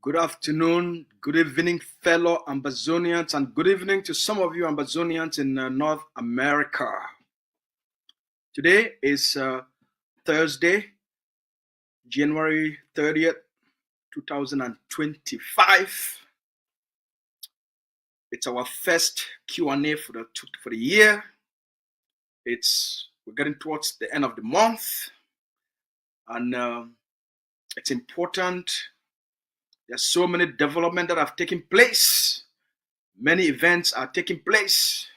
Good afternoon, good evening, fellow Ambazonians, and good evening to some of you Ambazonians in North America. Today is Thursday, January 30th, 2025. It's our first Q&A for the year. We're getting towards the end of the month, and it's important. There's so many developments that have taken place. Many events are taking place.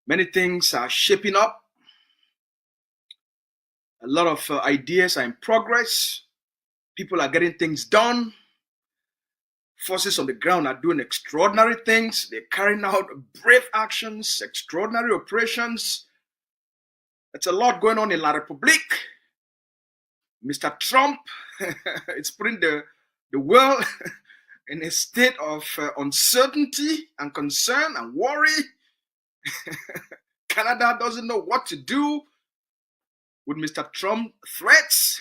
Many things are shaping up. A lot of ideas are in progress. People are getting things done. Forces on the ground are doing extraordinary things. They're carrying out brave actions, extraordinary operations. It's a lot going on in La République. Mr. Trump is putting the world in a state of uncertainty and concern and worry. Canada doesn't know what to do with Mr. Trump threats.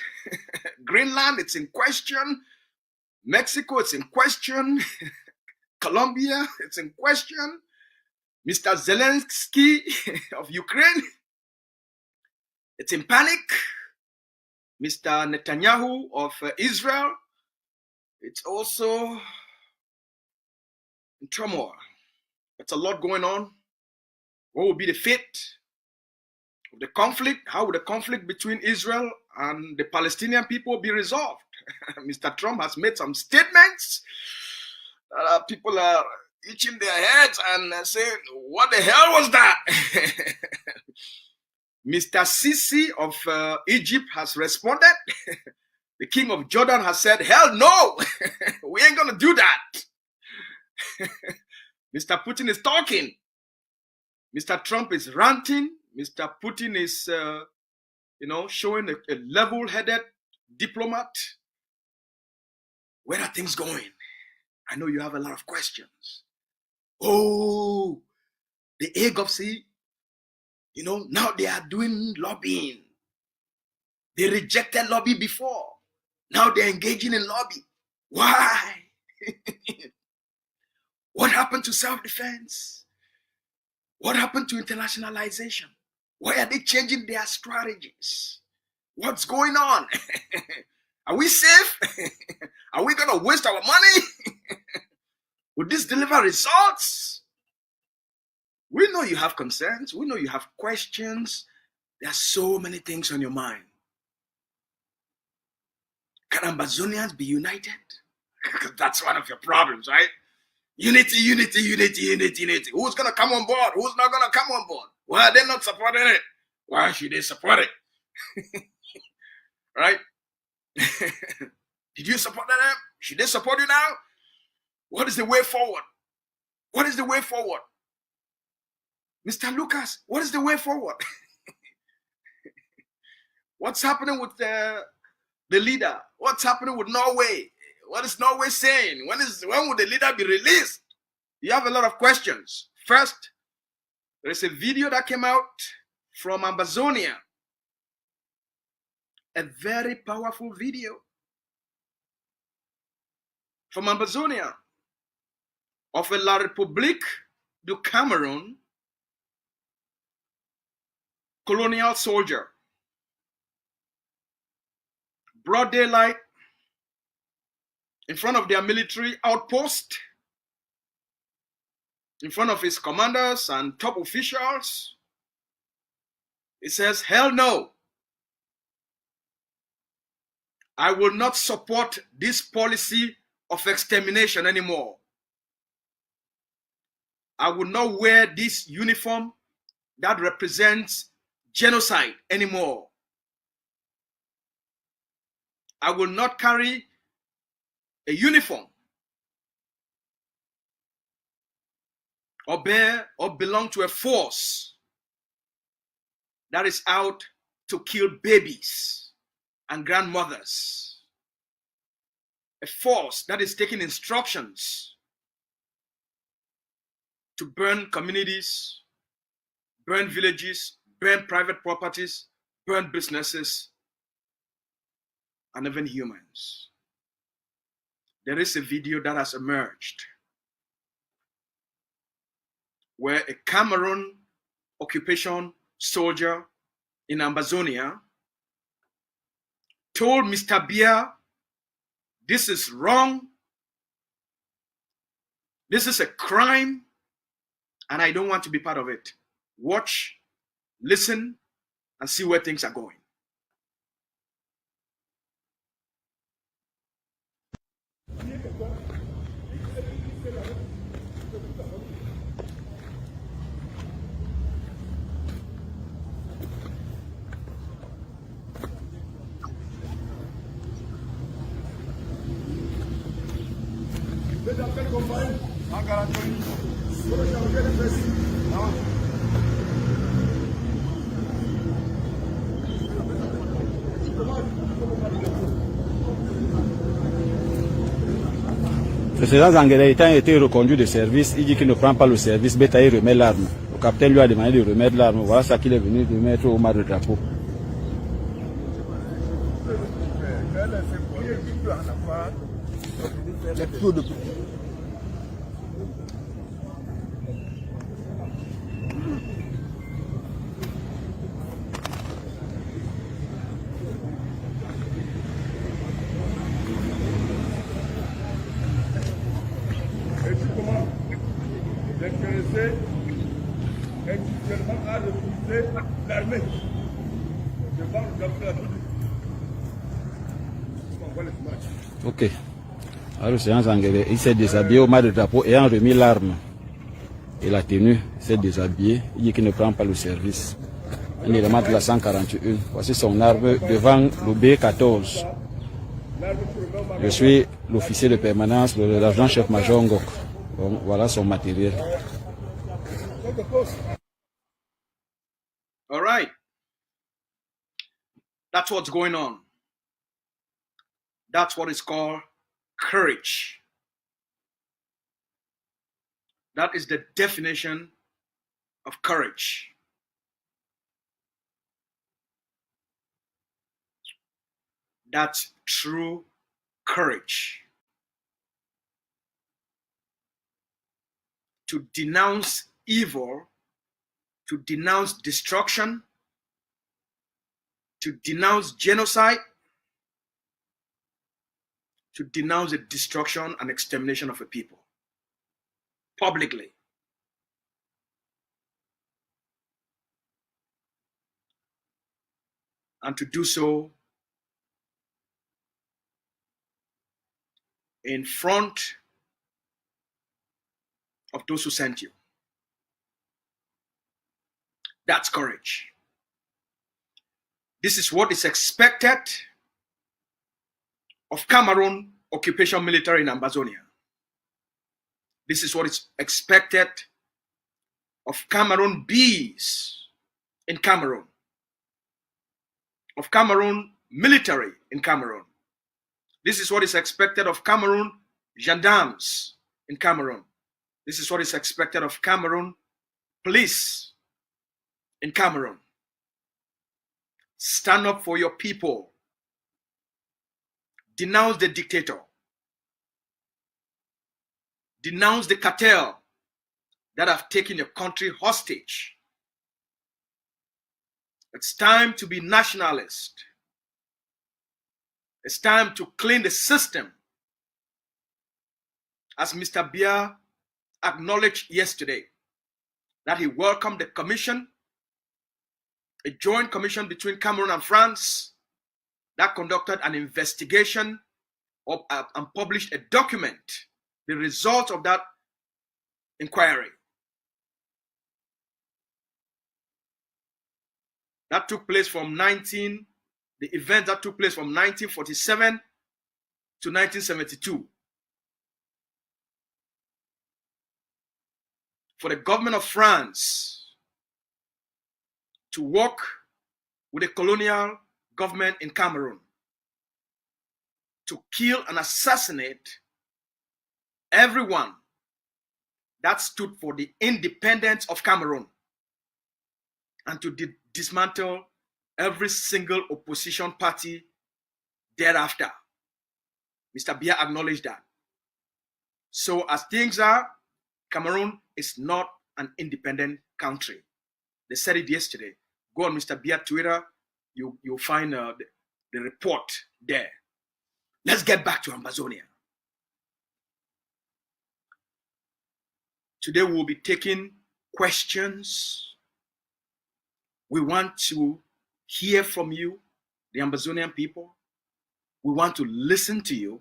Greenland, it's in question. Mexico, it's in question. Colombia, it's in question. Mr. Zelensky of Ukraine, it's in panic. Mr. Netanyahu of Israel, it's also in turmoil. It's a lot going on. What will be the fate of the conflict? How will the conflict between Israel and the Palestinian people be resolved? Mr. Trump has made some statements. People are itching their heads and saying, what the hell was that? Mr. Sisi of Egypt has responded. The king of Jordan has said, hell no, we ain't gonna do that. Mr. Putin is talking. Mr. Trump is ranting. Mr. Putin is, showing a level-headed diplomat. Where are things going? I know you have a lot of questions. Oh, the AGOPC, now they are doing lobbying. They rejected lobby before. Now they're engaging in lobby. Why? What happened to self-defense? What happened to internationalization? Why are they changing their strategies? What's going on? Are we safe? Are we going to waste our money? Will this deliver results? We know you have concerns. We know you have questions. There are so many things on your mind. Can Ambazonians be united? That's one of your problems, right? Unity. Who's going to come on board? Who's not going to come on board? Why are they not supporting it? Why should they support it? Right? Did you support them? Should they support you now? What is the way forward? What is the way forward? Mr. Lucas, what is the way forward? What's happening with the leader? What's happening with Norway? What is Norway saying? When will the leader be released? You have a lot of questions. First, there is a video that came out from Ambazonia. A very powerful video from Ambazonia of a La République du Cameroon colonial soldier. Broad daylight, in front of their military outpost, in front of his commanders and top officials. It says, hell no. I will not support this policy of extermination anymore. I will not wear this uniform that represents genocide anymore. I will not carry a uniform or bear or belong to a force that is out to kill babies and grandmothers. A force that is taking instructions to burn communities, burn villages, burn private properties, burn businesses, and even humans. there is a video that has emerged where a Cameroon occupation soldier in Amazonia told Mr. Biya, this is wrong, this is a crime, and I don't want to be part of it. Watch, listen, and see where things are going. Le président Zangele ayant été reconduit de service, il dit qu'il ne prend pas le service, Betaï remet l'arme. Le capitaine lui a demandé de remettre l'arme. Voilà ce qu'il est venu de mettre au mât de drapeau. L'intéressé individuellement a refusé l'armée. Je vais regarder la toute. Ok. Alors le président Zangele, il s'est déshabillé au mât de drapeau ayant remis l'arme et la tenue. Il s'est déshabillé. Il dit qu'il ne prend pas le service. Un élément de la 141. Voici son arme devant le B14. Je suis l'officier de permanence, l'adjudant-chef-major Ngok. Bon, voilà son matériel. All right. That's what's going on. That's what is called courage. That is the definition of courage. That's true courage. To denounce evil, to denounce destruction, to denounce genocide, to denounce the destruction and extermination of a people publicly. And to do so in front of those who sent you. That's courage. This is what is expected of Cameroon occupation military in Amazonia. This is what is expected of Cameroon bees in Cameroon, of Cameroon military in Cameroon. This is what is expected of Cameroon gendarmes in Cameroon. This is what is expected of Cameroon police in Cameroon. Stand up for your people. Denounce the dictator. Denounce the cartel that have taken your country hostage. It's time to be nationalist. It's time to clean the system. As Mr. Biya acknowledged yesterday, that he welcomed the commission, a joint commission between Cameroon and France that conducted an investigation and published a document, the result of that inquiry. That took place from the event that took place from 1947 to 1972. For the government of France to work with the colonial government in Cameroon to kill and assassinate everyone that stood for the independence of Cameroon and to dismantle every single opposition party thereafter. Mr. Biya acknowledged that. So as things are, Cameroon is not an independent country. They said it yesterday. Go on Mr. Biya Twitter, you'll find the report there. Let's get back to Amazonia. Today we'll be taking questions. We want to hear from you, the Amazonian people. We want to listen to you.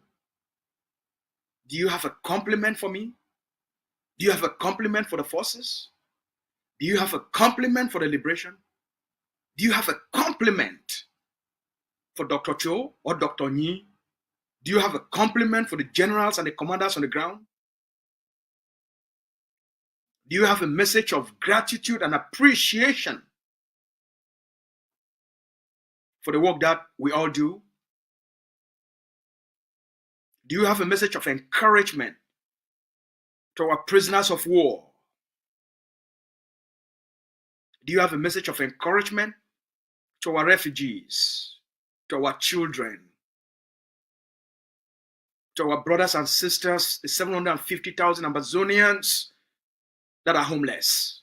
Do you have a compliment for me? Do you have a compliment for the forces? Do you have a compliment for the liberation? Do you have a compliment for Dr. Cho or Dr. Nyi? Do you have a compliment for the generals and the commanders on the ground? Do you have a message of gratitude and appreciation for the work that we all do? Do you have a message of encouragement to our prisoners of war? Do you have a message of encouragement to our refugees, to our children, to our brothers and sisters, the 750,000 Amazonians that are homeless?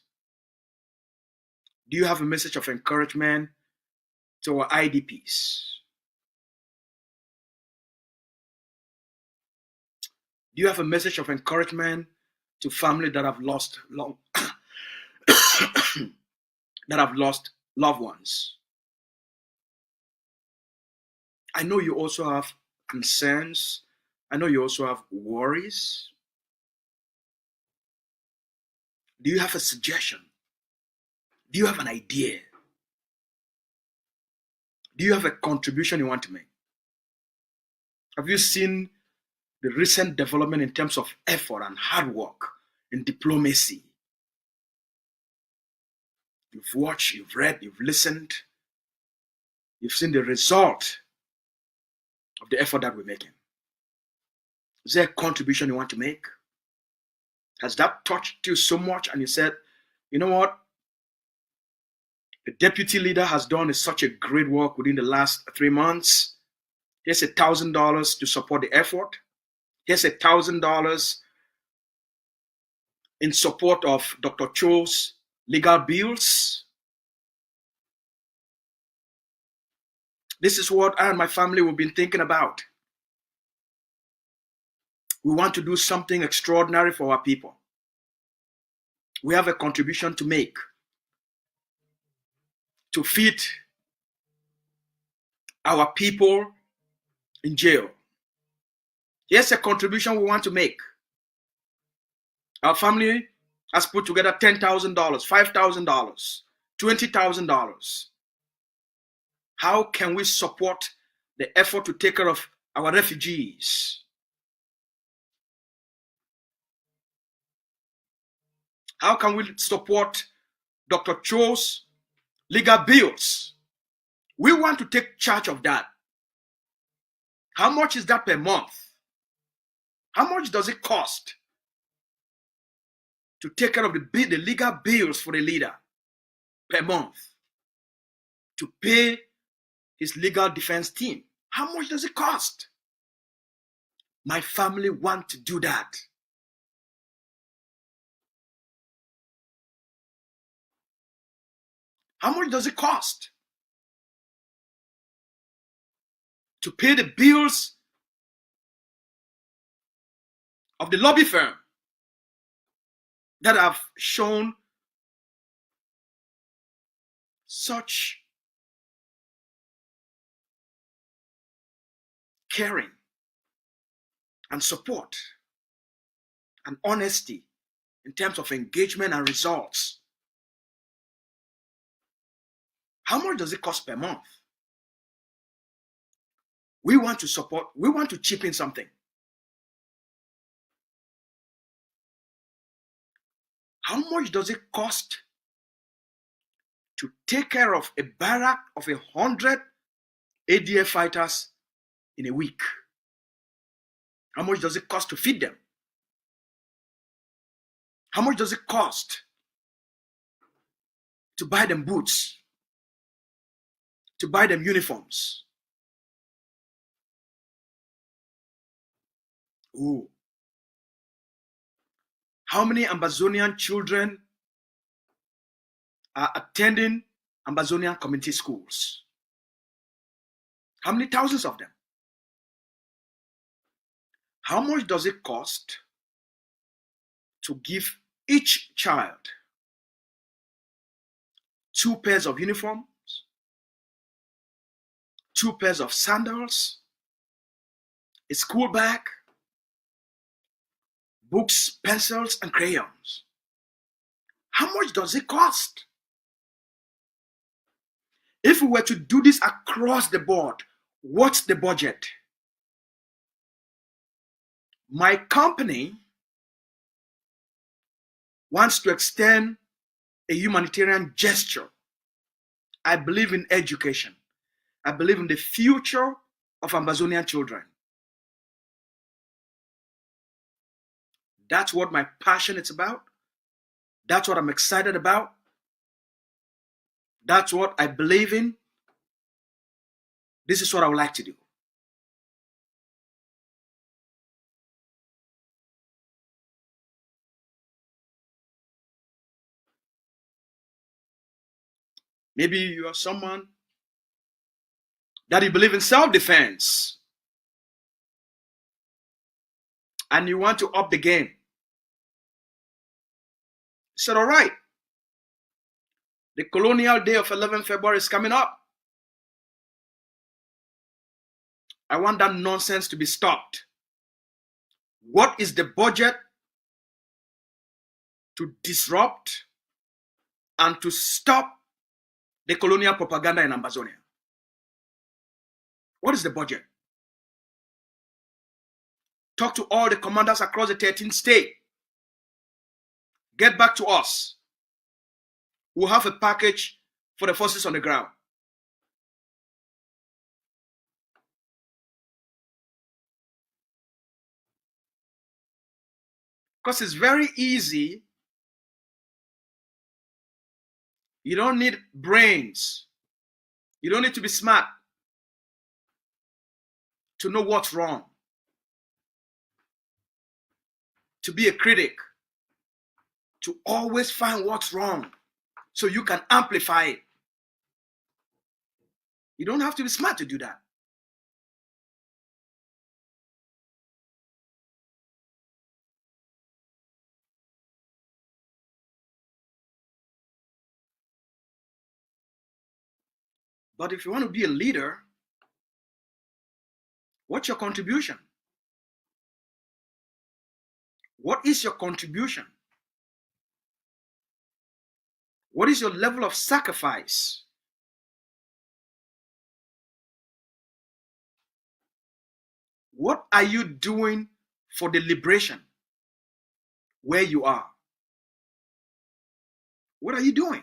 Do you have a message of encouragement to our IDPs? Do you have a message of encouragement to families that have lost that have lost loved ones? I know you also have concerns. I know you also have worries. Do you have a suggestion? Do you have an idea? Do you have a contribution you want to make? Have you seen the recent development in terms of effort and hard work in diplomacy? You've watched, you've read, you've listened. You've seen the result of the effort that we're making. Is there a contribution you want to make? Has that touched you so much and you said, you know what? The deputy leader has done such a great work within the last 3 months. Here's $1,000 to support the effort. Here's $1,000 in support of Dr. Cho's legal bills. This is what I and my family have been thinking about. We want to do something extraordinary for our people. We have a contribution to make to feed our people in jail. Here's a contribution we want to make. Our family has put together $10,000, $5,000, $20,000. How can we support the effort to take care of our refugees? How can we support Dr. Cho's legal bills? We want to take charge of that. How much is that per month? How much does it cost to take care of the legal bills for the leader per month? To pay his legal defense team? How much does it cost? My family want to do that. How much does it cost to pay the bills of the lobby firm that have shown such caring and support and honesty in terms of engagement and results? How much does it cost per month? We want to support, we want to chip in something. How much does it cost to take care of a barrack of 100 ADF fighters in a week? How much does it cost to feed them? How much does it cost to buy them boots? To buy them uniforms? Oh, How many Ambazonian children are attending Ambazonian community schools? How many thousands of them? How much does it cost to give each child 2 pairs of uniforms, 2 pairs of sandals, a school bag, books, pencils, and crayons? How much does it cost? If we were to do this across the board, what's the budget? My company wants to extend a humanitarian gesture. I believe in education. I believe in the future of Ambazonian children. That's what my passion is about. That's what I'm excited about. That's what I believe in. This is what I would like to do. Maybe you are someone that you believe in self-defense and you want to up the game. I said, all right, the colonial day of 11 February is coming up. I want that nonsense to be stopped. What is the budget to disrupt and to stop the colonial propaganda in Ambazonia? What is the budget? Talk to all the commanders across the 13th state. Get back to us. We'll have a package for the forces on the ground. Because it's very easy. You don't need brains. You don't need to be smart to know what's wrong. To be a critic. To always find what's wrong so you can amplify it. You don't have to be smart to do that. But if you want to be a leader, what's your contribution? What is your contribution? What is your level of sacrifice? What are you doing for the liberation where you are? What are you doing?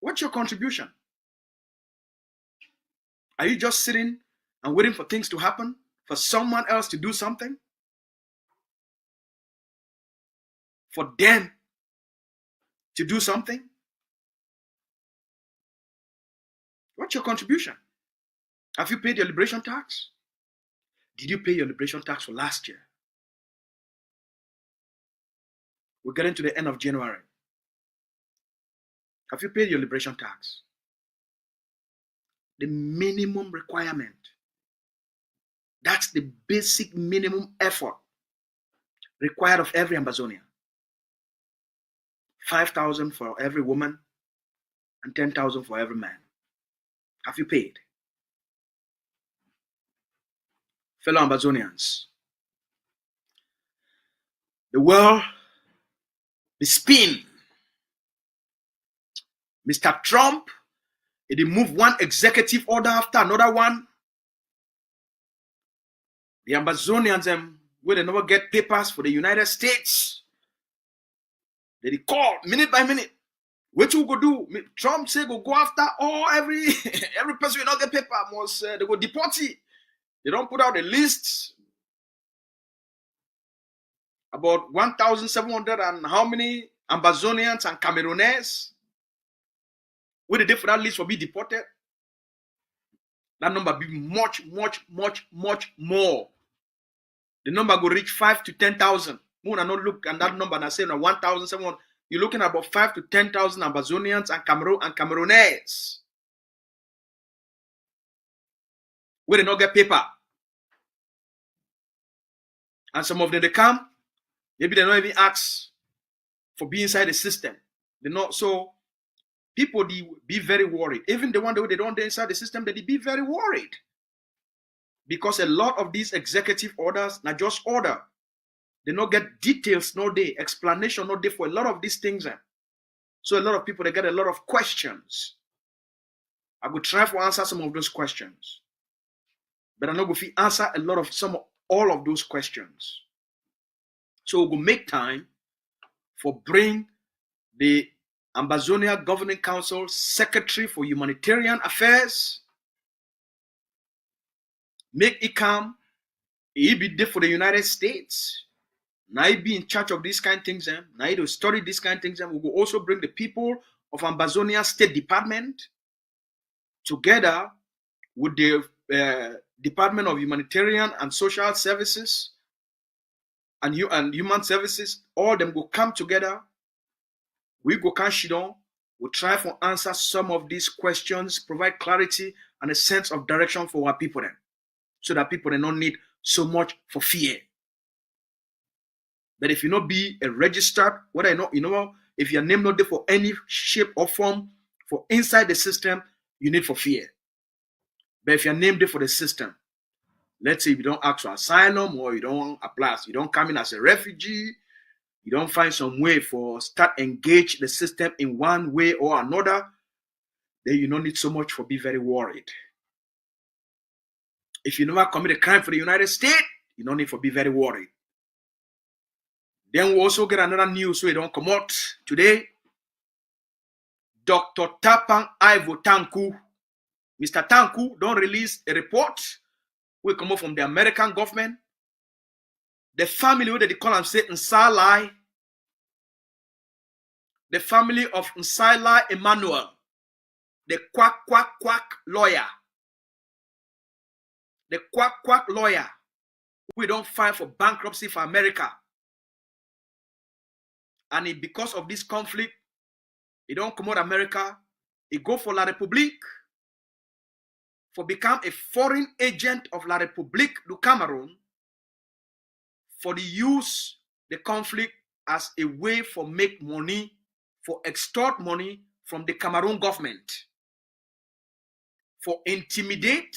What's your contribution? Are you just sitting and waiting for things to happen? For someone else to do something? For them to do something? What's your contribution? Have you paid your liberation tax? Did you pay your liberation tax for last year? We're getting to the end of January. Have you paid your liberation tax? The minimum requirement. That's the basic minimum effort required of every Ambazonian. 5,000 for every woman and 10,000 for every man. Have you paid? Fellow Ambazonians, the world, the spin. Mr. Trump, he moved one executive order after another one. The Ambazonians, where they never get papers for the United States, they call minute by minute. What you go do? Trump say go after every person who not get paper must they go deport you. They don't put out a list about 1,700 and how many Ambazonians and Cameroonese. Where the day for that list will be deported? That number be much more. The number will reach 5,000 to 10,000. Muna not look at that number and I say no 1,700. You're looking at about 5 to 10,000 Ambazonians and Cameroonese. Where they not get paper. And some of them they come, maybe they don't even ask for being inside the system. They're not so people be very worried. Even the one that they don't inside the system, they be very worried. Because a lot of these executive orders not just order. They not get details, no day, explanation, no day for a lot of these things. So a lot of people, they get a lot of questions. I will try to answer some of those questions. But I'm not going to answer all of those questions. So we'll make time for bring the Ambazonia Governing Council Secretary for Humanitarian Affairs. Make it come. He be there for the United States. Now he be in charge of these kind of things. Now he will study these kind of things. We will also bring the people of Ambazonia State Department together with the Department of Humanitarian and Social Services and Human Services. All them will come together. We go Kanshidon. We'll try to answer some of these questions, provide clarity and a sense of direction for our people then. So that people don't need so much for fear. But if you not be a registered, what I know, if your name not there for any shape or form for inside the system, you need for fear. But if your name there for the system, let's say if you don't ask for asylum or you don't apply, you don't come in as a refugee, you don't find some way for start engage the system in one way or another, then you don't need so much for be very worried. If you never commit a crime for the United States, you don't need for be very worried. Then we also get another news so it don't come out today. Dr. Tapang Ivo Tanku, Mr. Tanku, don't release a report. We come out from the American government. The family where they call and say Nsalai, the family of Nsalai Emmanuel, the quack lawyer. The quack lawyer who don't file for bankruptcy for America. And because of this conflict, he don't come out of America. He go for La République for become a foreign agent of La République du Cameroon for the use the conflict as a way for make money, for extort money from the Cameroon government, for intimidate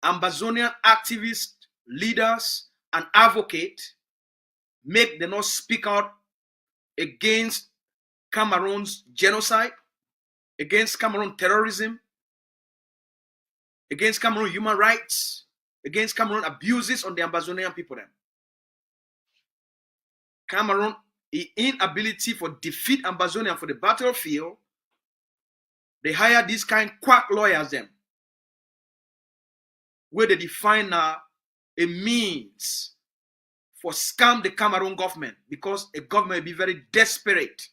Ambazonian activists, leaders, and advocates, make them not speak out against Cameroon's genocide, against Cameroon terrorism, against Cameroon human rights, against Cameroon abuses on the Ambazonian people. Cameroon inability for defeat Ambazonia for the battlefield, they hire these kind quack lawyers them, where they define a means for scam the Cameroon government because a government will be very desperate.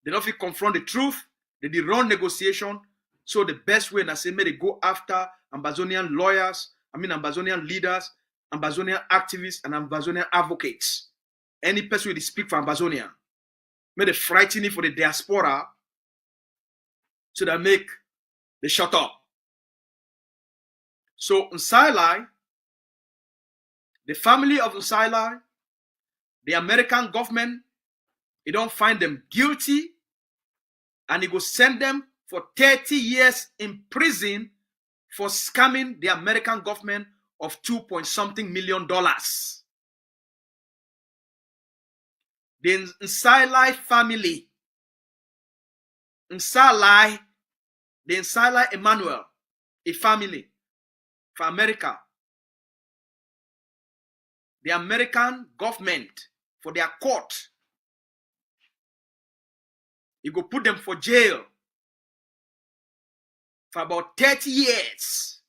They don't feel confront the truth. They did run negotiation. So the best way, and I say, may they go after Ambazonian lawyers, Ambazonian leaders, Ambazonian activists, and Ambazonian advocates. Any person who speak for Ambazonia, may they frighten it for the diaspora so that make they shut up. So Nsalai, the family of Nsalai, the American government, it don't find them guilty, and it will send them for 30 years in prison for scamming the American government of $2.something million. The Nsalai family, the Nsalai Emmanuel, a family for America, the American government for their court, you go put them for jail for about 30 years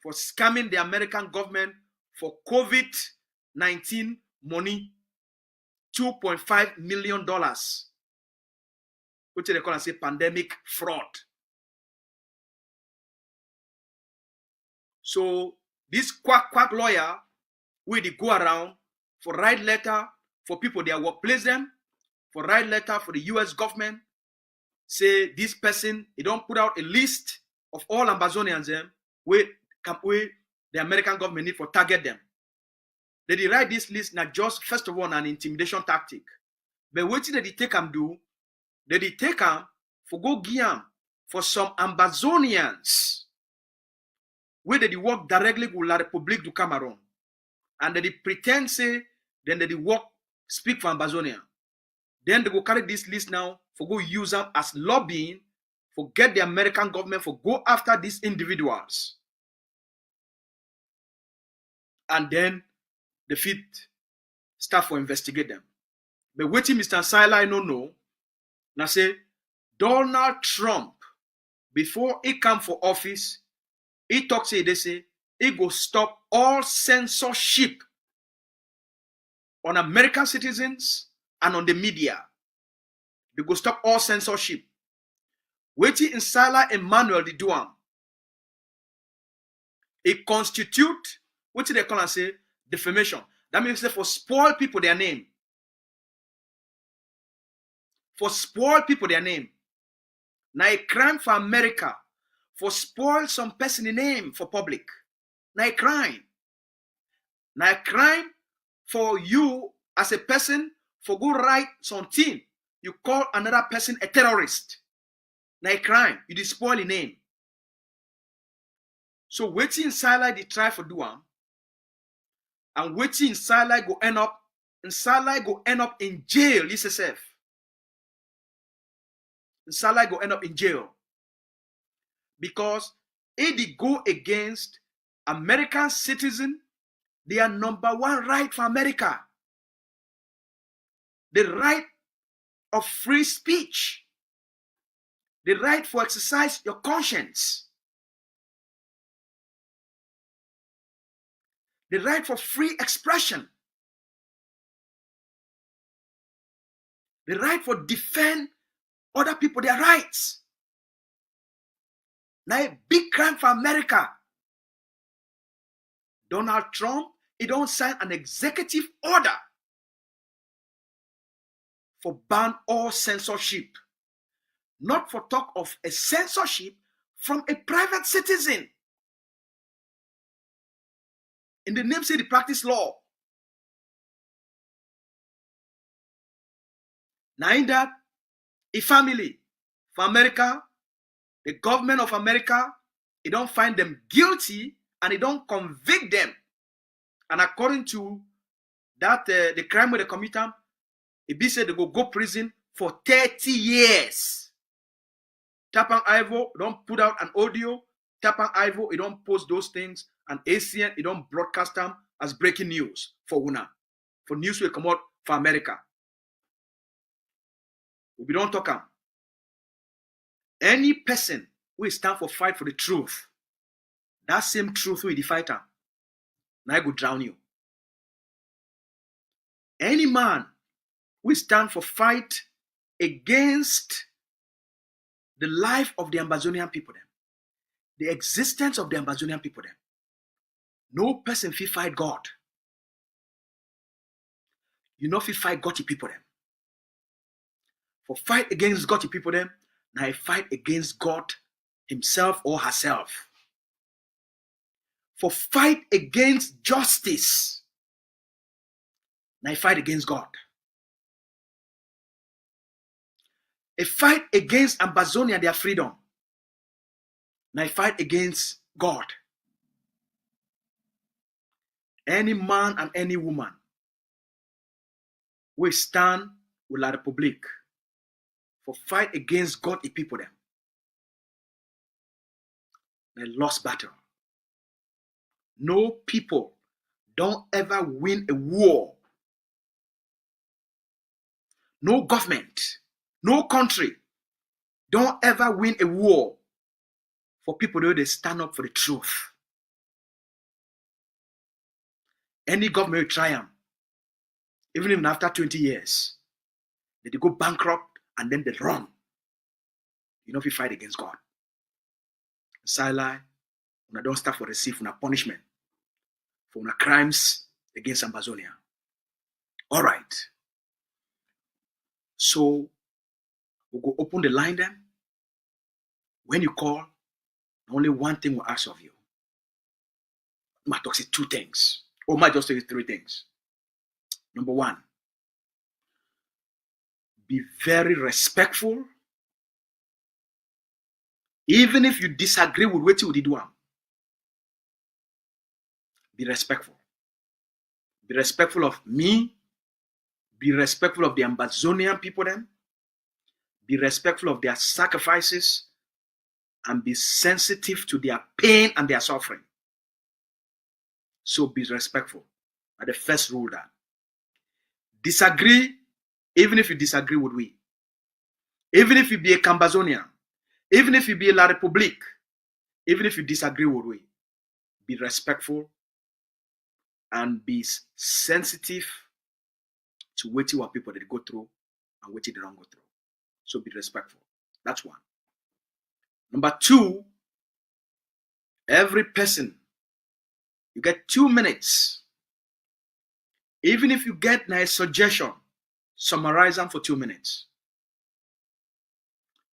for scamming the American government for COVID-19 money, $2.5 million, which they call and say pandemic fraud. So this quack lawyer we they go around for write letter for people their workplace them, for write letter for the US government, say this person, he don't put out a list of all Amazonians them where the American government need for target them. They write this list not just first of all an intimidation tactic. But what did they take them do? They take them for go give them for some Amazonians where they work directly with La République du Cameroon. And they pretend say, then they work, speak for Amazonia. Then they go carry this list now for go use them as lobbying for get the American government for go after these individuals. And then the fit start for investigate them. But waiting Mr. Sila, I don't know. Now say, Donald Trump, before he come for office, he talk say, they say, he go stop all censorship on American citizens and on the media. They go stop all censorship. Waiting in Sila Emmanuel the Duam. It constitute, what they call and say, defamation. That means for spoil people their name. For spoil people their name. Now a crime for America. For spoil some person in name for public. Now a crime. Now a crime for you as a person for go write something. You call another person a terrorist. Now a crime. You despoil a name. So waiting Sila they try for do am. And waiting Sila go end up in jail, listen. Sila go end up in jail. Because if they go against American citizen, they are number one right for America. The right of free speech. The right for exercise your conscience. The right for free expression. The right for defend other people their rights. Now a big crime for America. Donald Trump, he don't sign an executive order for ban all censorship. Not for talk of a censorship from a private citizen. In the name say the practice law. Now in that, a family for America, the government of America, it don't find them guilty and it don't convict them. And according to that, the crime where they commit them, it be said they go prison for 30 years. Tapan Ivo don't put out an audio. Tapan Ivo, it don't post those things. And ACN, it don't broadcast them as breaking news for UNA. For news will come out for America. We don't talk am. Any person who stand for fight for the truth, that same truth will fight them. Now I go drown you. Any man who stand for fight against the life of the Amazonian people, them, the existence of the Amazonian people, them, no person fit fight God. You know fit fight Godly people, them. For fight against Godly people, them, now I fight against God himself or herself. For fight against justice, now I fight against God. A fight against Amazonia, their freedom, now I fight against God. Any man and any woman will stand with La République for fight against Godly people, them. They lost battle. No people don't ever win a war. No government, no country don't ever win a war for people who they stand up for the truth. Any government will triumph, even after 20 years. They go bankrupt and then they run. You know if you fight against God. Sila, when I don't start for receive una punishment for una crimes against Ambazonia. All right. So we'll go open the line then. When you call, only one thing we'll ask of you. I might talk say 2 things. Or might just say 3 things. Number 1, be very respectful. Even if you disagree with what you did do, be respectful. Be respectful of me. Be respectful of the Ambazonian people then. Be respectful of their sacrifices. And be sensitive to their pain and their suffering. So be respectful. At the first rule that. Disagree, even if you disagree with we. Even if you be a Cambazonian. Even if you be a La Republique. Even if you disagree with we. Be respectful and be sensitive to what you people that go through and what they don't go through. So be respectful. That's 1. Number 2, every person, you get 2 minutes. Even if you get a suggestion, summarize them for 2 minutes.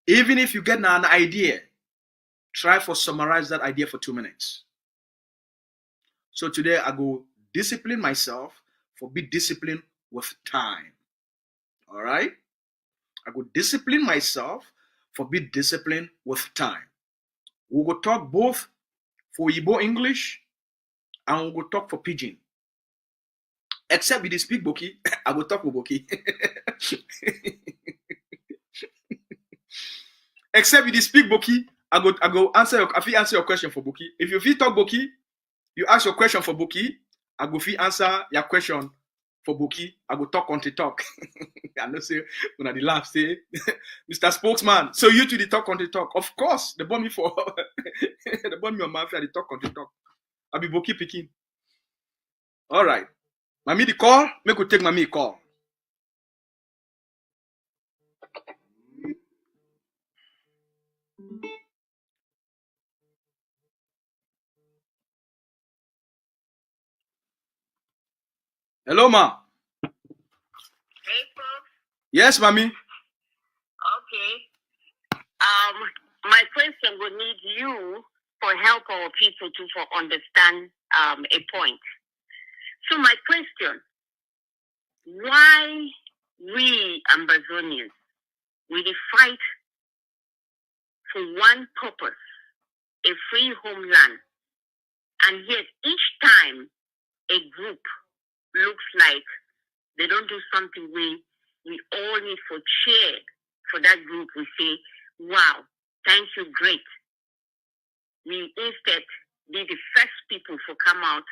Even if you get an idea, try for summarize that idea for 2 minutes. So today I go discipline myself for be disciplined with time. All right? I go discipline myself for be disciplined with time. We will talk both for Igbo English and we will talk for Pidgin. Except if they speak Boki, I will talk with Boki. Except if they speak Boki, I go answer your question for Boki. If you feel talk Boki, you ask your question for Boki, I go feel answer your question for Boki. I go talk country talk. I know say when I laugh say, Mr. Spokesman. So you to the talk country talk. Of course, they born me for they born me on mafia. The talk country talk. I be Boki picking. All right, Mami the call. Make we take Mami call. Hello, ma. Hey, folks. Yes, Mami. Okay. My question would need you for help our people to for understand a point. So my question: why we Ambazonians we fight for one purpose, a free homeland, and yet each time a group looks like they don't do something we all need for cheer for that group, we say, wow, thank you, great. We instead be the first people to come out,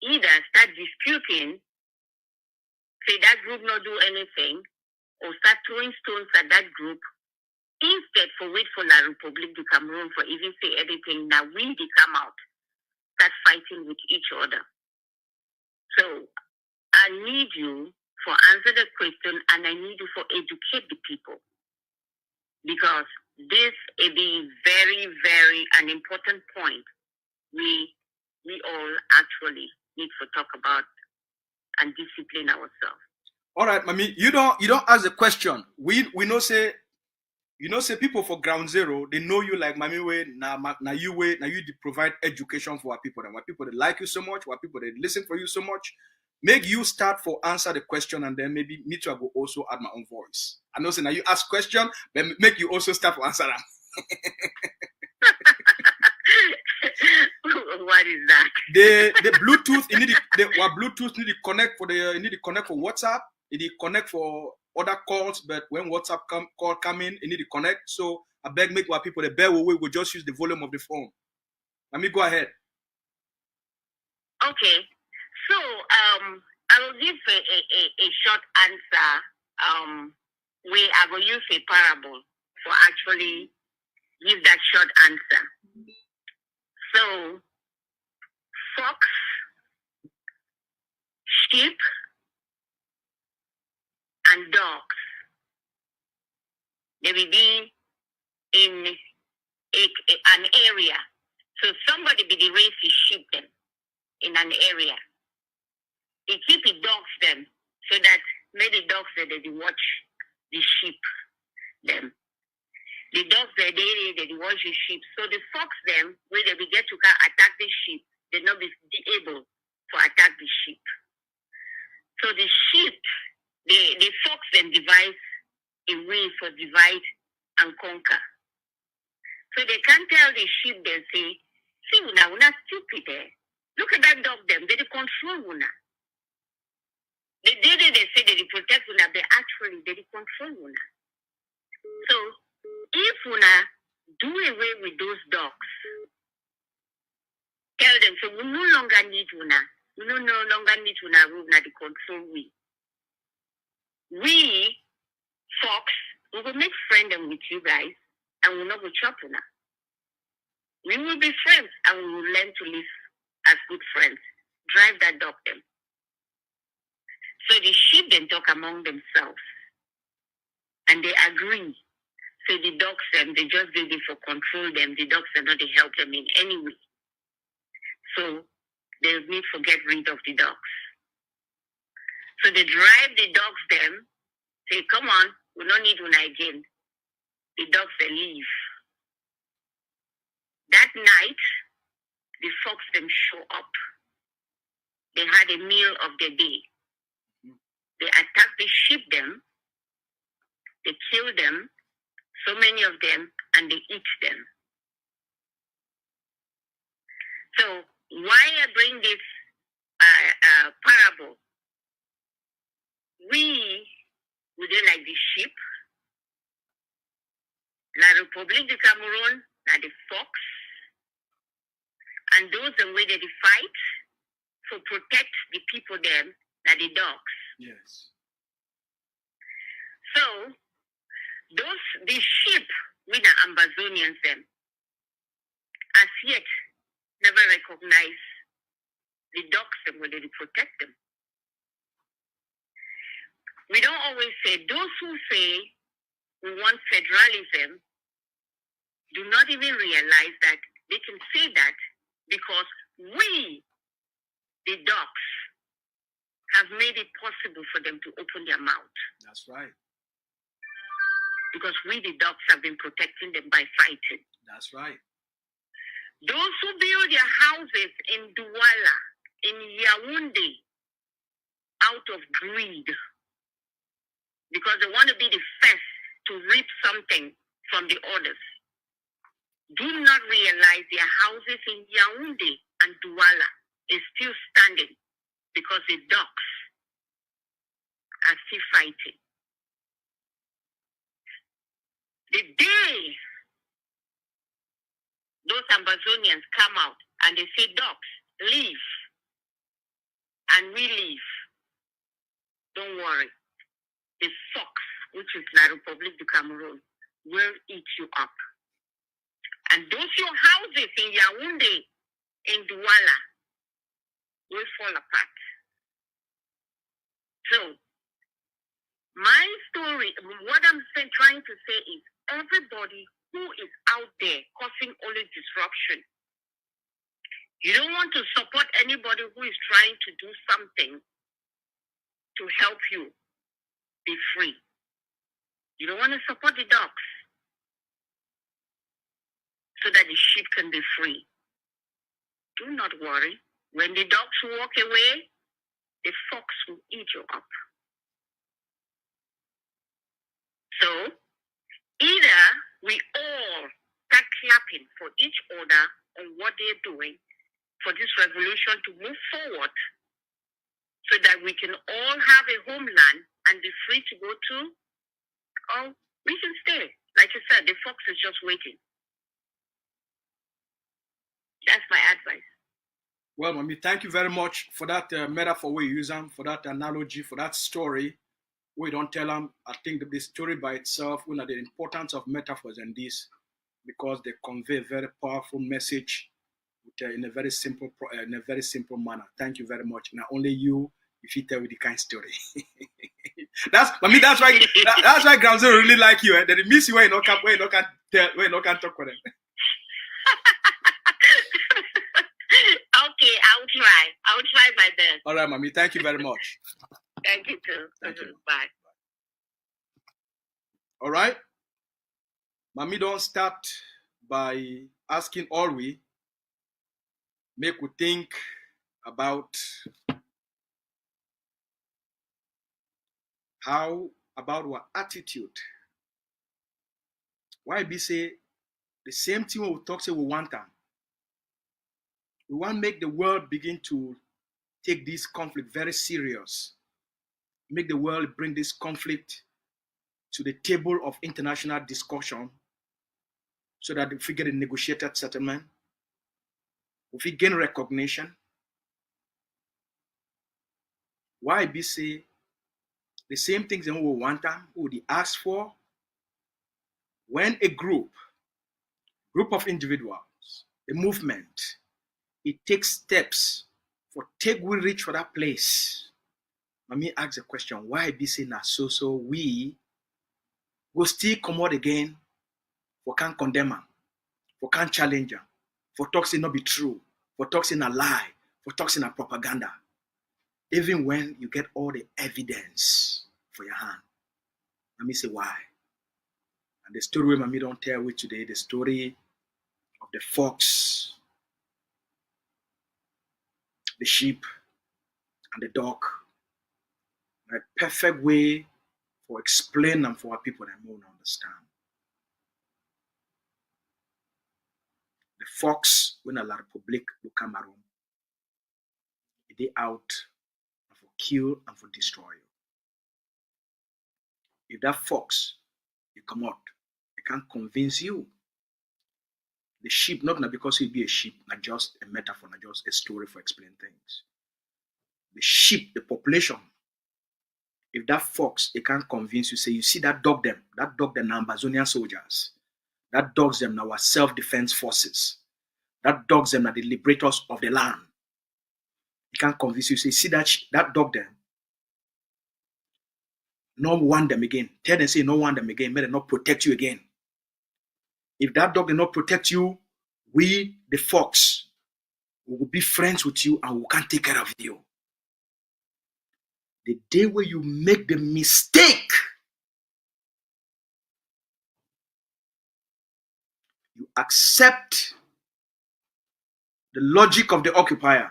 either start disputing, say that group not do anything, or start throwing stones at that group, instead for wait for La Republique to come room for even say anything. Now we they come out, start fighting with each other. So I need you for answer the question, and I need you for educate the people, because this is a very, very an important point we all actually need to talk about and discipline ourselves. All right, Mami. You don't ask the question. We know say people for ground zero, they know you like Mami way, now you provide education for our people. And why people they like you so much, why people they listen for you so much. Make you start for answer the question, and then maybe me too I will also add my own voice. I know say now you ask question, then make you also start for answer them. What is that? The Bluetooth, Bluetooth need to connect for WhatsApp, you need to connect for other calls, but when WhatsApp call come in, you need to connect. So I beg make our people the bear we will just use the volume of the phone. Let me go ahead. Okay. So I will give a short answer. Where I will use a parable for actually give that short answer. So fox, sheep, and dogs, they will be in an area. So somebody be the race sheep them in an area. he keep the dogs them so that maybe the dogs that they watch the sheep them. The dogs that they watch the sheep. So the fox them, when they will get to attack the sheep, they not be able to attack the sheep. So the sheep, the fox then devise a way for divide and conquer. So they can't tell the sheep, they say, see, we're not stupid there. Look at that dog them, they control una. The day they say they protect una, they actually they control una. So if una do away with those dogs, tell them, so we no longer need una. We no longer need una rule, na the control we. We, fox, we will make friends with you guys and we'll not go chop una. We will be friends and we will learn to live as good friends. Drive that dog them. So the sheep then talk among themselves. And they agree. So the dogs them, they just did it for control them. The dogs are not to help them in any way. So they need to get rid of the dogs. So they drive the dogs them, say, come on, we don't need una again. The dogs they leave. That night, the fox them show up. They had a meal of the day. They attack the sheep them. They kill them, so many of them, and they eat them. So why I bring this parable? We do like the sheep. La République du Cameroon, like the fox. And those the way they fight to protect the people them, like the dogs. Yes. So the sheep, we the Amazonians them, as yet never recognize the dogs them where they protect them. We don't always say, those who say we want federalism do not even realize that they can say that because we, the dogs, have made it possible for them to open their mouth. That's right. Because we, the dogs, have been protecting them by fighting. That's right. Those who build their houses in Douala, in Yaoundé, out of greed, because they want to be the first to reap something from the others, do not realize their houses in Yaoundé and Douala is still standing because the dogs are still fighting. The day those Amazonians come out and they say, dogs, leave, and we leave, don't worry. The fox, which is La République du Cameroon, will eat you up. And those your houses in Yaoundé, in Douala, will fall apart. So, my story, what I'm trying to say is, everybody who is out there causing only disruption, you don't want to support anybody who is trying to do something to help you be free. You don't want to support the dogs so that the sheep can be free. Do not worry. When the dogs walk away, the fox will eat you up. So, either we all start clapping for each other on what they're doing for this revolution to move forward so that we can all have a homeland and be free to go to, or we can stay. Like you said, the fox is just waiting. That's my advice. Well, Mommy, thank you very much for that metaphor we use them, for that analogy, for that story. We don't tell them. I think that the story by itself, we know the importance of metaphors in this, because they convey a very powerful message in a very simple manner. Thank you very much. Now, only you, if you tell me the kind of story. That's why Gramzo really like you. They miss you when you can't talk with them. Okay, I'll try. I'll try my best. All right, mommy. Thank you very much. Thank you too. Thank you. Bye. All right. Mommy, don't start by asking all we. Make we think about how about our attitude. Why be say the same thing we talk say we want them. We want to make the world begin to take this conflict very serious. Make the world bring this conflict to the table of international discussion so that if we get a negotiated settlement, if we gain recognition, why be say the same things that we want them, we would ask for when a group of individuals, a movement, it takes steps for take we reach for that place. Let me ask the question, why be saying that so we will still come out again for can't condemn them, for can't challenge them, for talking not be true, for talking a lie, for talking a propaganda, even when you get all the evidence for your hand. Let me say why. And the story we Mami don't tell with today, the story of the fox, the sheep, and the dog. A perfect way for explain them for our people that won't understand. The fox, when a la Republic do Cameroon, they out for kill and for destroy you. If that fox, you come out, it can't convince you. The sheep, not because it be a sheep, not just a metaphor, not just a story for explaining things. The sheep, the population, if that fox, it can't convince you, say, you see that dog them are Ambazonian soldiers. That dogs them now are self-defense forces. That dogs them are the liberators of the land. It can't convince you, say, see that dog them. No want them again. Tell them, say, no want them again. May they not protect you again. If that dog did not protect you, we, the fox, we will be friends with you and we can't take care of you. The day where you make the mistake, you accept the logic of the occupier.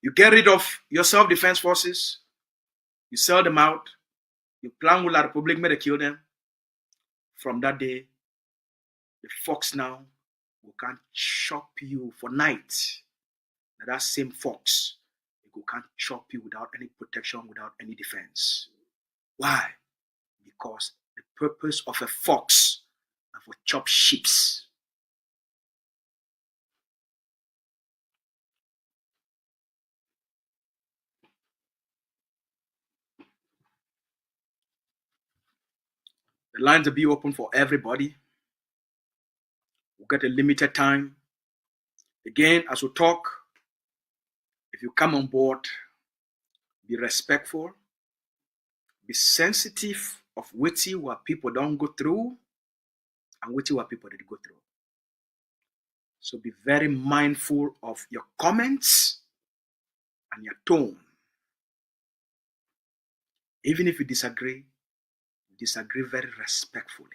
You get rid of your self-defense forces, you sell them out, you plan with La Republic, may they kill them. From that day, the fox now will can't chop you for night. Now that same fox, it can't chop you without any protection, without any defense. Why? Because the purpose of a fox is for chop sheeps. The lines will be open for everybody. We'll get a limited time. Again, as we talk, if you come on board, be respectful, be sensitive of what people don't go through and what people did go through. So be very mindful of your comments and your tone. Even if you disagree very respectfully.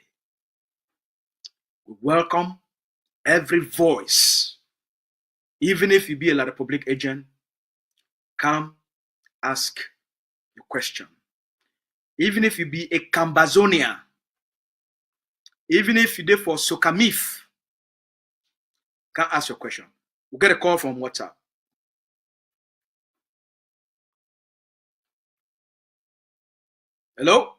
We welcome every voice. Even if you be a La Republic agent, come ask your question. Even if you be a Cambazonia, even if you there for Sokamif, come ask your question. We'll get a call from WhatsApp. Hello?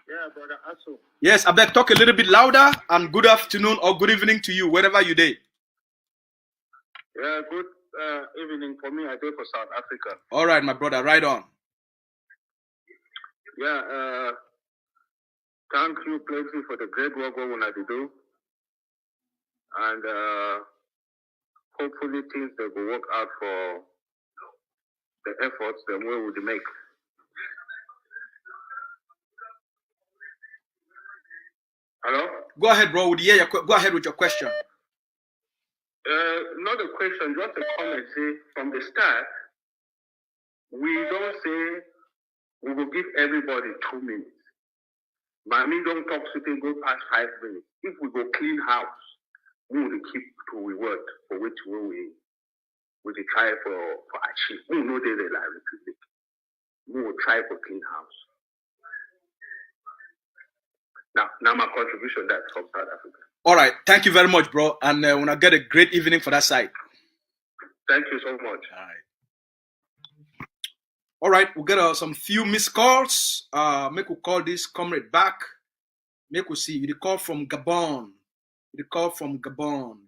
Yeah, Brother Asu. Yes, I beg talk a little bit louder, and good afternoon or good evening to you, wherever you day. Yeah, good evening for me. I go for South Africa. All right, my brother, right on. Yeah, thank you plenty for the great work we want to do. And hopefully things that will work out for the efforts that we would make. Hello? Go ahead, bro. Go ahead with your question. Not a question, just a comment. Say from the start, we don't say we will give everybody 2 minutes. Mami don't talk to people go past 5 minutes. If we go clean house, we will keep to we word for which we try for achieve. We know they like republic. We will try for clean house. Now my contribution that from South Africa. All right, thank you very much, bro, and when I get a great evening for that side. Thank you so much. All right, we'll get some few missed calls. Make we call this comrade back. Make we see. The call from Gabon. The call from Gabon.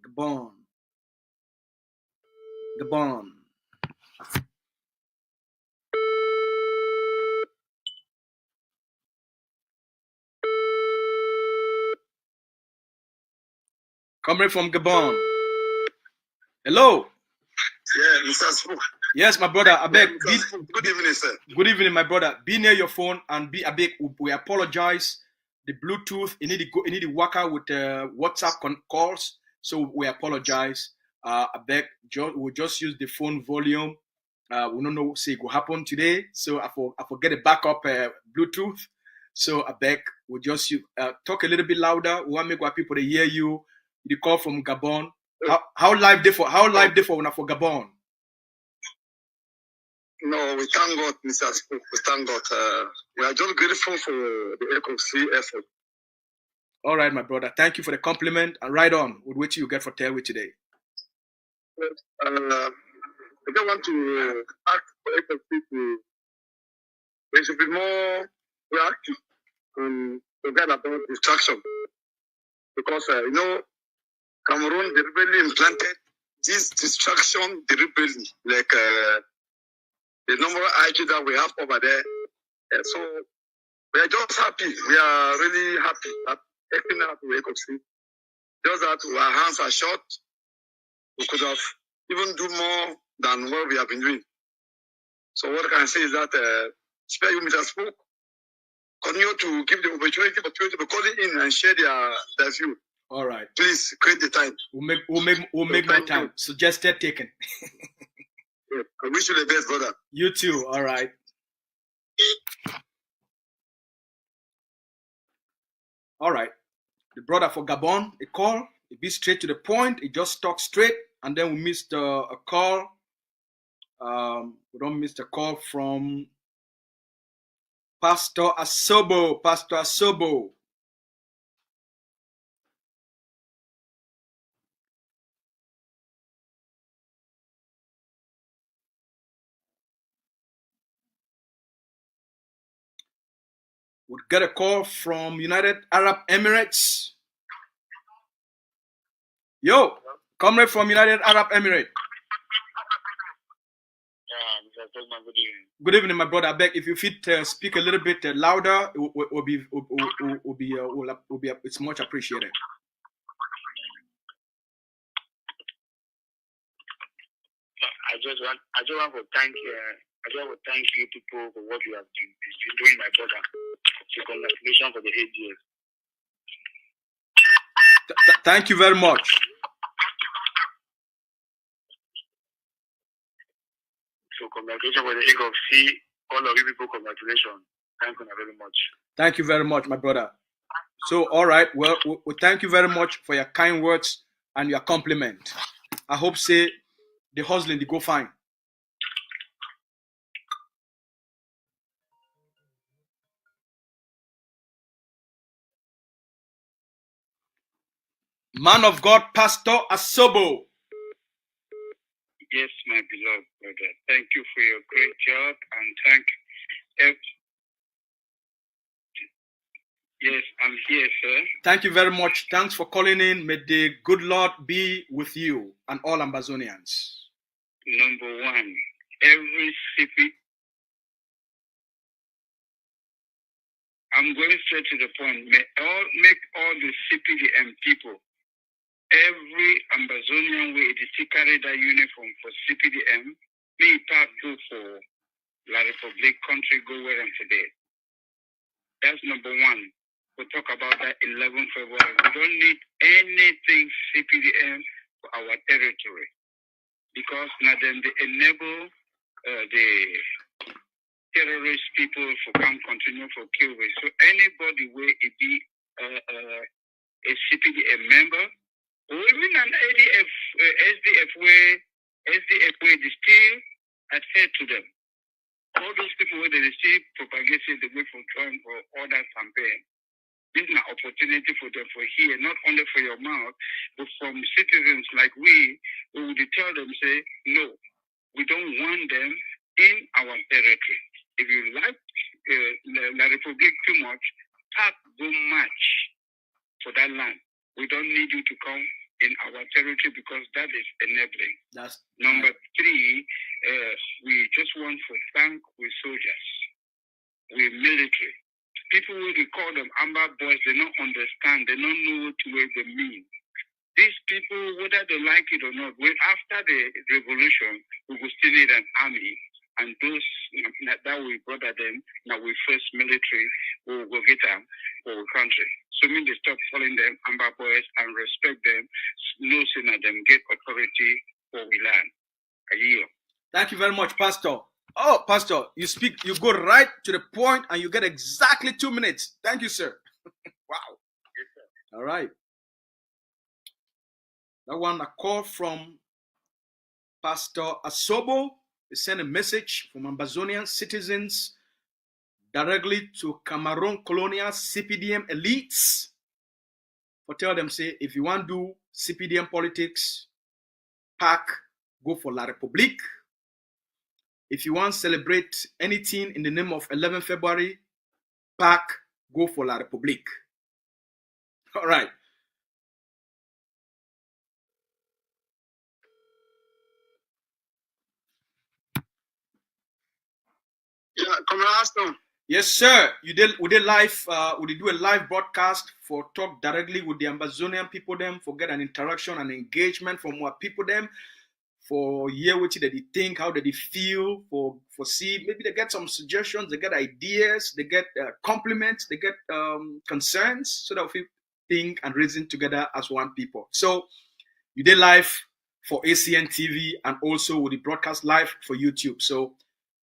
Comrade from Gabon. Hello. Yeah, Mr. Spook. Yes, my brother. I beg. Good evening, sir. Good evening, my brother. Be near your phone and be a big. We apologize. The Bluetooth, you need to work out with WhatsApp calls. So we apologize. I beg. We'll just use the phone volume. We don't know say it will happen today. So I forget a backup Bluetooth. So I beg. We'll just talk a little bit louder. We want to make our people to hear you. The call from Gabon. How live they for when for Gabon? No, we thank God, Mr. Spook. We thank God. We are just grateful for the ECOC effort. All right, my brother. Thank you for the compliment. And right on with which you get for Terry today. I just want to ask for ECOC to they should be more proactive and forget about distraction. Because, Cameroon deliberately implanted this distraction deliberately, like the number of IQ that we have over there. So we are just happy. We are really happy at taking out the ECOC. Just that our hands are short. We could have even do more than what we have been doing. So what I can say is that, spare you, Mr. Spook, continue to give the opportunity for people to call in and share their view. All right. Please create the time. We'll make more time. Suggested taken. Yeah, I wish you the best, brother. You too. All right. All right. The brother for Gabon, a call. It be straight to the point. It just talk straight, and then we missed a call. We don't miss a call from Pastor Asobo. Would get a call from United Arab Emirates. Yo, comrade from United Arab Emirates. Good evening, my brother. I beg if you fit speak a little bit louder, it's much appreciated. I just want to thank you people for what you have been doing, my brother. So congratulations for the 8 years. Thank you very much. So congratulations for the ECOC. All of you people, congratulations. Thank you very much. Thank you very much, my brother. So, all right. Well, we thank you very much for your kind words and your compliment. I hope say the hustling they go fine. Man of God, Pastor Asobo. Yes, my beloved brother. Thank you for your great job and thank. Yes, I'm here, sir. Thank you very much. Thanks for calling in. May the good Lord be with you and all Ambazonians. Number one, every city. I'm going straight to the point. Make all the CPDM people, every Ambazonian way to carry that uniform for CPDM, may part go for La Republique country, go where I'm today. That's number one. We'll talk about that 11 February. We don't need anything CPDM for our territory. Because now then they enable the terrorist people to come continue for kill with. So anybody where it be a CPD member, or even an ADF, SDF where they still adhere to them. All those people where they still propagate the way for Trump or other campaign. This is an opportunity for them for here, not only for your mouth, but from citizens like we would tell them, say, no, we don't want them in our territory. If you like La Republic too much, pack go much for that land. We don't need you to come in our territory because that is enabling. That's Number three, we just want to thank we soldiers, we military. People who we call them amber boys, they don't understand, they don't know what they mean. These people, whether they like it or not, after the revolution, we will still need an army. And those that we brother them, now we first military, we will go get them for our country. So mean they stop calling them amber boys and respect them, no sooner them get authority for we land. A year. Thank you very much, Pastor. Oh, Pastor, you go right to the point and you get exactly 2 minutes. Thank you, sir. Wow. Yes, sir. All right. That one, a call from Pastor Asobo. He sent a message from Ambazonian citizens directly to Cameroon colonial CPDM elites. For tell them, say, if you want to do CPDM politics, pack, go for La République. If you want to celebrate anything in the name of 11 February, pack, go for La République. All right. Yeah, Comrade Aston. Yes, sir. We did live. We did do a live broadcast for talk directly with the Ambazonian people. Them for get an interaction and engagement from our people. Them for hear what they think, how they feel, for see maybe they get some suggestions, they get ideas, they get compliments, they get concerns, so that we think and reason together as one people. So you did live for ACN TV and also with the broadcast live for YouTube. So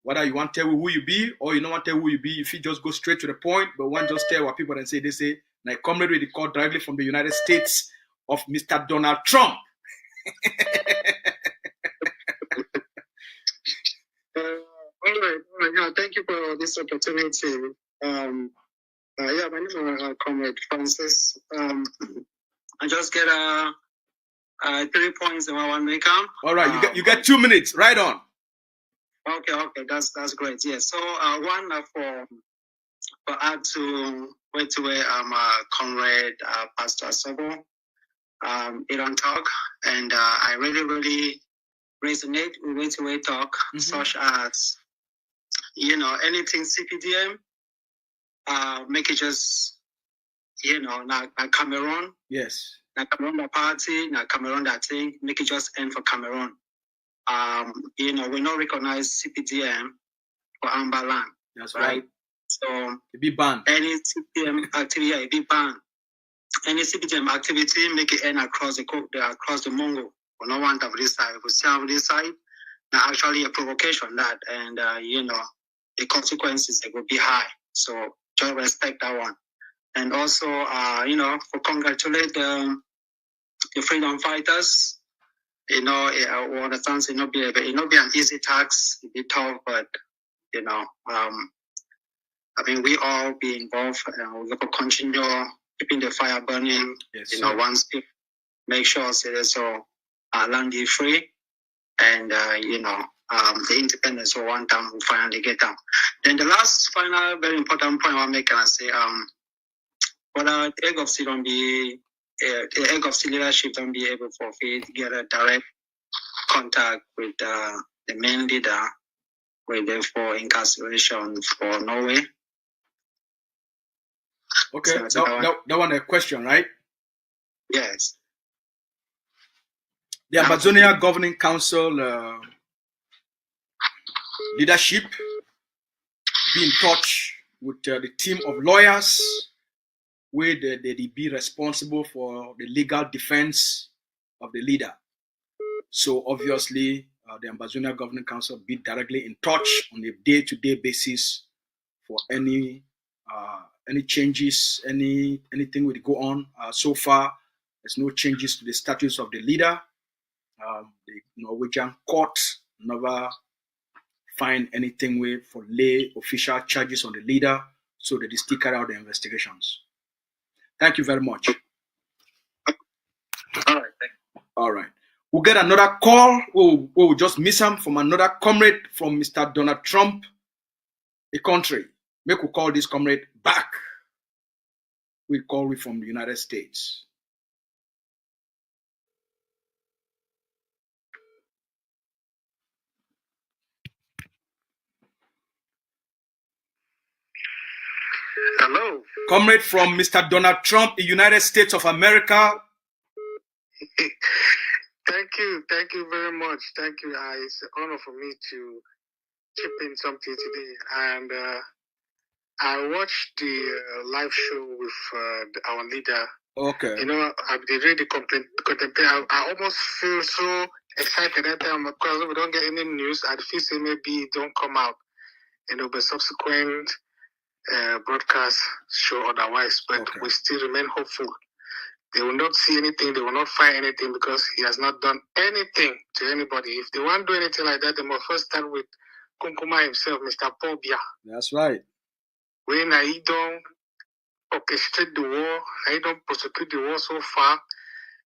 whether you want to tell who you be or you don't want to tell who you be, if you just go straight to the point, but one just tell what people and say, they say, I come with the call directly from the United States of Mr. Donald Trump. All right. Yeah, thank you for this opportunity. Yeah, my name is Comrade Francis. I just get 3 points in my one make up. All right, you get 2 minutes. Right on. Okay, that's great. Yeah. So one for add to where Comrade Pastor Sobo, Iran talk, and I really resonate with way talk, such as anything CPDM, make it just now Cameroon. Yes. Now Cameroon the party, now Cameroon that thing, make it just end for Cameroon. We not recognize CPDM for Amber land. That's right. So it be banned. Any CPDM activity, it be banned. Any CPDM activity make it end across the Mongo. We don't want to have this side. We see on this side, now actually a provocation that, and the consequences they will be high. So just respect that one. And also, for congratulate the freedom fighters. We understand it not be an easy task. It be tough, but we all be involved. We will continue keeping the fire burning. Yes, once people make sure so land is free, and the independence of one time will finally get down. Then the last final very important point I make, I say whether the egg of sea don't be the egg of sea leadership don't be able for to get a direct contact with the main leader, with them for incarceration for Norway. Okay, so that one a question, right? Yes. The Amazonia Governing Council leadership be in touch with the team of lawyers where they be responsible for the legal defense of the leader. So obviously, the Ambazonia Governing Council be directly in touch on a day-to-day basis for any changes, anything will go on. So far, there's no changes to the status of the leader. The Norwegian court never find anything with for lay official charges on the leader, so they still carry out the investigations. Thank you very much. All right, thank you. All right. We'll get another call. We'll just miss him from another comrade from Mr. Donald Trump, a country. Make we call this comrade back. We'll call you from the United States. Hello. Comrade from Mr. Donald Trump, the United States of America. Thank you very much. Thank you. It's an honor for me to chip in something today. And I watched the live show with our leader. Okay. You know, I did read the contemplate. I almost feel so excited that time because we don't get any news. I feel say maybe it don't come out, you know, but subsequent broadcast show otherwise. But we still remain hopeful. They will not see anything. They will not find anything because he has not done anything to anybody. If they want to do anything like that, they must first start with Kunkuma himself, Mr. Biya. That's right. When he don't orchestrate the war, he don't prosecute the war so far,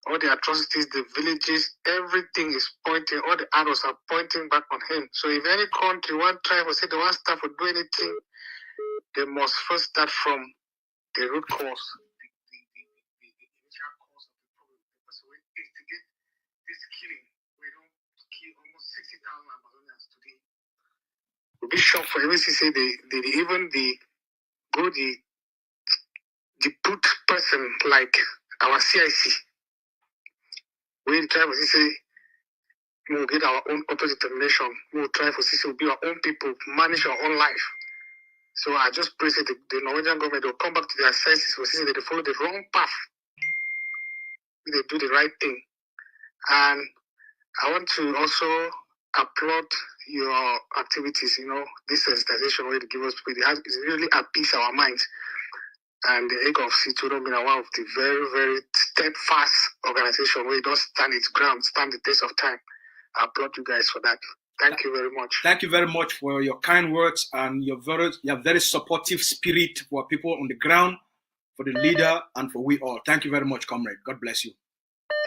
all the atrocities, the villages, everything is pointing, all the arrows are pointing back on him. So if any country, one tribe, or say they want staff to do anything, they must first start from the root cause. We'll be shocked for everything. Say the put person like our CIC. We try to say we'll get our own auto-determination. We'll try to see we'll be our own people, manage our own life. So I just pray that the Norwegian government will come back to their senses. Will see that they follow the wrong path. They do the right thing. And I want to also applaud your activities, you know, this sensitization where they give us, it really appease our minds. And the Egg of Sea told me one of the very, very steadfast organization where it don't stand its ground, stand the test of time. I applaud you guys for that. Thank you very much. Thank you very much for your kind words and your very supportive spirit for people on the ground, for the leader, and for we all. Thank you very much, comrade. God bless you.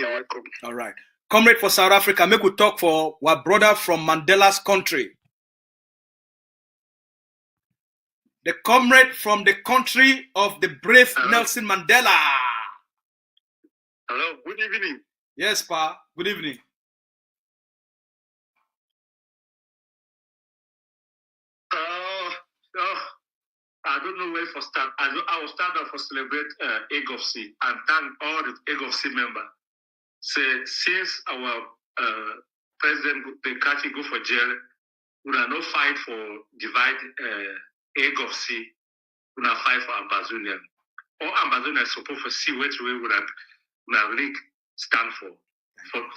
You're welcome. All right. Comrade for South Africa, make we talk for our brother from Mandela's country. The comrade from the country of the brave Nelson Mandela. Hello, good evening. Yes, Pa. Good evening. I don't know where to start. I will start off to celebrate Egg of Sea and thank all the Egg of Sea members. Since our president, the country go for jail, we are not fight for divide Egg of Sea. We are fight for Ambazonia. All Ambazonia is supposed to see which way we really stand for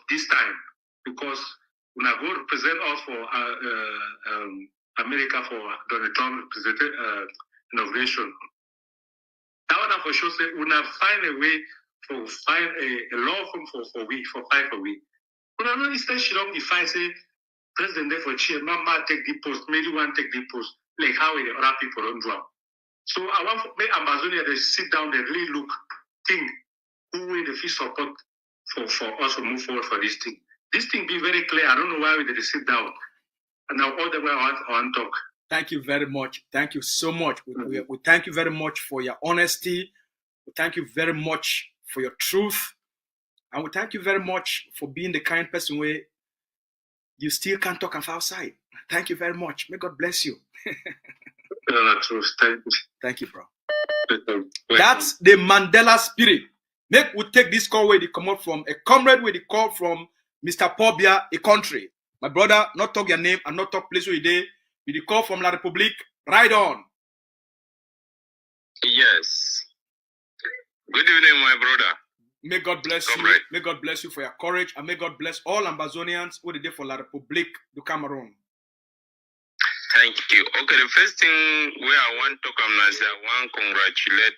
this time, because we are going to present us for America for Donald Trump inauguration. That one for sure say we have find a way to find a law firm for fight for we. We don't know instead she don't define say president there for chair, mama take the post, maybe one take the post, like how the other people don't do. So I want to make Amazonia they sit down, they really look, think who will the fee support for us to move forward for this thing. This thing be very clear. I don't know why we did sit down. And now all the way I want to talk. Thank you very much. Thank you so much. We thank you very much for your honesty. We thank you very much for your truth. And we thank you very much for being the kind person where you still can't talk outside. Thank you very much. May God bless you. Thank you, bro. That's the Mandela spirit. Make we take this call where they come up from a comrade where they call from Mr. Biya, a country. My brother, not talk your name and not talk place where you dey. You call from La Republique. Right on. Yes. Good evening, my brother. May God bless you. Comrade. May God bless you for your courage, and may God bless all Ambazonians who did for La République du Cameroon. Thank you. Okay, the first thing where I want to come now is I want to congratulate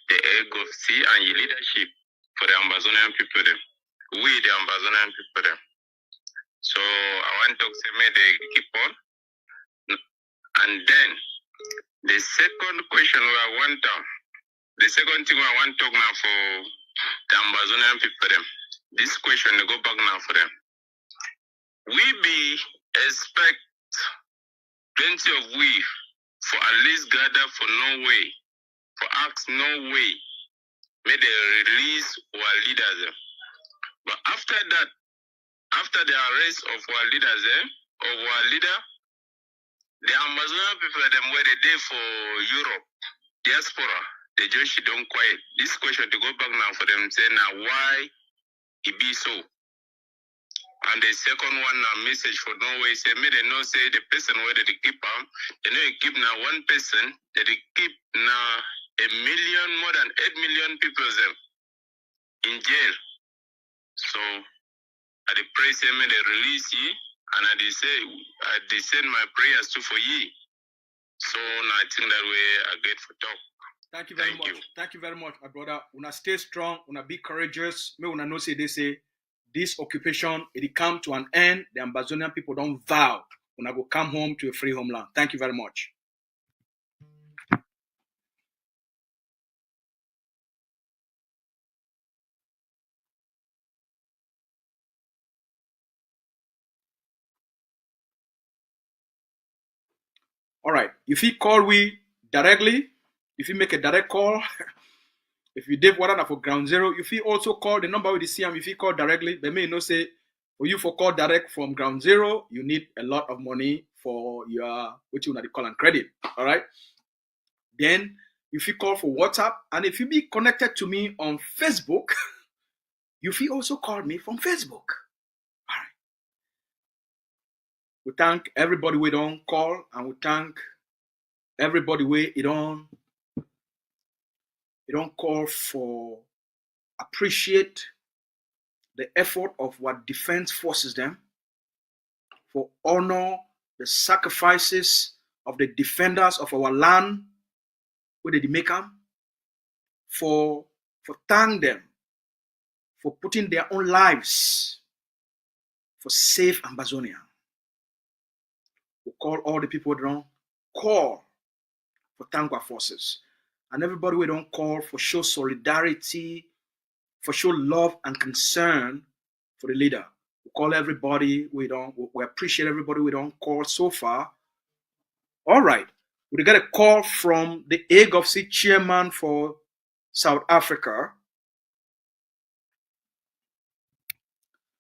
the AGOC and your leadership for the Ambazonian people. We, the Ambazonian people. So I want to say, may they keep on. And then the second question where I want to, the second thing I want to talk now for the Ambazonian people. This question go back now for them. We be expect plenty of we for at least gather for no way, for ask no way, may they release our leaders. But after that, after the arrest of our leaders, of our leader, the Amazonian people them where they did for Europe, diaspora, they just don't quiet. This question to go back now for them say now why it be so. And the second one, a message for Norway, say, may they not say the person where they keep them, they know they keep now one person, they keep now 1 million, more than 8 million people them in jail. So, I pray, say, may they release ye, and I send my prayers too for ye. So, now I think that way I get for talk. Thank you very much. Thank you very much, my brother. Una stay strong, una be courageous. May una know say they say, this occupation, it come to an end. The Ambazonian people don't vow. When I go come home to a free homeland. Thank you very much. All right. If you call we directly, if you make a direct call, if you did what for ground zero, if you also call the number with the CM, if you call directly, they may not say, for you for call direct from ground zero, you need a lot of money for your, what you want to call and credit. All right. Then if you call for WhatsApp, and if you be connected to me on Facebook, you can also call me from Facebook. All right. We thank everybody we don't call, and we thank everybody we don't call for appreciate the effort of what defense forces them, for honor the sacrifices of the defenders of our land, where they make them, for thank them for putting their own lives for safe Ambazonia. We call all the people we don't call for thank our forces. And everybody we don't call for show solidarity, for show love and concern for the leader. We call everybody we appreciate everybody we don't call so far. All right. We got a call from the AGOC chairman for South Africa.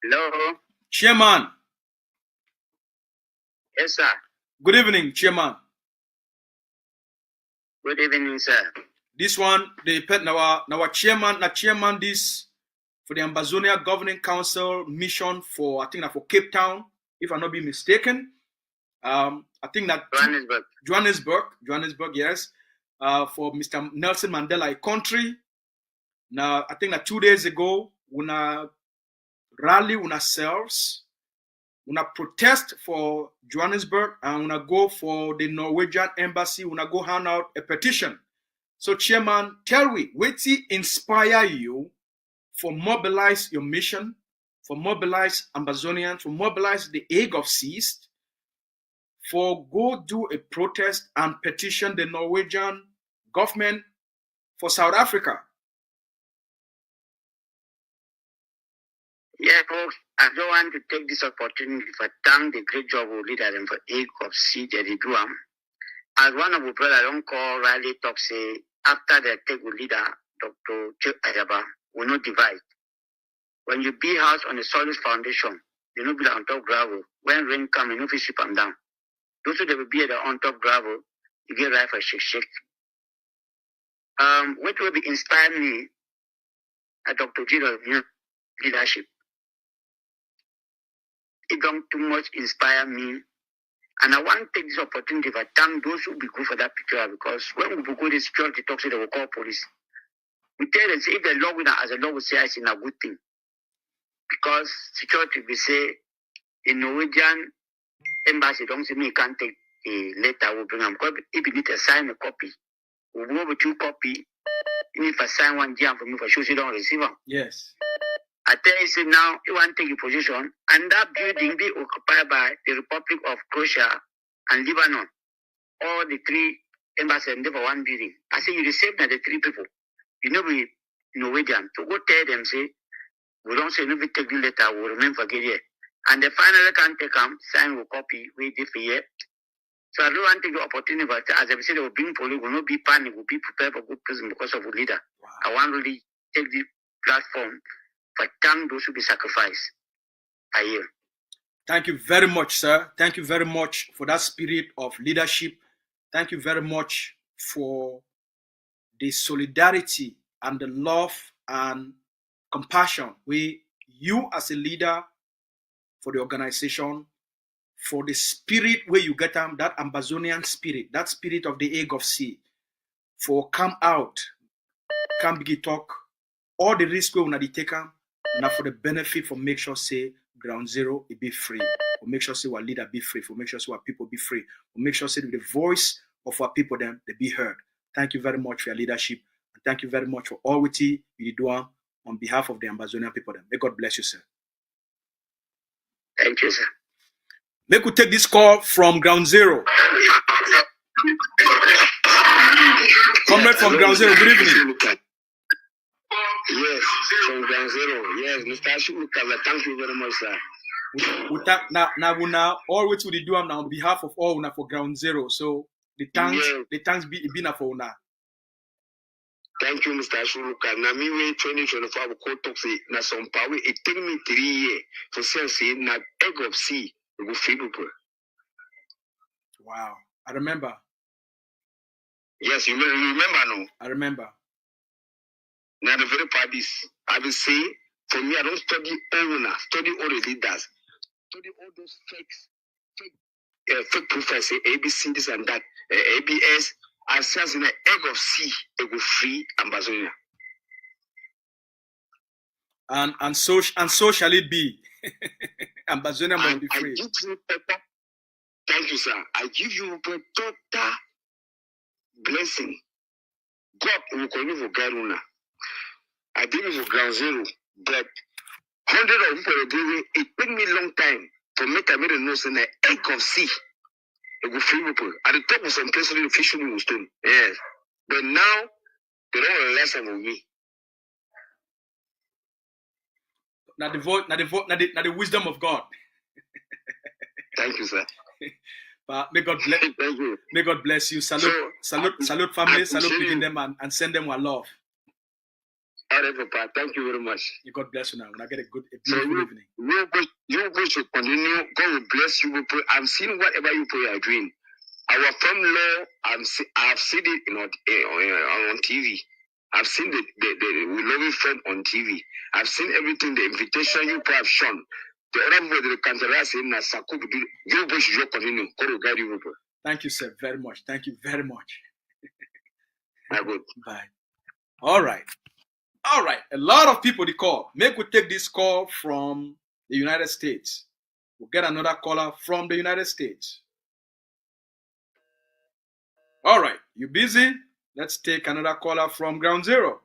Hello. Chairman. Yes, sir. Good evening, Chairman. Good evening, sir. This one, our chairman this for the Ambazonia Governing Council mission for, I think that for Cape Town, if I'm not being mistaken. I think that Johannesburg, yes. For Mr. Nelson Mandela, a country. Now, I think that 2 days ago, we rally ourselves, we protest for Johannesburg, and we go for the Norwegian embassy, we go hand out a petition. So, Chairman, tell me, what inspire you for mobilize your mission, for mobilize Ambazonians, for mobilize the AGOC, for go do a protest and petition the Norwegian government for South Africa? Yeah, folks, I don't want to take this opportunity to thank the great job of leaders and for AGOC that they do. As one of the brothers, I don't call rally talk say, after they take the leader, Dr. J. Ayaba, will not divide. When you build house on a solid foundation, you know, build on top gravel. When rain comes, you know, if you ship them down. Those who they will be on top gravel, you get right for shake. What will be inspire me at Dr. J's leadership? It don't too much inspire me. And I want to take this opportunity to thank those who be good for that picture, because when we go to security talks, they will call police. We tell them, say, if the law as a law will say, it's a good thing. Because security, we say, in Norwegian embassy, don't say me can't take a letter, we'll bring them. If you need to sign a copy, we'll go with 2 copy. If I sign 1 jam for me, for sure, you don't receive them. Yes. I tell you, say now, you want to take a position, and that building be occupied by the Republic of Croatia and Lebanon. All the 3 embassies and for 1 building. I say, you receive the 3 people. You know, we Norwegian. So go tell them, say, we don't say, no, we take the letter, we'll remain for here. And the final can take them, sign a copy, we did for here. So I don't want to take the opportunity, but as I said, they will bring police, will not be panic, will be prepared for good prison because of a leader. Wow. I want to really take the platform for thank those who be sacrificed. I hear. Thank you very much, sir. Thank you very much for that spirit of leadership. Thank you very much for the solidarity and the love and compassion you as a leader for the organization, for the spirit where you get them, that Amazonian spirit, that spirit of the egg of sea, for come out, come begin talk, all the risk we will not take them, now for the benefit for make sure say ground zero it be free, for make sure say our leader be free, for make sure say our people be free, for make sure say the voice of our people them they be heard. Thank you very much for your leadership, and thank you very much for all what you do on behalf of the Amazonian people. Them. May God bless you, sir. Thank you, sir. Make we take this call from ground zero. Comrade from ground zero, good evening. Yes, from ground zero. Yes, Mr. Asu, thank you very much, sir. Now, all what we do now on behalf of all for ground zero. So the thanks be now for una. Thank you, Mr. Ashuluka. Na mi we 2024 we call talk say na some power. It take me 3 years for say na egg of sea we go free people. Wow, I remember. Yes, you remember no? I remember. Now the very parties I will say for me I don't study owner, study all the leaders, study all those fake profiles, say ABC this and that, ABS. As says in an egg of sea, it will free Amazonia. And so shall it be. Amazonia must be free. Thank you, sir. I give you a total blessing. God will call you for Garuna. I did it for ground zero, but 100 of people a day. It took me a long time for me to make a nose in an egg of sea. It will free people. At the top of some places, the fishermen will stone. Yes. But now, they don't listen with me. Now the wisdom of God. Thank you, sir. But may God bless. Thank you. May God bless you. Salute family. Salute picking them and send them our love. All right, Papa. Thank you very much. May God bless you now. When I get a beautiful evening. You go to continue. God will bless you. I'm seeing whatever you are doing. Our family law, I've seen it on TV. I've seen the we love you friend on TV. I've seen everything, the invitation you have shown. The other way the cancerous in Nasaku, you go to continue. God will guide you. Thank you, sir, very much. Thank you very much. Bye. All right. A lot of people they call. Make we take this call from the United States. We'll get another caller from the United States. All right. You busy? Let's take another caller from ground zero.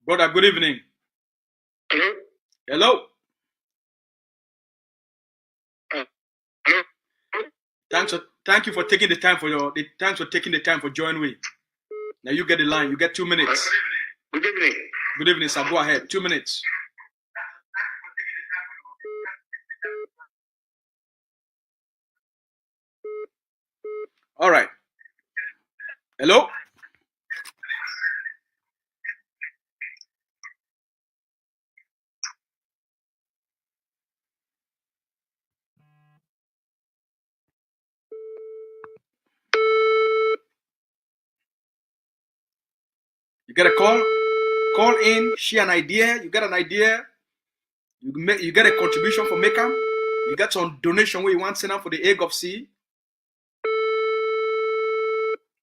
Brother, good evening. Hello? Hello. Hello? Thank you for taking the time for joining me. Now you get the line. You get 2 minutes. Good evening. Good evening, sir. Go ahead. 2 minutes. All right. Hello? You get a call in, share an idea. You get an idea. You get a contribution for Mecca. You get some donation where you want to send out for the egg of sea.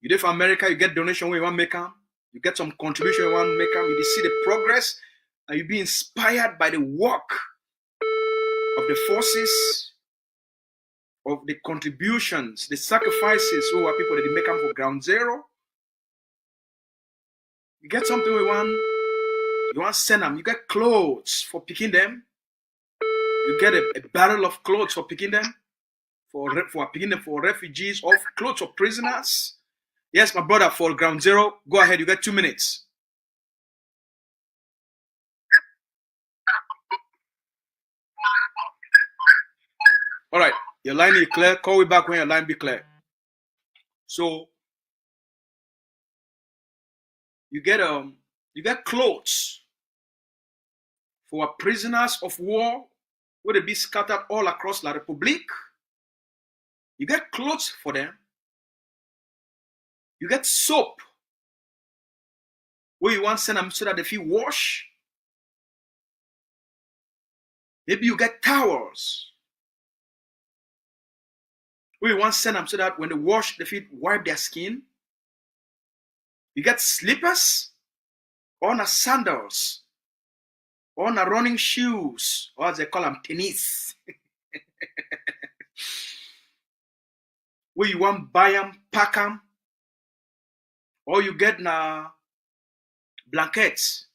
You live for America, you get donation where you want Mecca. You get some contribution where you want Mecca. You see the progress, and you be inspired by the work of the forces, of the contributions, the sacrifices who are people that they make them for ground zero. You get something you want to send them. You get clothes for picking them. You get a barrel of clothes for picking them, for picking them for refugees, or clothes for prisoners. Yes, my brother, for ground zero, go ahead. You get 2 minutes. All right, your line is clear. Call me back when your line be clear. So you get clothes for prisoners of war, where they be scattered all across La Republique. You get clothes for them. You get soap, where you want to send them so that they feel wash. Maybe you get towels, where you want to send them so that when they wash, they feel wipe their skin. You get slippers, or sandals, or running shoes, or as they call them, tennis. Where you want buy them, pack them, or you get blankets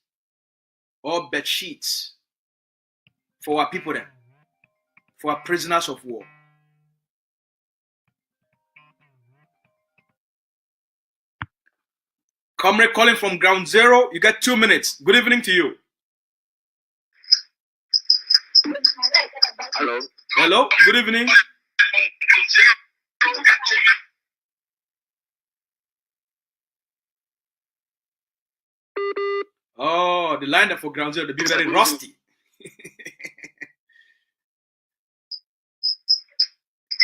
or bed sheets for our people then, for our prisoners of war. Comrade calling from ground zero, you get 2 minutes. Good evening to you. Hello. Hello, good evening. Oh, the line for ground zero, they'll be very rusty.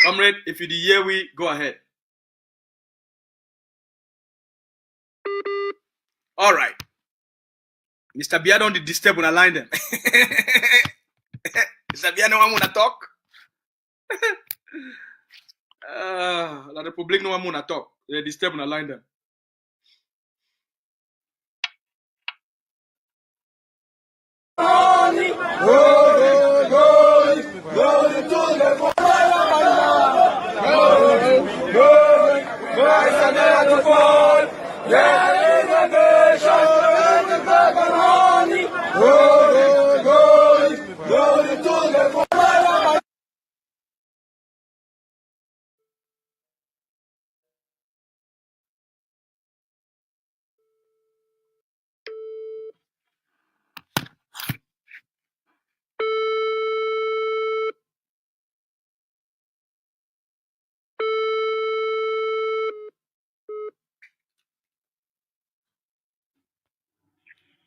Comrade, if you did hear we, go ahead. All right. Mr. Biya don't disturb when I line them. Mr. Biya no one wanna talk. La Republique no one wanna talk. They disturb when I line them.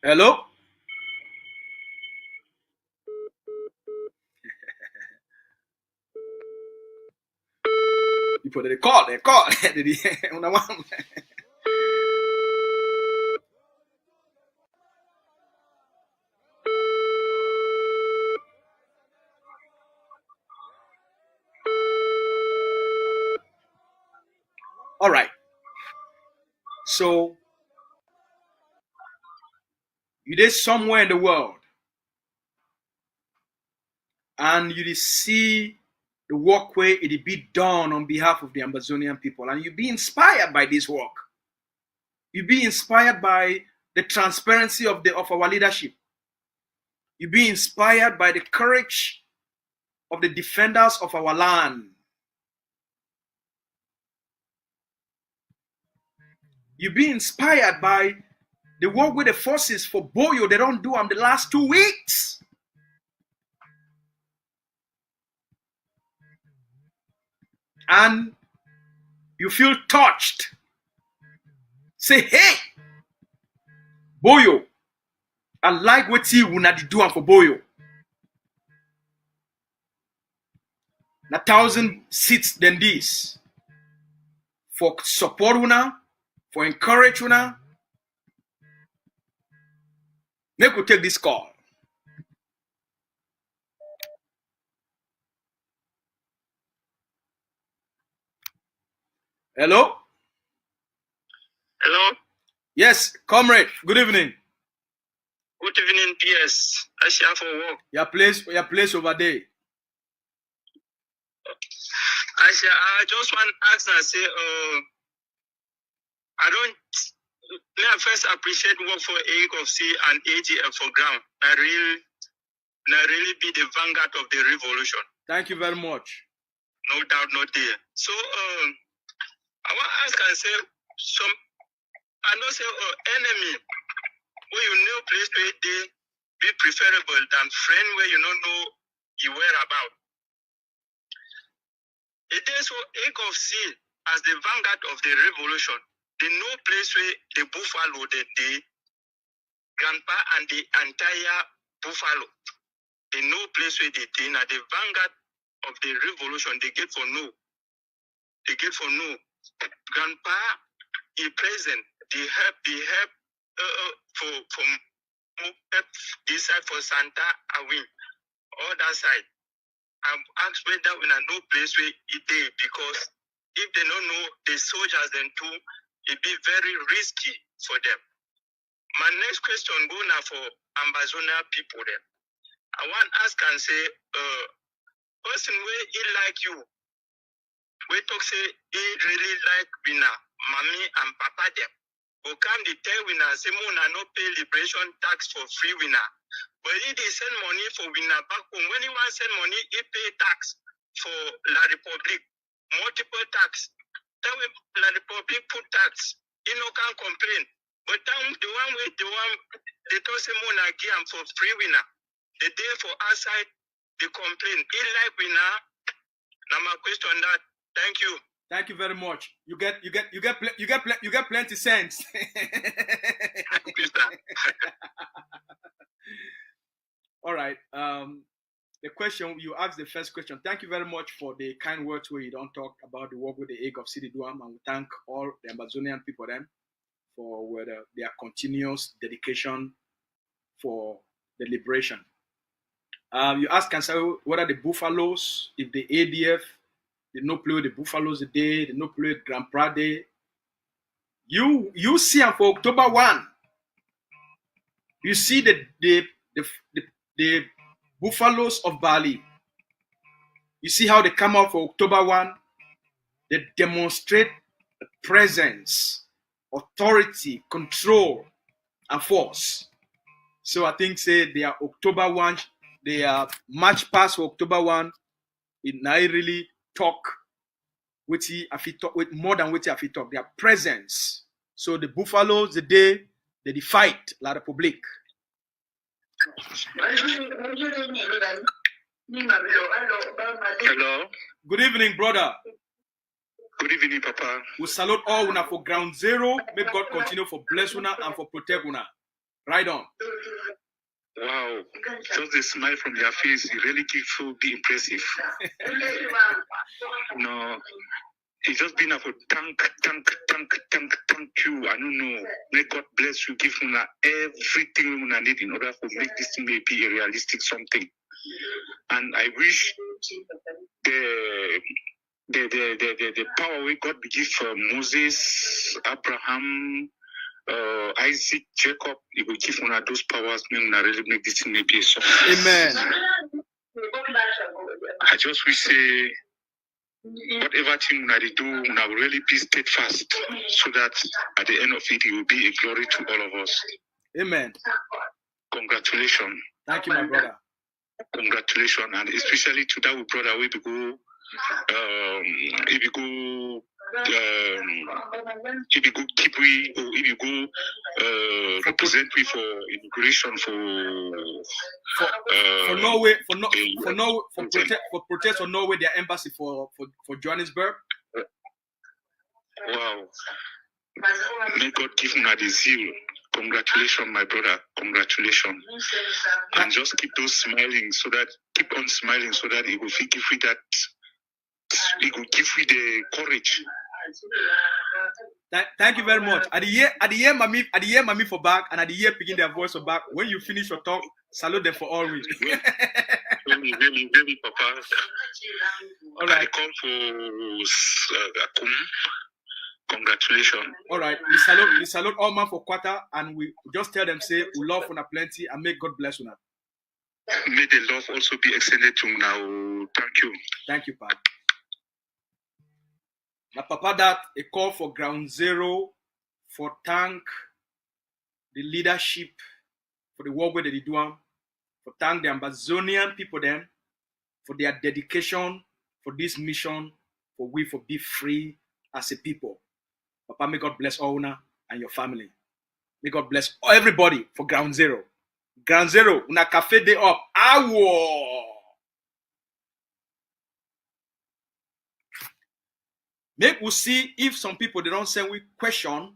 Hello? People they call. All right. So you did somewhere in the world, and you did see the workway it be done on behalf of the Amazonian people, and you be inspired by this work. You be inspired by the transparency of our leadership. You be inspired by the courage of the defenders of our land. You be inspired by the work with the forces for Boyo. They don't do them the last 2 weeks. And you feel touched. Say, hey, Boyo, I like what you wanna do for Boyo. 1,000 seats than this. For support una, for encourage una, Make we take this call. Hello? Hello? Yes, comrade. Good evening. Good evening, PS. I share for work. Your place over there. I just want to ask and say, may I first appreciate work for AECOFC and AGF for ground. I really be the vanguard of the revolution. Thank you very much. No doubt, not there. So, I want to ask and say, I know say, enemy, where you know place where they be preferable than friend where you don't know you were about. It is so AECOFC as the vanguard of the revolution. The no place where the buffalo, the grandpa and the entire buffalo, the no place where they did at the vanguard of the revolution. They get for no. They get for no. Grandpa is present. They help for help this side for Santa Awin. Other side. I'm asked whether we are no place where it is because if they don't know the soldiers then too, it be very risky for them. My next question go now for Ambazonia people then. I want to ask and say, person where he like you, we talk say he really like Wina, mommy and papa them. Go come the tell Wina, say Mona no pay liberation tax for free Wina. But he they send money for Wina back home. When he want send money, he pay tax for La Republique, multiple tax. Then when La Republique put tax, he no can complain. But then the one they told say Mona give for free Wina. The day for outside, they complain. He like Wina. Now my question on that. Thank you. Thank you very much. You get plenty sense. All right. The question you asked, the first question. Thank you very much for the kind words where you don't talk about the work with the AECOFC Duam, and we thank all the Amazonian people then for their continuous dedication for the liberation. You asked Kansai whether the Buffaloes, if the ADF, they no play with the Buffaloes a day, they no play with Grand Prade. You see them for October 1. You see the Buffaloes of Bali. You see how they come out for October 1. They demonstrate presence, authority, control, and force. So I think say they are October 1. They are much past for October 1. It now really talk with more than what he talk. Their presence. So the Buffaloes, the day they fight La Republique. Hello. Good evening, brother. Good evening, Papa. We salute all una for ground zero. May God continue for bless una and for protect una. Right on. Wow. Just the smile from your face, it really keeps so be impressive. No. It's just been a for thank you. I don't know. May God bless you, give una everything una need in order to make this thing maybe a realistic something. And I wish the power we God give Moses, Abraham, Isaac, Jacob, he will give una those powers, may una really make this thing maybe so. Amen. I just wish say whatever thing una do, una will really be steadfast, so that at the end of it, it will be a glory to all of us. Amen. Congratulations. Thank you, my brother. Congratulations, and especially to that brother we go. If you go keep we, or if you go represent we for immigration for Norway for protest for Norway, their embassy for Johannesburg. Wow. May God give you the zeal. Congratulations, my brother. Congratulations. And just keep on smiling so that it will give you that. It will give you the courage. Thank you very much. At the year, mommy for back, and at the year picking their voice for back. When you finish your talk, salute them for all we. Really, Papa. All right. I call for Akum. Congratulations. All right. We salute all man for quarter, and we just tell them say we love una plenty and may God bless una. May the love also be extended to now. Thank you. Thank you, Papa. Now, Papa, that a call for ground zero for thank the leadership for the work where they do for thank the Amazonian people then for their dedication for this mission for we for be free as a people. Papa, may God bless all una and your family. May God bless everybody for ground zero. Ground zero, una cafe day up. Awo. Make we see if some people they don't send we question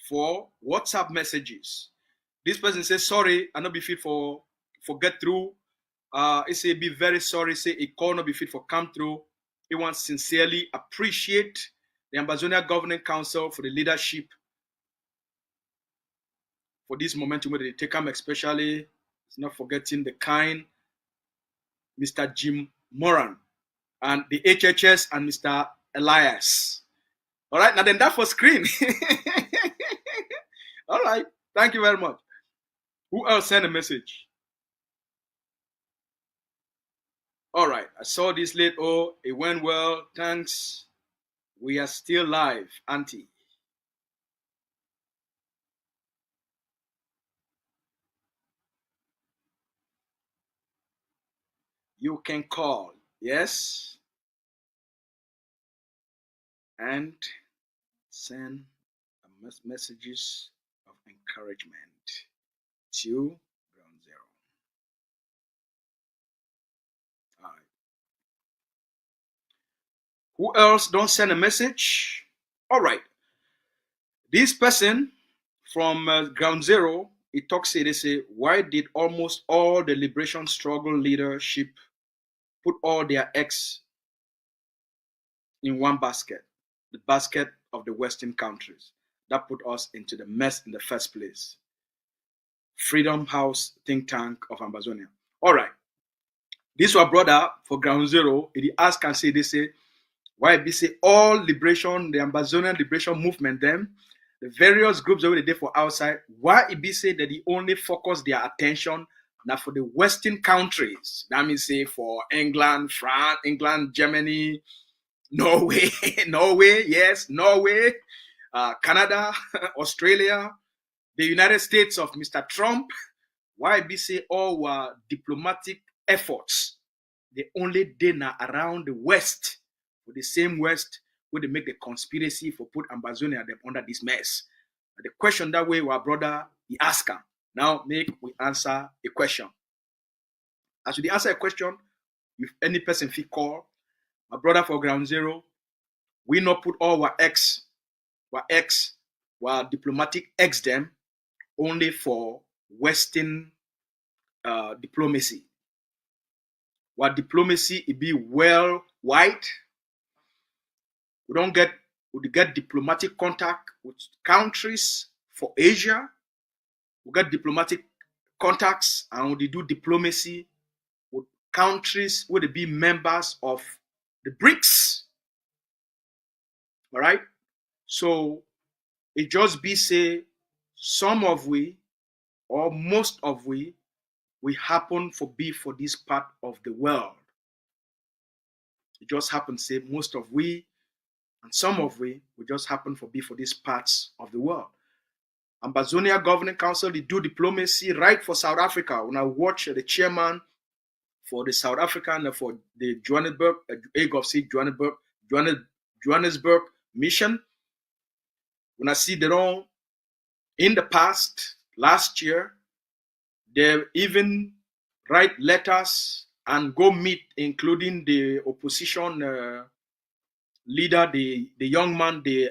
for WhatsApp messages. This person says sorry, I not be fit for get through. He say be very sorry. Say a call not be fit for come through. He wants sincerely appreciate the Ambazonia Governing Council for the leadership for this momentum where they take them, especially. It's not forgetting the kind Mr. Jim Moran and the HHS and Mr. Elias. All right, now then that for screen. All right, thank you very much. Who else sent a message? All right, I saw this late. Oh, it went well. Thanks. We are still live, Auntie. You can call, yes, and send messages of encouragement to ground zero. All right. Who else don't send a message? All right. This person from ground zero, it talks, they say, why did almost all the liberation struggle leadership put all their eggs in one basket, the basket of the Western countries? That put us into the mess in the first place. Freedom House think tank of Ambazonia. All right. This was brother for ground zero. He ask and say, they say, why be say all liberation, the Ambazonian liberation movement, them, the various groups that they did for outside, why it be say that they only focus their attention now for the Western countries? That means say for England, France, England, Germany, Norway, yes, Norway, Canada, Australia, the United States of Mr. Trump. Why be say all were diplomatic efforts? They only did around the West, with the same West where they make the conspiracy for put Ambazonia them under this mess. The question that way, our brother, he asked him. Now make we answer a question. As we answer a question, if any person feel call, my brother for ground zero, we not put all our diplomatic eggs them only for Western diplomacy. What diplomacy it be worldwide. We get diplomatic contact with countries for Asia. We get diplomatic contacts and we do diplomacy with countries where they be members of the BRICS. All right. So it just be say some of we or most of we happen for be for this part of the world. It just happen say most of we and some of we just happen for be for these parts of the world. Ambazonia Governing Council, they do diplomacy right for South Africa. When I watch the chairman for the South African, for the Johannesburg, Johannesburg mission, when I see that all in the past, last year, they even write letters and go meet, including the opposition leader, the young man, the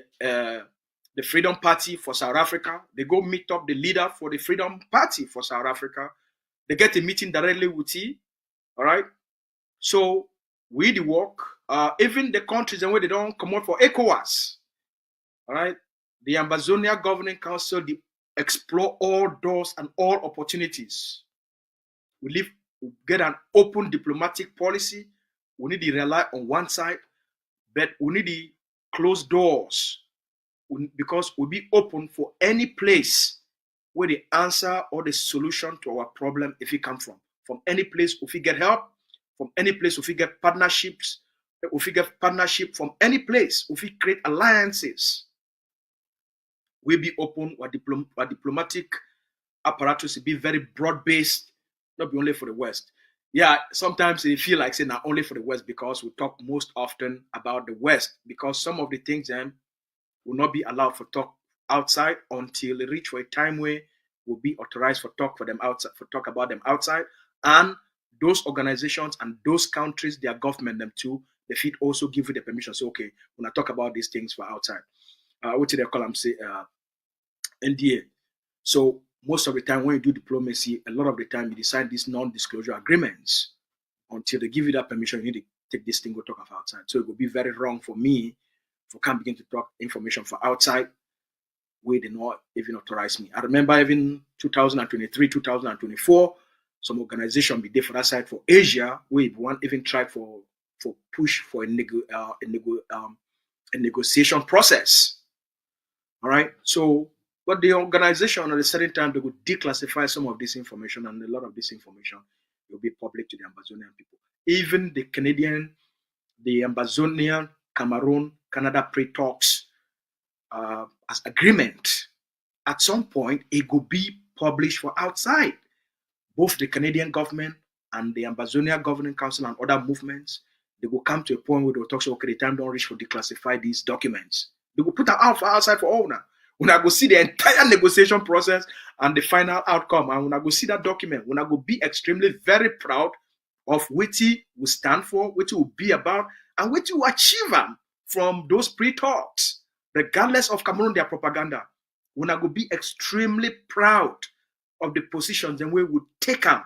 Freedom Party for South Africa. They go meet up the leader for the Freedom Party for South Africa. They get a meeting directly with he. All right. So we the work, even the countries and where they don't come out for ECOWAS. All right. the Ambazonia Governing Council explore all doors and all opportunities. We get an open diplomatic policy. We need to rely on one side, but we need to close doors because we'll be open for any place where the answer or the solution to our problem, if it comes from any place, if we get help, from any place, if we get partnerships, if we get partnership from any place, if we create alliances, we'll be open. Our diplomatic apparatus will be very broad-based, not be only for the West. Yeah, sometimes they feel like saying not only for the West because we talk most often about the West because some of the things then will not be allowed for talk outside until they reach for a time where will be authorized for talk about them outside. And those organizations and those countries, their government, them too, they should also give you the permission. So, okay, when I talk about these things for outside, what do they call them? Say NDA. So most of the time when you do diplomacy, a lot of the time you decide these non-disclosure agreements until they give you that permission. You need to take this thing, go talk about outside. So it would be very wrong for me for can't begin to talk information for outside where they not even authorize me. I remember even 2023, 2024, some organization be there for that side for Asia, where one even tried for push for a negotiation process. All right. So, but the organization at a certain time they would declassify some of this information, and a lot of this information will be public to the Ambazonian people. Even the Canadian, the Ambazonian, Cameroon, Canada pre-talks as agreement. At some point, it will be published for outside. Both the Canadian government and the Ambazonia Governing Council and other movements, they will come to a point where they'll talk, so okay, the time don't reach for declassify these documents. They will put them out for outside for all now. When I go see the entire negotiation process and the final outcome, and when I go see that document, when I go be extremely very proud of what we stand for, what it will be about, and what we achieve from those pre-talks, regardless of Cameroon, their propaganda. When I go be extremely proud of the positions and where we take them,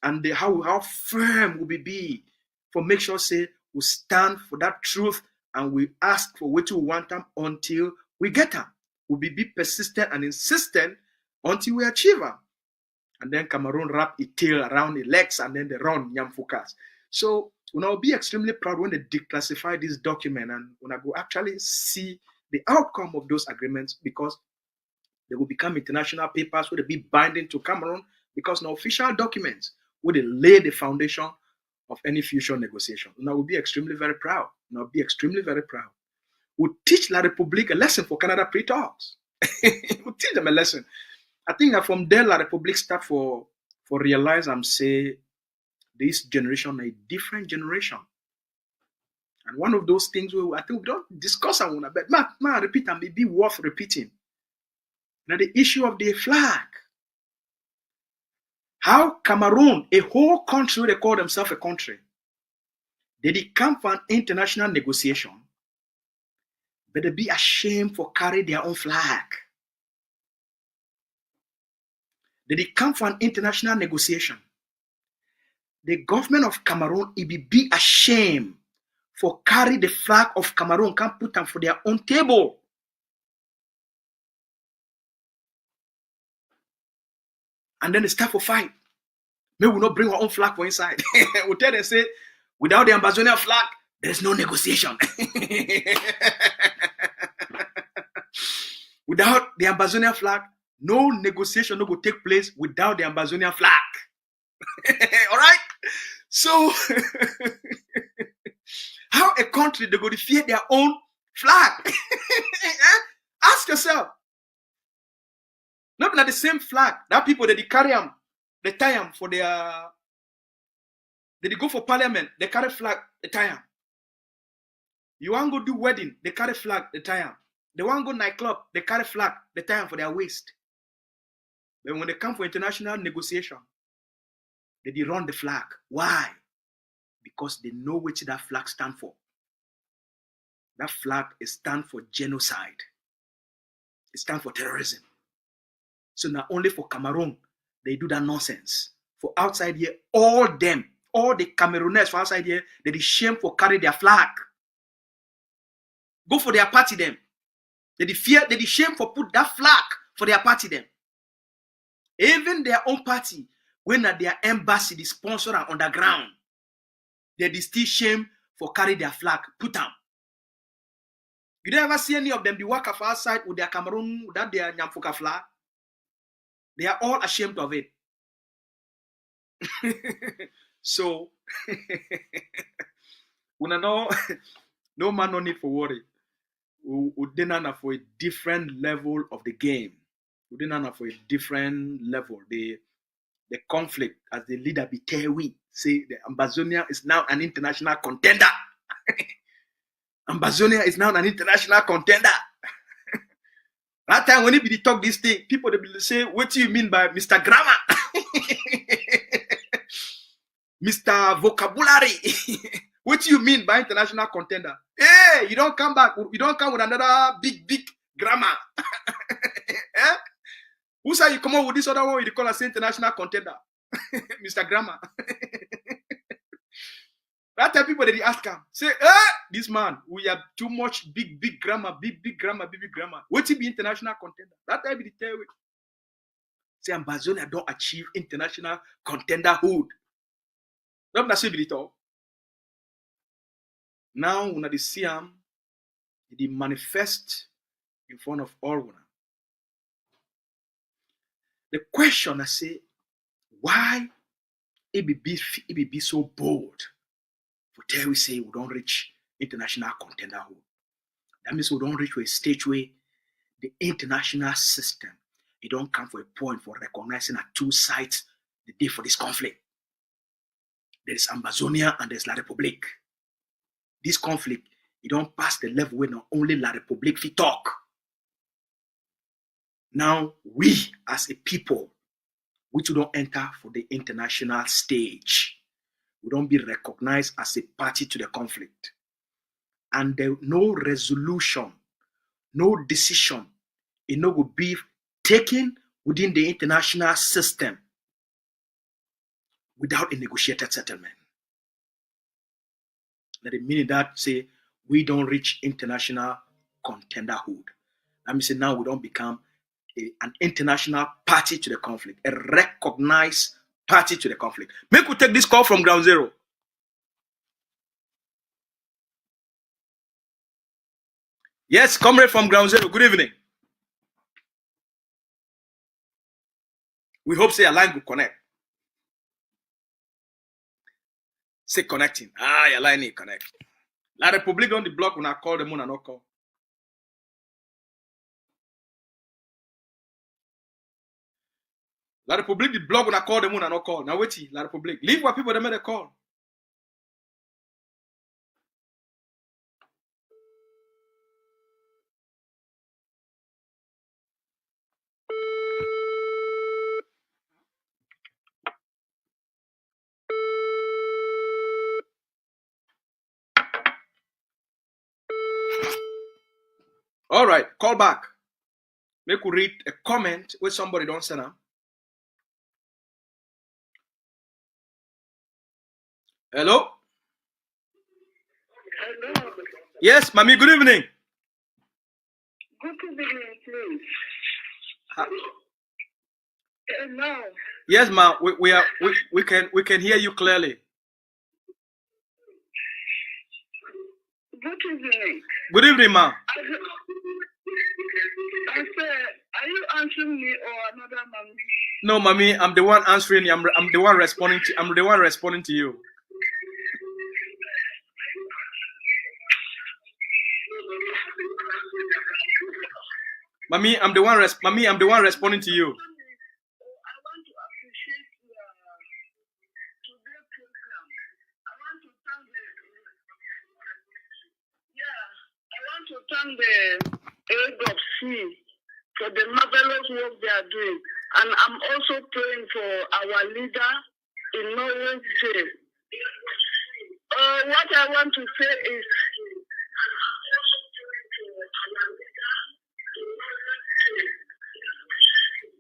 and how firm will we be for make sure say we stand for that truth and we ask for what we want them until we get them. We'll be persistent and insistent until we achieve them. And then Cameroon wrap its tail around the legs and then they run Nyamfukas. So when I'll be extremely proud when they declassify this document and when I go actually see the outcome of those agreements, because they will become international papers where they be binding to Cameroon, because now official documents where they lay the foundation of any future negotiation. And I will be extremely very proud. And I'll be extremely very proud. We'll teach La République a lesson for Canada pre-talks. We'll teach them a lesson. I think that from there, La République start for realize and say this generation a different generation. And one of those things where I think we don't discuss on one, but ma repeat and maybe worth repeating. Now the issue of the flag. How Cameroon, a whole country where they call themselves a country, they come for an international negotiation, but they be ashamed for carry their own flag. They come for an international negotiation. The government of Cameroon, it be ashamed for carry the flag of Cameroon, can put them for their own table. And then they start for fight. May we not bring our own flag for inside. We tell them, say, without the Ambazonian flag, there's no negotiation. Without the Ambazonian flag, no negotiation no go take place without the Ambazonian flag. All right? So, how a country they go to fear their own flag? Ask yourself. Not the same flag. That people that they carry them, they tie them for their. They go for parliament, they carry flag, they tie them. You want to go do wedding, they carry flag, they tie them. They want to go nightclub, they carry flag, they tie them for their waist. But when they come for international negotiation, they run the flag. Why? Because they know what that flag stands for. That flag stands for genocide. It stands for terrorism. So not only for Cameroon, they do that nonsense. For outside here, all the Camerooners for outside here, they shame for carry their flag. Go for their party them. They fear, they shame for put that flag for their party them. Even their own party, when at their embassy, the sponsor are underground, they still shame for carry their flag, put them. You don't ever see any of them, the work of outside with their Cameroon, that their Nyamfuka flag. They are all ashamed of it. So, we know no man no need for worry. We didn't for a different level of the game. We didn't for a different level. The conflict as the leader be Tewi say the Ambazonia is now an international contender. Ambazonia is now an international contender. That time when he be talk this thing, people they will say, "What do you mean by Mr. Grammar, Mr. Vocabulary? What do you mean by international contender? Hey, you don't come back. You don't come with another big grammar. Eh? Who say you come up with this other one? You call us international contender, Mr. Grammar." That time people they ask him, say, this man, we have too much big grammar, big grammar. What he be international contender? That time they tell you, say Ambazonia don't achieve international contenderhood. Don't that say it all. Now when they see him, they manifest in front of all one. The question I say, why it be so bold? For tell we say we don't reach international contenderhood. That means we don't reach a stage where the international system, it don't come for a point for recognizing that two sides the day for this conflict. There is Ambazonia and there's La Republique. This conflict, it don't pass the level where not only La Republique we talk. Now we as a people, we too don't enter for the international stage. We don't be recognized as a party to the conflict. And there no resolution, no decision, it no will be taken within the international system without a negotiated settlement. That the meaning that say we don't reach international contenderhood. That means now we don't become an international party to the conflict, a recognized party to the conflict. Make we take this call from Ground Zero. Yes, comrade from Ground Zero. Good evening. We hope say a line will connect. Say connecting. Your line is connect. La Republique on the block when I call them on and not call. La Republique the block when I call them on and not call. Now wait, La Republique. Leave what people they made a call. All right, call back. Make we read a comment where somebody don't send them. Hello? Hello. Yes, Mami, good evening. Good evening, please. Hello. Yes, ma. We can hear you clearly. Good evening. Good evening, ma. I said, are you answering me or another mommy? No, Mami, I'm the one answering you. I'm the one responding to. I'm the one responding to you. Mami, I'm the one responding to you. I want to appreciate today's program. I want to thank the AGOC for the marvelous work they are doing. And I'm also praying for our leader in Norway's jail. What I want to say is,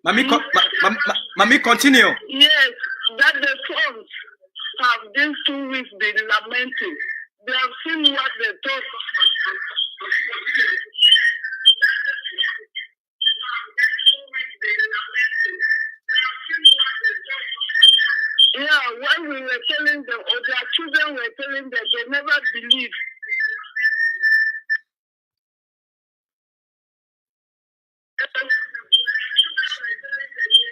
Mami, continue. Yes, that the sons have these 2 weeks been lamenting. They have seen what they thought. Yeah, when we were telling them, or their children were telling them, they never believed.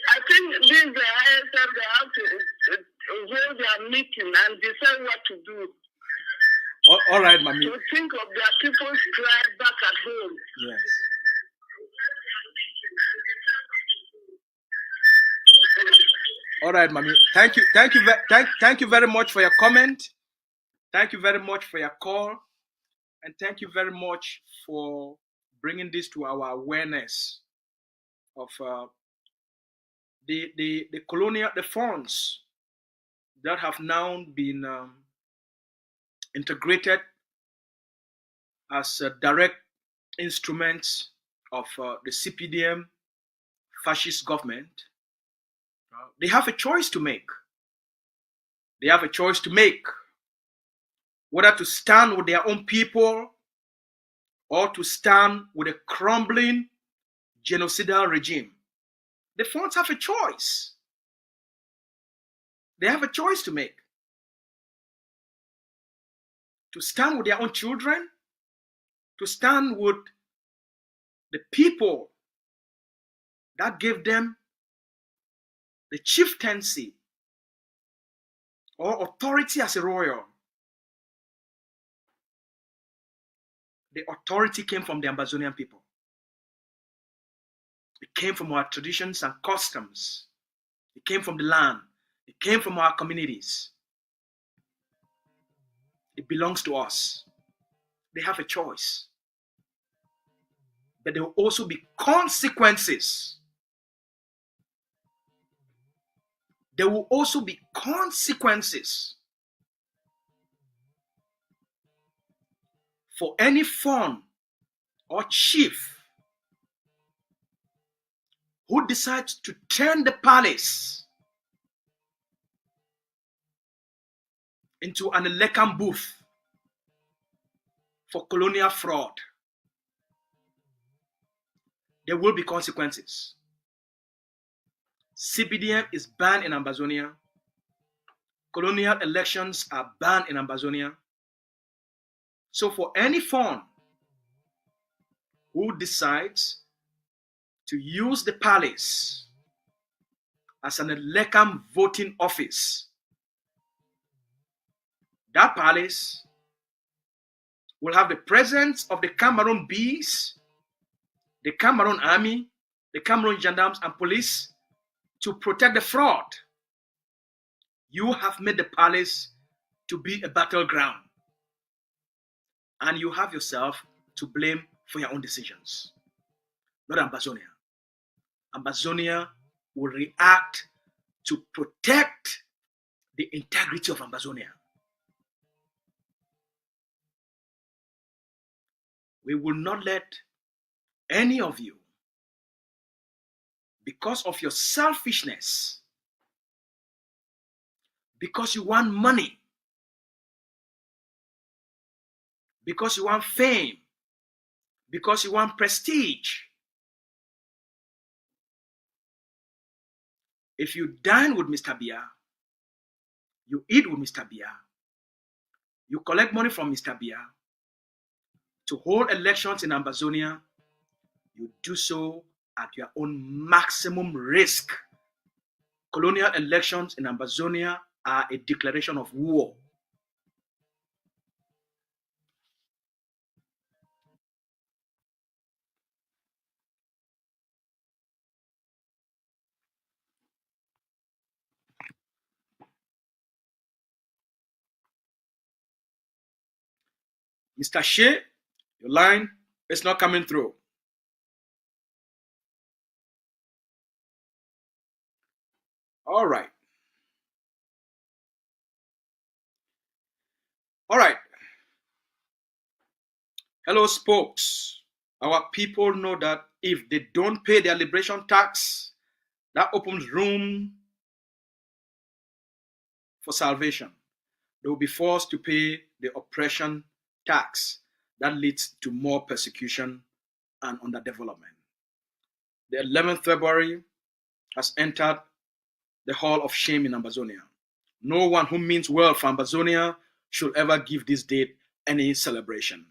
I think this is the highest time they have to hold their meeting and decide what to do. All right, Mami. To think of their people's pride back at home. Yes. All right, Mami. Thank you very much for your comment. Thank you very much for your call, and thank you very much for bringing this to our awareness of the colonial funds that have now been integrated as direct instruments of the CPDM fascist government. They have a choice to make. They have a choice to make whether to stand with their own people or to stand with a crumbling genocidal regime. The funds have a choice. They have a choice to make. To stand with their own children, to stand with the people that gave them the chieftaincy or authority as a royal. The authority came from the Ambazonian people. It came from our traditions and customs. It came from the land. It came from our communities. It belongs to us. They have a choice. But there will also be consequences. There will also be consequences for any fawn or chief who decides to turn the palace into an election booth for colonial fraud. There will be consequences. CPDM is banned in Ambazonia. Colonial elections are banned in Ambazonia. So for any fawn who decides to use the palace as an election voting office, that palace will have the presence of the Cameroon bees, the Cameroon army, the Cameroon gendarmes and police to protect the fraud. You have made the palace to be a battleground, and you have yourself to blame for your own decisions, not Ambazonia. Ambazonia will react to protect the integrity of Ambazonia. We will not let any of you, because of your selfishness, because you want money, because you want fame, because you want prestige. If you dine with Mr. Biya, you eat with Mr. Biya, you collect money from Mr. Biya to hold elections in Ambazonia, you do so at your own maximum risk. Colonial elections in Ambazonia are a declaration of war. Mr. Shea, your line is not coming through. All right. All right. Hello, spokes. Our people know that if they don't pay their liberation tax, that opens room for salvation. They will be forced to pay the oppression tax that leads to more persecution and underdevelopment. The 11th February has entered the Hall of Shame in Ambazonia. No one who means well for Ambazonia should ever give this date any celebration.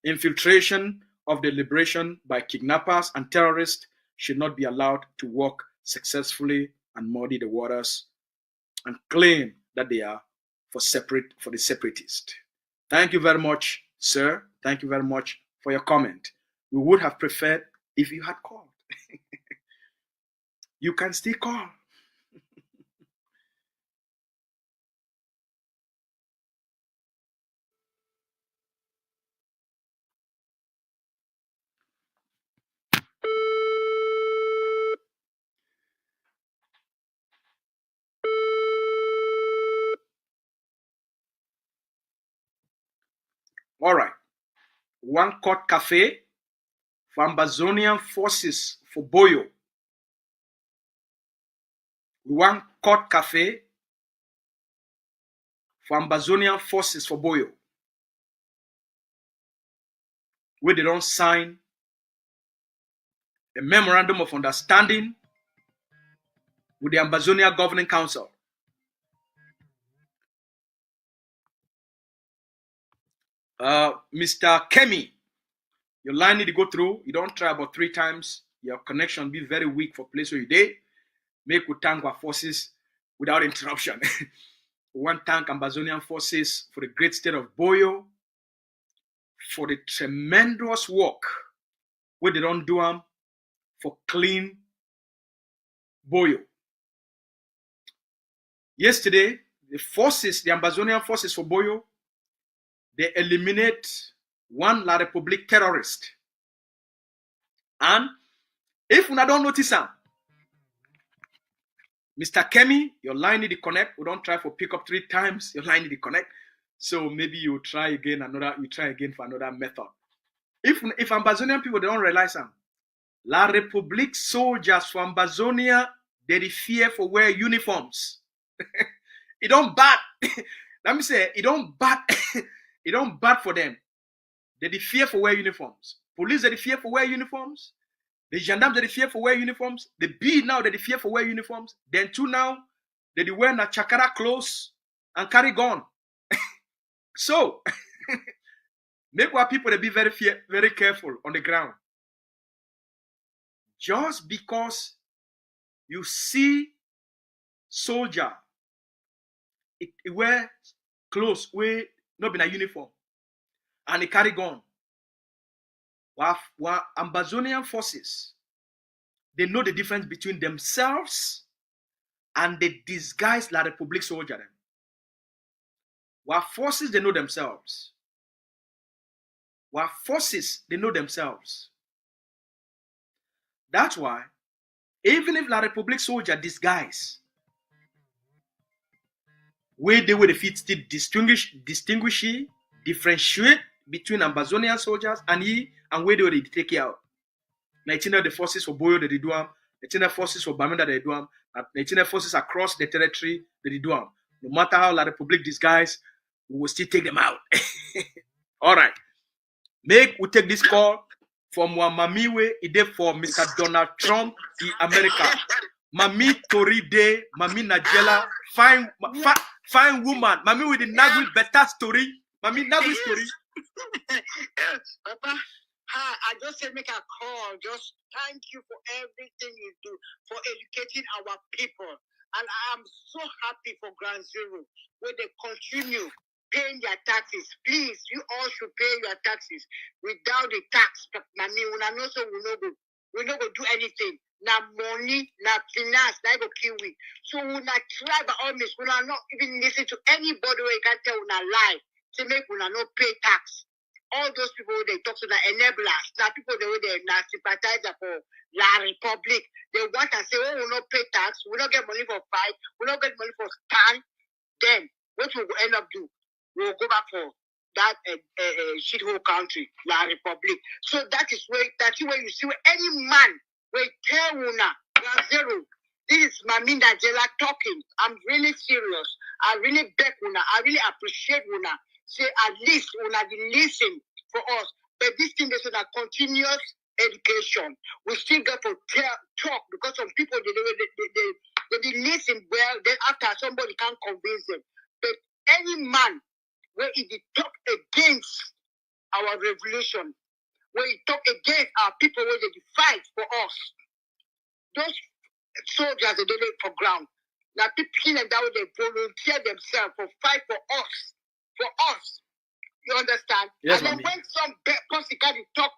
Infiltration of the liberation by kidnappers and terrorists should not be allowed to work successfully and muddy the waters and claim that they are for the separatists. Thank you very much, sir. Thank you very much for your comment. We would have preferred if you had called. You can still call. All right. One court cafe for Ambazonian forces for Boyo. One court cafe for Ambazonian forces for Boyo, where they don't sign a memorandum of understanding with the Ambazonia Governing Council. Mr. Kemi, your line need to go through. You don't try about 3 times. Your connection be very weak for place where you did. Make we thank our forces without interruption. We want to thank Ambazonian forces for the great state of Boyo, for the tremendous work where they don't do them for clean Boyo. Yesterday, the Ambazonian forces for Boyo, they eliminate one La Republique terrorist. And if we don't notice him, Mr. Kemi, your line need to connect. We don't try for pick up 3 times. Your line need to connect. So maybe you try again for another method. If Ambazonian people, they don't realize him, La Republique soldiers for Ambazonia, they fear for wear uniforms. It don't bad. Let me say, it don't bad. It don't bad for them. They fear for wear uniforms. Police, they fear for wear uniforms. The gendarmes, they fear for wear uniforms. The B now, they fear for wear uniforms. Then 2 now, they wear na chakara clothes and carry gun. So, make our people they be very careful on the ground. Just because you see soldier, it wear clothes, we not be a uniform, and they carry gun. While Ambazonian forces, they know the difference between themselves and the disguised La Republique soldier. While forces, they know themselves. While forces, they know themselves. That's why, even if La Republique soldier disguise, where they will fit still distinguish, differentiate between Ambazonian soldiers and where they will take it out. The forces for Boyo, they do them. The forces for Bamenda, they do them. The forces across the territory, they do them. No matter how La Republique disguise, we will still take them out. All right. We take this call from Mamiwe, ide for Mr. Donald Trump in America. Mami Tori Day, Mami Najela, fine woman. Mami with the Nagui better story. Mami Nagui story. Yes, Papa. I just say make a call. Just thank you for everything you do for educating our people. And I'm so happy for Ground Zero where they continue paying their taxes. Please, you all should pay your taxes. Without the tax, Mami, we no go do anything. Na money, na finance, na go kill we. So we not try by all means. We not even listen to anybody where you can tell we not lie to make we not pay tax. All those people they talk to the enablers, now people they not sympathizer for La Republique. They want to say, oh, we not pay tax, we don't get money for fight, we don't get money for stand. Then what we will end up do? We will go back for that shithole country, La Republique. So that's where you see where any man will tell una Zero. This is Mami Najela talking. I'm really serious. I really beg una. I really appreciate una. Say at least una listen for us. But this thing is a continuous education. We still got to talk because some people they listen well, then after somebody can convince them. But any man where if he talk against our revolution, where he talk against our people, where they fight for us, those soldiers they don't for ground. Now people and that they volunteer themselves for fight for us. For us. You understand? Yes, and then when some person can talk,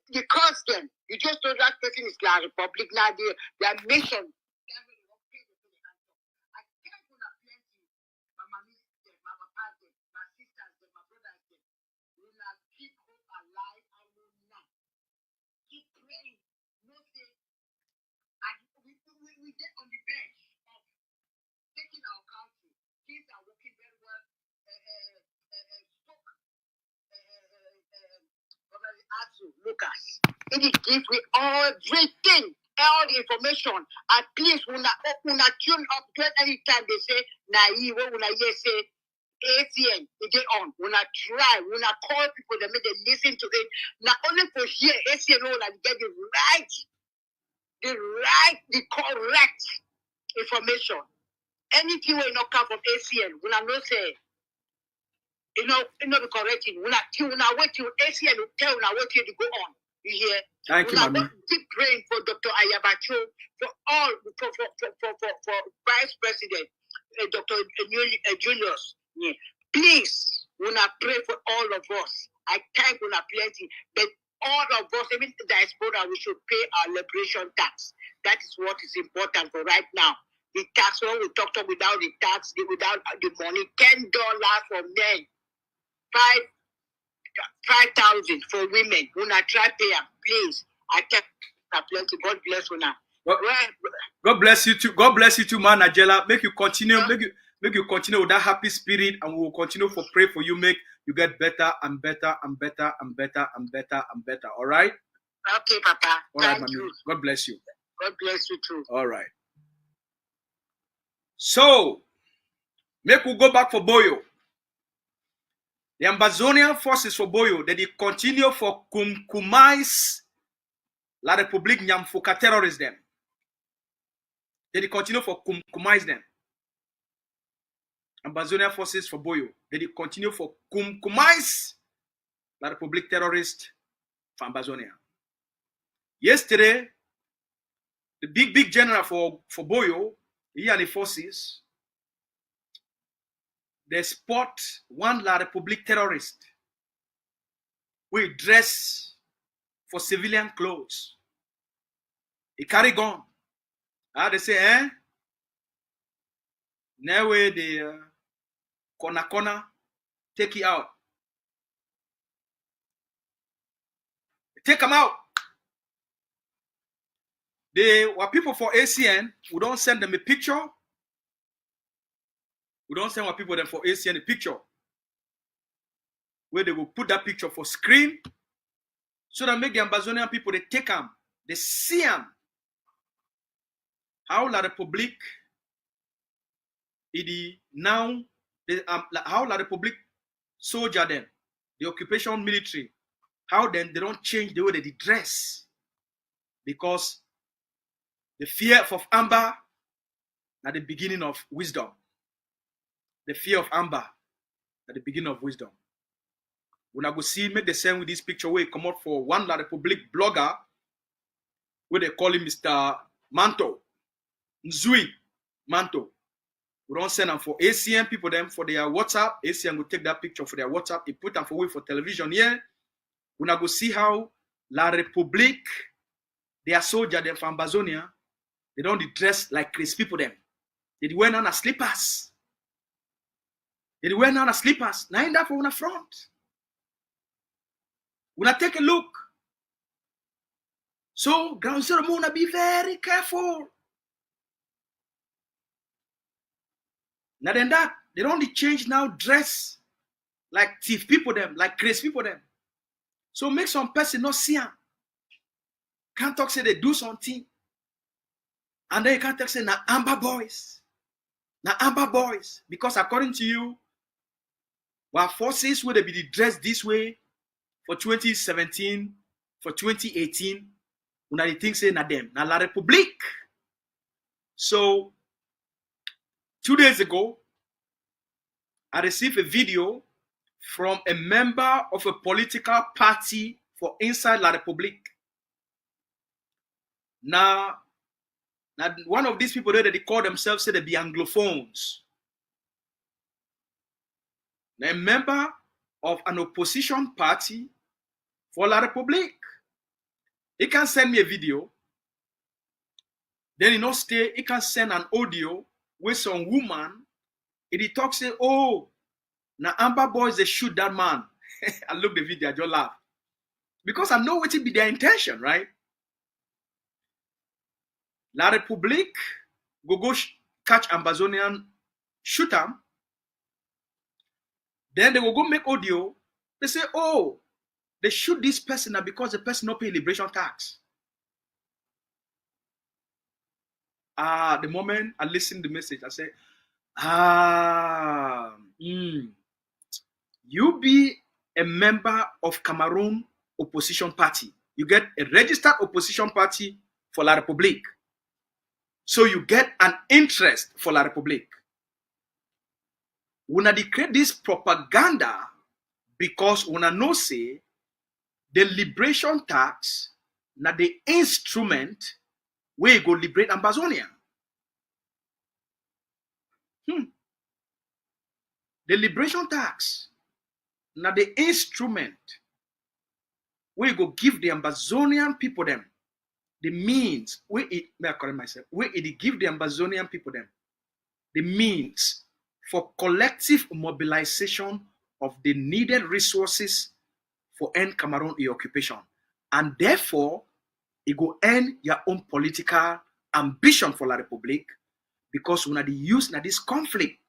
you curse them. You just know that person is like Republic now, their mission. We get on the bench of taking our country. Things are working very well. Asu, Lucas. It gives me everything, all the information. At least when I tune up anytime they say naive, when I hear say ACN, they get on. When I try, when I call people, they make them listen to it. Not only for here, ACN, when I get the correct information. Anything will not come from ACN, when I know say, you know be correcting. When I wait till ACN will tell when I wait till to go on. You hear? Thank you, Mami. Keep praying for Dr. Ayabacho, for all for Vice President Dr. Julius. Yeah. Please, when I pray for all of us, I thank when I plenty, but all of us, even the diaspora, we should pay our liberation tax. That is what is important for right now. The tax, when we talk without the tax, without the money, $10 for men, 5,000 for women. When I try pay them, please. I thank plenty. God bless you now. God bless you too. God bless you too, man, Angela. Make you continue. Make you continue with that happy spirit, and we will continue for pray for you. Make you get better and better and better and better and better and better. All right. Okay, Papa. All right, Thank you. God bless you. God bless you too. All right. So, make we go back for Boyo. The Ambazonian forces for Boyo, they continue for Kumkumais La République Nyamfuka terrorists them. They continue for Kumkumais them. Ambazonian forces for Boyo, they continue for Kumkumais La République terrorist for Ambazonia. Yesterday, the big general for Boyo, he and the forces, they spot one La République terrorist with dress for civilian clothes. He carry gun. They say, now where the corner, take it out. Take them out. They were people for ACN. We don't send them a picture. We don't send our people them for ACN a picture. Where they will put that picture for screen. So that make the Ambazonian people, they take them. They see them. How La République now, how La République soldier them, the occupation military, how then they don't change the way they dress. Because the fear of Amber at the beginning of wisdom. The fear of Amber at the beginning of wisdom. When I go see, make the same with this picture where it come out for one La République blogger, where they call him Mr. Manto. Nzui Manto. We don't send them for ACN people them for their WhatsApp. ACN will take that picture for their WhatsApp. He put them for television here. When I go see how La République, their soldier them from Ambazonia, they don't dress like Chris people them. They wear on a slippers. They wear on a slippers. Now in that for one front. When I take a look. So ground zero wanna be very careful. Now then that, they don't change now dress like thief people them, like crazy people them. So make some person not see them. Can't talk say they do something. And then you can't talk say now Amber boys. Now Amber boys. Because according to you, our forces would be dressed this way for 2017, for 2018. When they think say na them. Now La République. So 2 days ago, I received a video from a member of a political party for inside La Republique. Now one of these people there, they call themselves, say they be Anglophones. Now, a member of an opposition party for La Republique. He can send me a video. Then stay, he can send an audio with some woman. He talks, say, oh, now Amber boys, they shoot that man. I look the video, I just laugh. Because I know what it be their intention, right? La Republique go catch Ambazonian, shoot them. Then they will go make audio. They say, oh, they shoot this person because the person not pay liberation tax. The moment I listen to the message, I say, you be a member of Cameroon opposition party. You get a registered opposition party for La Republique. So you get an interest for La Republique. Una de create this propaganda because una know say the liberation tax na the instrument where you go liberate Ambazonia. The liberation tax na the instrument where you go give the Ambazonian people them the means where it, may I correct myself, where it give the Ambazonian people them the means for collective mobilization of the needed resources for end Cameroon occupation. And therefore, it go end your own political ambition for La Republique because we are the use na this conflict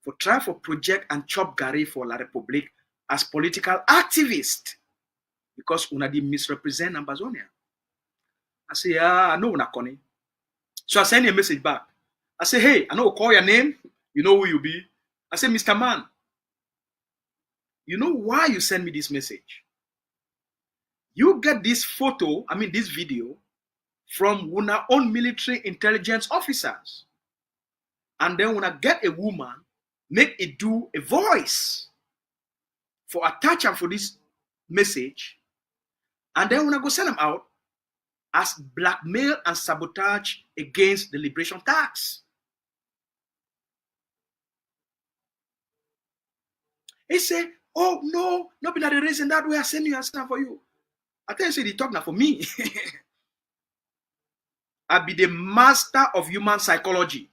for try for project and chop Gary for La Republique as political activist because we are the misrepresent Ambazonia. I say, I know una Connie. So I send you a message back. I say, hey, I know call your name. You know who you be. I say, Mr. Man, you know why you send me this message? You get this photo, this video, from una own military intelligence officers. And then when I get a woman, make it do a voice for attach her for this message. And then when I go send them out as blackmail and sabotage against the liberation tax. He say, oh, no, not be the reason that way I send you and stuff for you. I tell you, say, they talk now for me. I be the master of human psychology.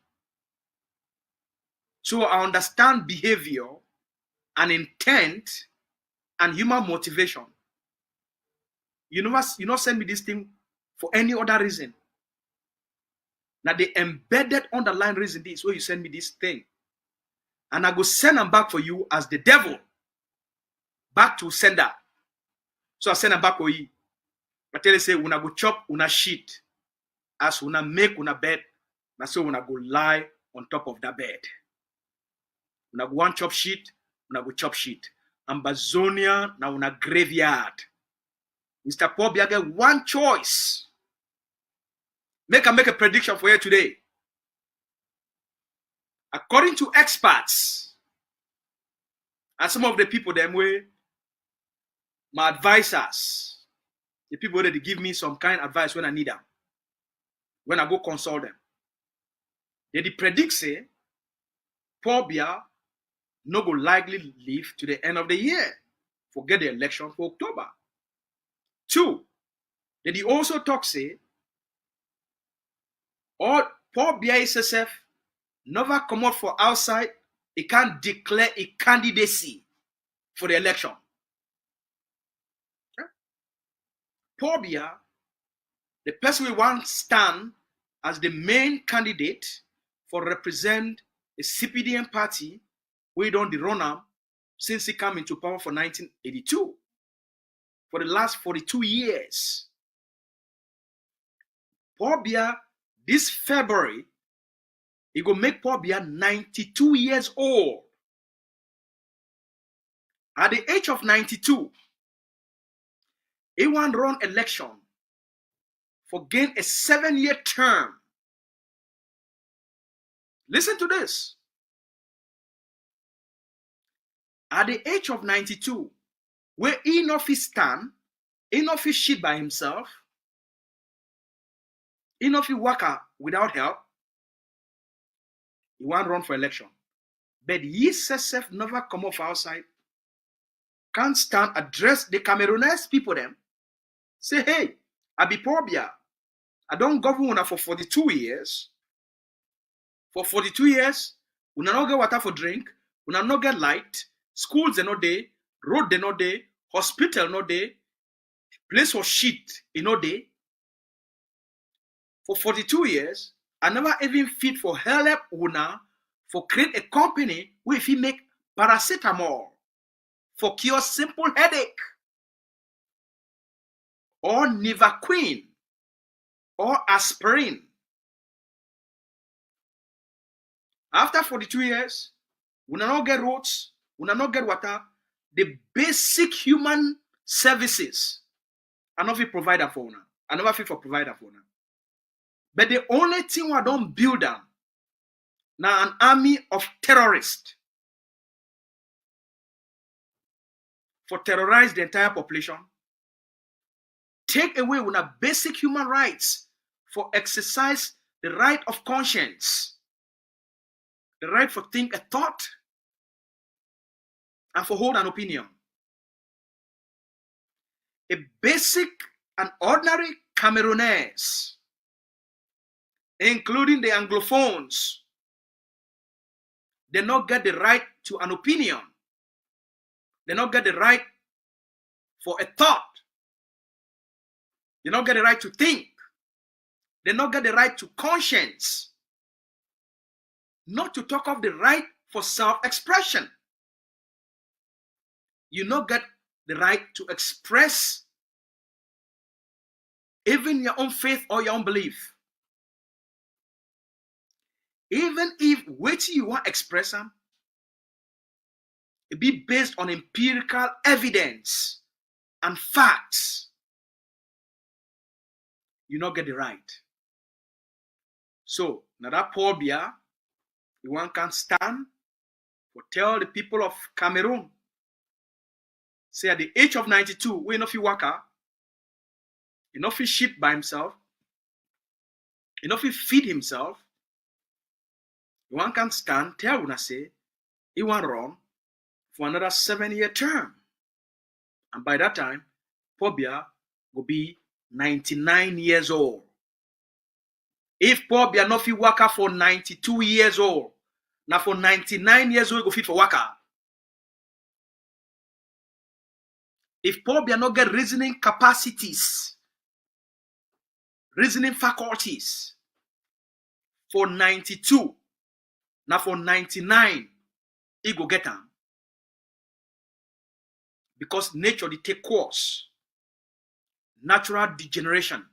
So I understand behavior and intent and human motivation. You know, send me this thing for any other reason. Now the embedded underlying reason is where you send me this thing. And I go send them back for you as the devil. Back to sender. So I send them back for you. I tell you, say, when I go chop, una shit. As una make una bed, na so una go lie on top of that bed. Una go one chop shit, una go chop shit. Ambazonia na una graveyard. Mr. Paul Biya get one choice. Make a prediction for you today. According to experts, and some of the people them way, my advisors, the people that they give me some kind of advice when I need them, when I go consult them, they predict say Paul Biya no go likely live to the end of the year. Forget the election for October. 2, they also talk say, or Paul Biya SSF never come out for outside, he can't declare a candidacy for the election. Okay? Paul Biya, the person we want stand as the main candidate for represent a CPDM party, we don't run am since he came into power for 1982. For the last 42 years. Paul Biya, this February, he go make Paul Biya 92 years old. At the age of 92, he want run election for gain a 7-year term Listen to this. At the age of 92, where he not fit stand, he not fit shit by himself, he not fit work out without help, he want run for election. But he self never come off outside, can't stand, address the Cameroonese people them, say, hey, I be poor Biya. I don't govern for 42 years. For 42 years, we not get water for drink, we not get light, schools they no day, road they no day, hospital no day, place for shit in no day. For 42 years, I never even fit for help una for create a company where if he make paracetamol for cure simple headache or Nivaquine or aspirin. After 42 years, we not get roads, we not get water. The basic human services I not fit provider for una. I never fit for provider for una. But the only thing I don't build them now an army of terrorists for terrorize the entire population, take away una basic human rights for exercise the right of conscience, the right for think a thought, and for hold an opinion. A basic and ordinary Cameroonese, including the Anglophones, they not get the right to an opinion. They not get the right for a thought. They not get the right to think. They not get the right to conscience. Not to talk of the right for self-expression. You not get the right to express even your own faith or your own belief. Even if what you want to express them, it be based on empirical evidence and facts, you not get the right. So now that poor Biya, the one can stand for tell the people of Cameroon, say at the age of 92, we no fit worker, he no fit shit by himself, he no fit feed himself. The one can stand, tell una say, he want run for another 7-year term. And by that time, poor Biya will be 99 years old. If poor Biya no fit worker for 92 years old, now for 99 years old, he go fit for worker. If poor Biya no get reasoning capacities, reasoning faculties, for 92, now for 99, he go get them. Because nature they take course. Natural degeneration.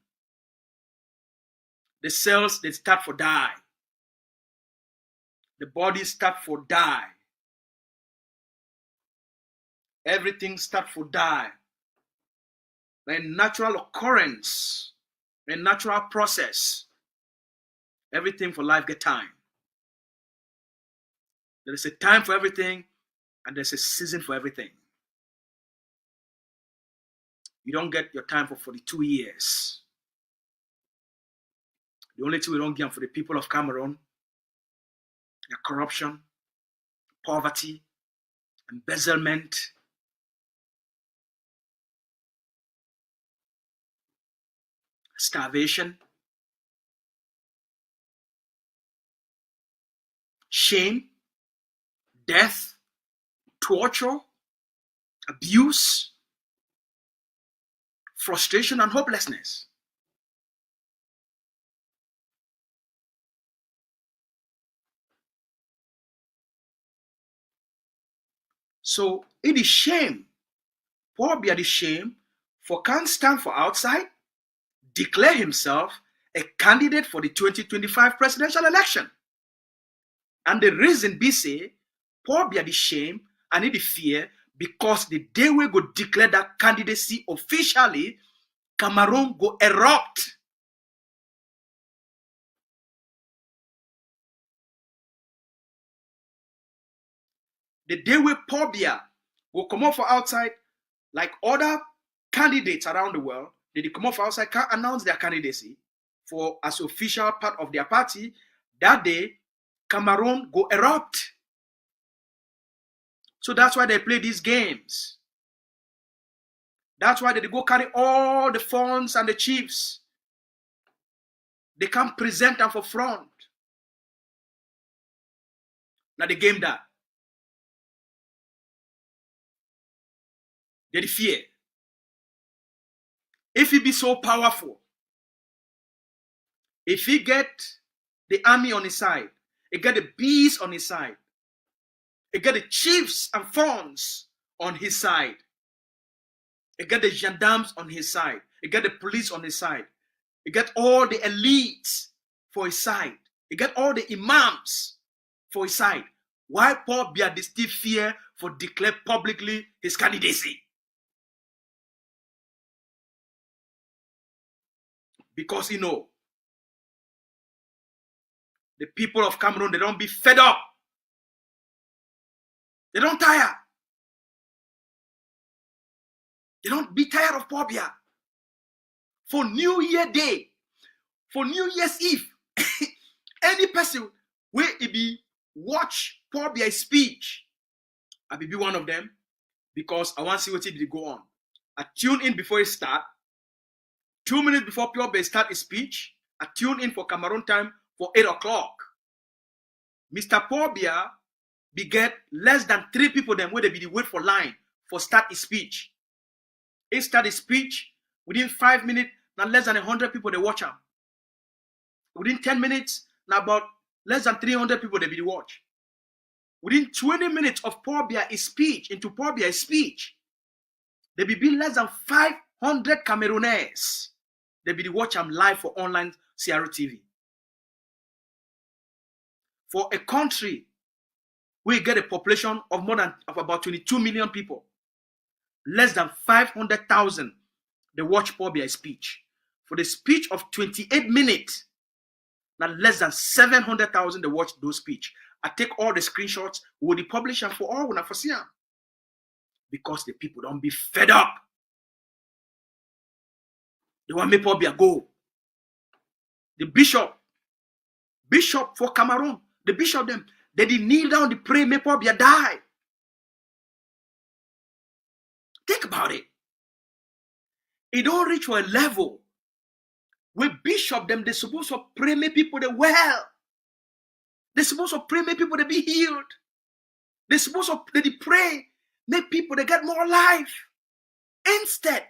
The cells they start for die. The body start for die. Everything start for die. A natural occurrence, a natural process. Everything for life get time. There is a time for everything, and there's a season for everything. You don't get your time for 42 years. The only thing we don't get for the people of Cameroon is corruption, poverty, embezzlement, starvation, shame, death, torture, abuse, frustration, and hopelessness. So it is shame. Poor Biya the shame for can't stand for outside, declare himself a candidate for the 2025 presidential election. And the reason be say, poor Biya the shame and it the fear because the day we go declare that candidacy officially, Cameroon go erupt. the day where Paul Biya will come off for outside, like other candidates around the world, they come off outside, can't announce their candidacy for as official part of their party. That day, Cameroon go erupt. So that's why they play these games. That's why they go carry all the funds and the chiefs. They can't present them for front. Now the game that. They fear. If he be so powerful, if he get the army on his side, he get the bees on his side, he get the chiefs and funds on his side, he get the gendarmes on his side, he get the police on his side, he get all the elites for his side, he get all the imams for his side. Why Paul Biya dey still fear for declare publicly his candidacy? Because you know, the people of Cameroon, they don't be fed up. They don't tire. They don't be tired of Paul Biya. For New Year Day, for New Year's Eve, any person where it be watch Paul Biya's speech, I be one of them because I want to see what it go on. I tune in before it start. 2 minutes before Paul Biya start his speech, I tune in for Cameroon time for 8 o'clock. Mr. Paul Biya be get less than 3 people them where they be the wait for line for start his speech. He start his speech within 5 minutes, not less than 100 people they watch him. Within 10 minutes, now about less than 300 people they be the watch. Within 20 minutes of Paul Biya's speech, into Paul Biya's speech, they be less than 500 Camerooners. They be the watch him live for online CRTV. For a country we get a population of about 22 million people, less than 500,000 they watch Paul Biya's speech. For the speech of 28 minutes, now less than 700,000 they watch those speech. I take all the screenshots, we will publish them for all when I foresee them. Because the people don't be fed up. They want me Paul Biya go. The bishop for Cameroon, the bishop them, they did kneel down to pray, make Paul Biya die. Think about it. It don't reach for a level where bishop them, they supposed to pray, make people they well. They supposed to pray, make people they be healed. They supposed to they pray, make people they get more life. Instead,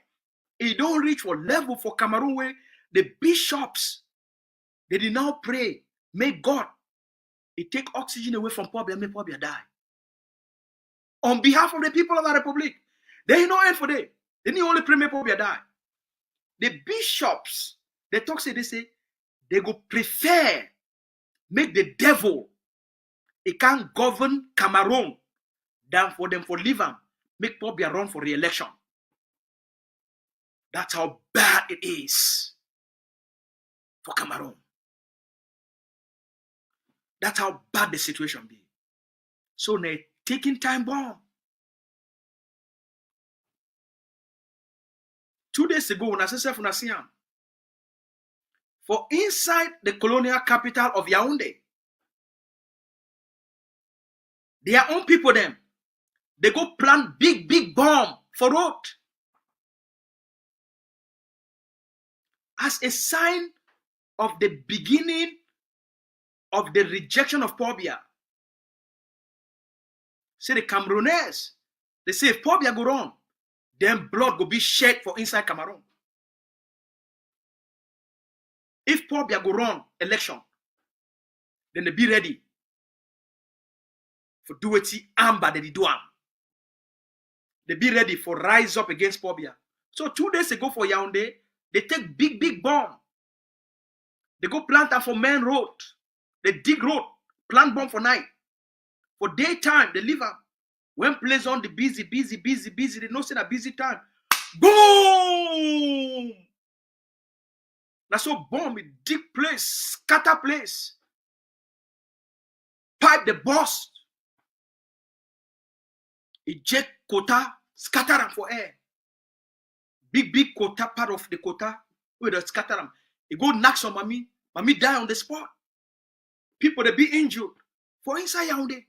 it don't reach for level for Cameroon where the bishops, they did now pray, make God, it take oxygen away from Paul Biya, make Paul Biya die. On behalf of the people of the Republic, they ain't no end for them. They need only pray, make Paul Biya die. The bishops, they talk, say, they go prefer, make the devil, it can't govern Cameroon than for them for leave him, make Paul Biya run for re-election. That's how bad it is for Cameroon. That's how bad the situation be. So they're taking time bomb. 2 days ago, when I said for inside the colonial capital of Yaoundé, their own people them, they go plant big bomb for road. As a sign of the beginning of the rejection of Paul Biya. Say the Camerooners, they say if Paul Biya go wrong, then blood will be shed for inside Cameroon. If Paul Biya go wrong election, then they be ready for do it Amba they do am. They be ready for rise up against Paul Biya. So 2 days ago for Yaoundé, they take big bomb. They go plant them for main road. They dig road, plant bomb for night. For daytime, they leave them. When place on the busy, they know say that busy time. Boom! That's so bomb, it dig place, scatter place. Pipe the bust. It jet quota scatter them for air. Big quota, part of the quota, with the scatter them. It go knock some mommy die on the spot. People they be injured for inside Yaoundé.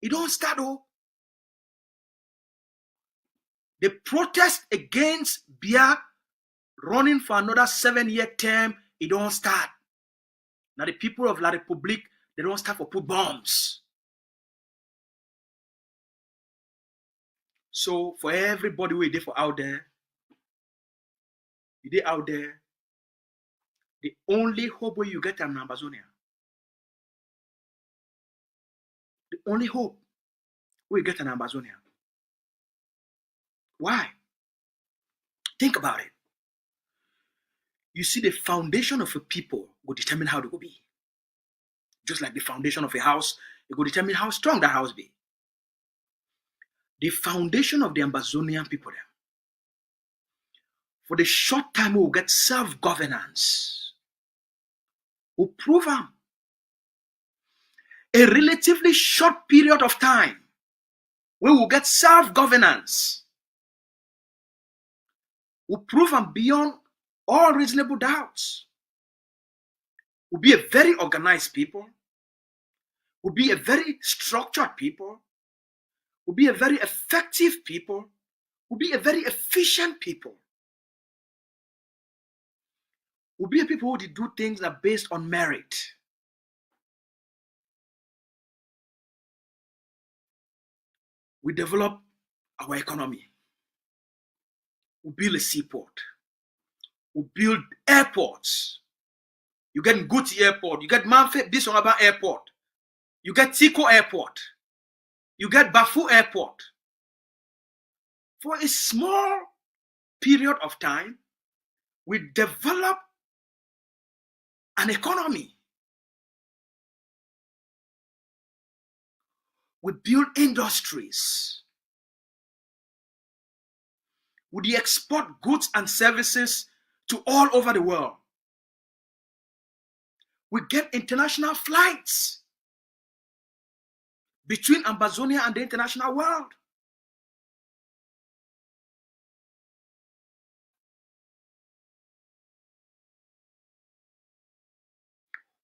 It don't start though. The protest against Biya running for another 7-year term, it don't start. Now the people of La République, they don't start for put bombs. So for everybody who is out there, the only hope where you get in Amazonia, the only hope we get in Amazonia. Why? Think about it. You see, the foundation of a people will determine how they will be. Just like the foundation of a house, it will determine how strong that house be. The foundation of the Amazonian people there, for the short time we will get self-governance. We'll prove them. A relatively short period of time, we will get self-governance. We'll prove them beyond all reasonable doubts. We'll be a very organized people. We'll be a very structured people. We'll be a very effective people. We'll be a very efficient people. We'll be a people who do things that are based on merit. We develop our economy. We build a seaport. We build airports. You get Nguti Airport. You get Manfred Bisonaba Airport. You get Tico Airport. You get Bafu Airport. For a small period of time, we develop an economy. We build industries. We export goods and services to all over the world. We get international flights between Amazonia and the international world.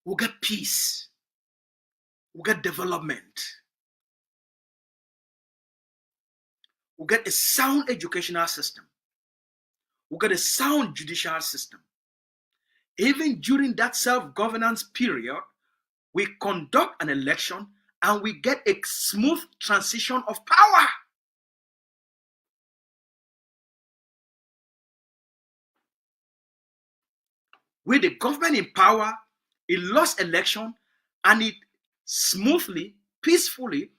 We'll get peace. We'll get development. We'll get a sound educational system. We'll get a sound judicial system. Even during that self-governance period, we conduct an election and we get a smooth transition of power. With the government in power, it lost election and it smoothly, peacefully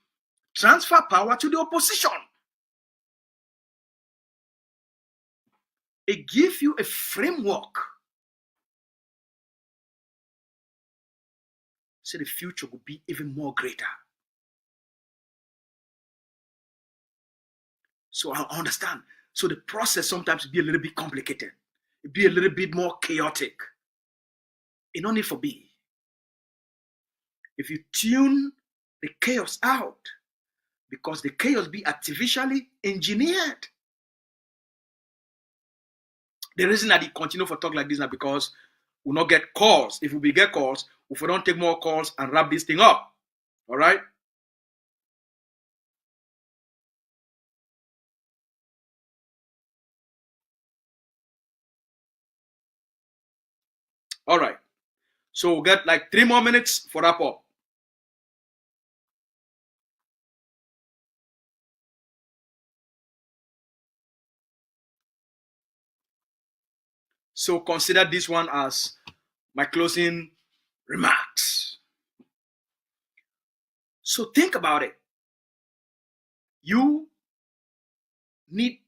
transfer power to the opposition. It gives you a framework so the future will be even more greater. So I understand. So the process sometimes be a little bit complicated. It be a little bit more chaotic. It don't need for be. If you tune the chaos out, because the chaos be artificially engineered. The reason that he continue for talk like this now because we'll not get calls. If we get calls, if we don't take more calls and wrap this thing up. All right? All right. So we'll get like 3 more minutes for wrap up. So consider this one as my closing remarks. So think about it. You need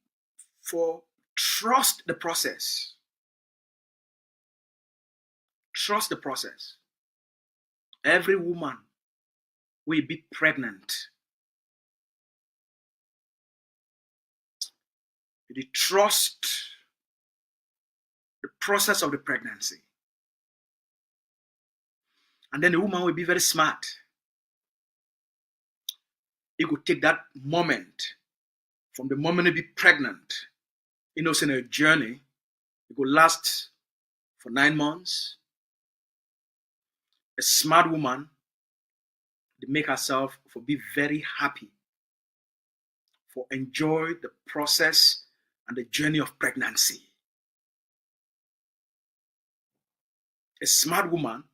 for trust the process. Trust the process. Every woman will be pregnant. You trust the process of the pregnancy. And then the woman will be very smart. it could take that moment, from the moment you be pregnant, in a journey, it could last for 9 months. A smart woman, they make herself for be very happy, for enjoy the process and the journey of pregnancy. A smart woman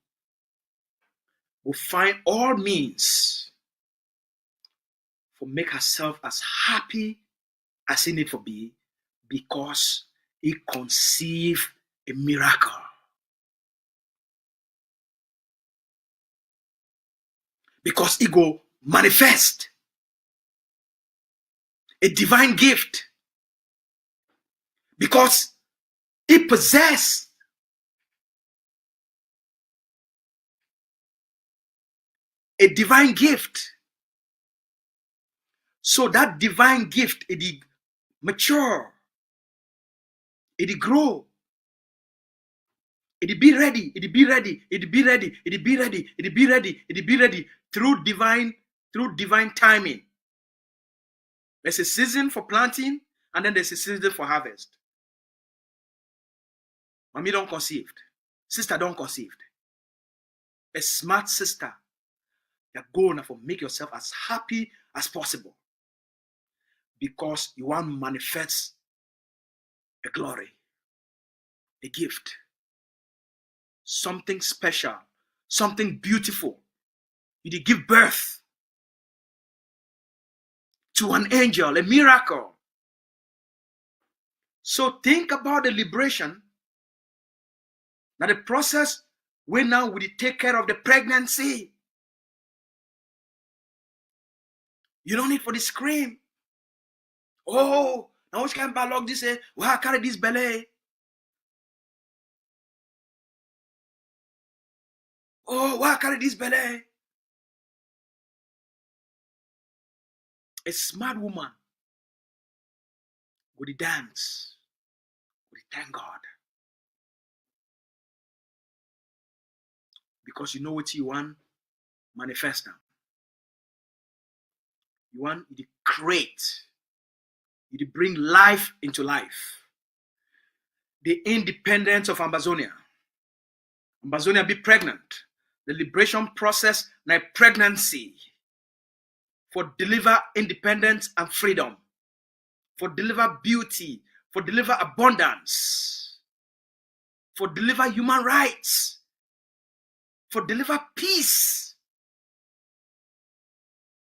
will find all means for make herself as happy as it need for be, because he conceive a miracle. Because he go manifest a divine gift. Because he possess a divine gift. So that divine gift, it mature, it grow, it be ready, it be ready, it be ready, it be ready, it be ready, it be ready through divine timing. There's a season for planting, and then there's a season for harvest. Mommy don't conceived. Sister don't conceived. A smart sister, you're going to make yourself as happy as possible, because you want to manifest a glory, a gift, something special, something beautiful. You did give birth to an angel, a miracle. So think about the liberation. Now the process where now will it take care of the pregnancy. You don't need for the scream. Oh, now which kind of bad luck this is? Why I carry this belly? Oh, why I carry this belly? A smart woman would dance, would thank God. Because you know what you want, manifest now. You want to create, you bring life into life. The independence of Amazonia. Amazonia be pregnant. The liberation process, now pregnancy, for deliver independence and freedom, for deliver beauty, for deliver abundance, for deliver human rights, for deliver peace,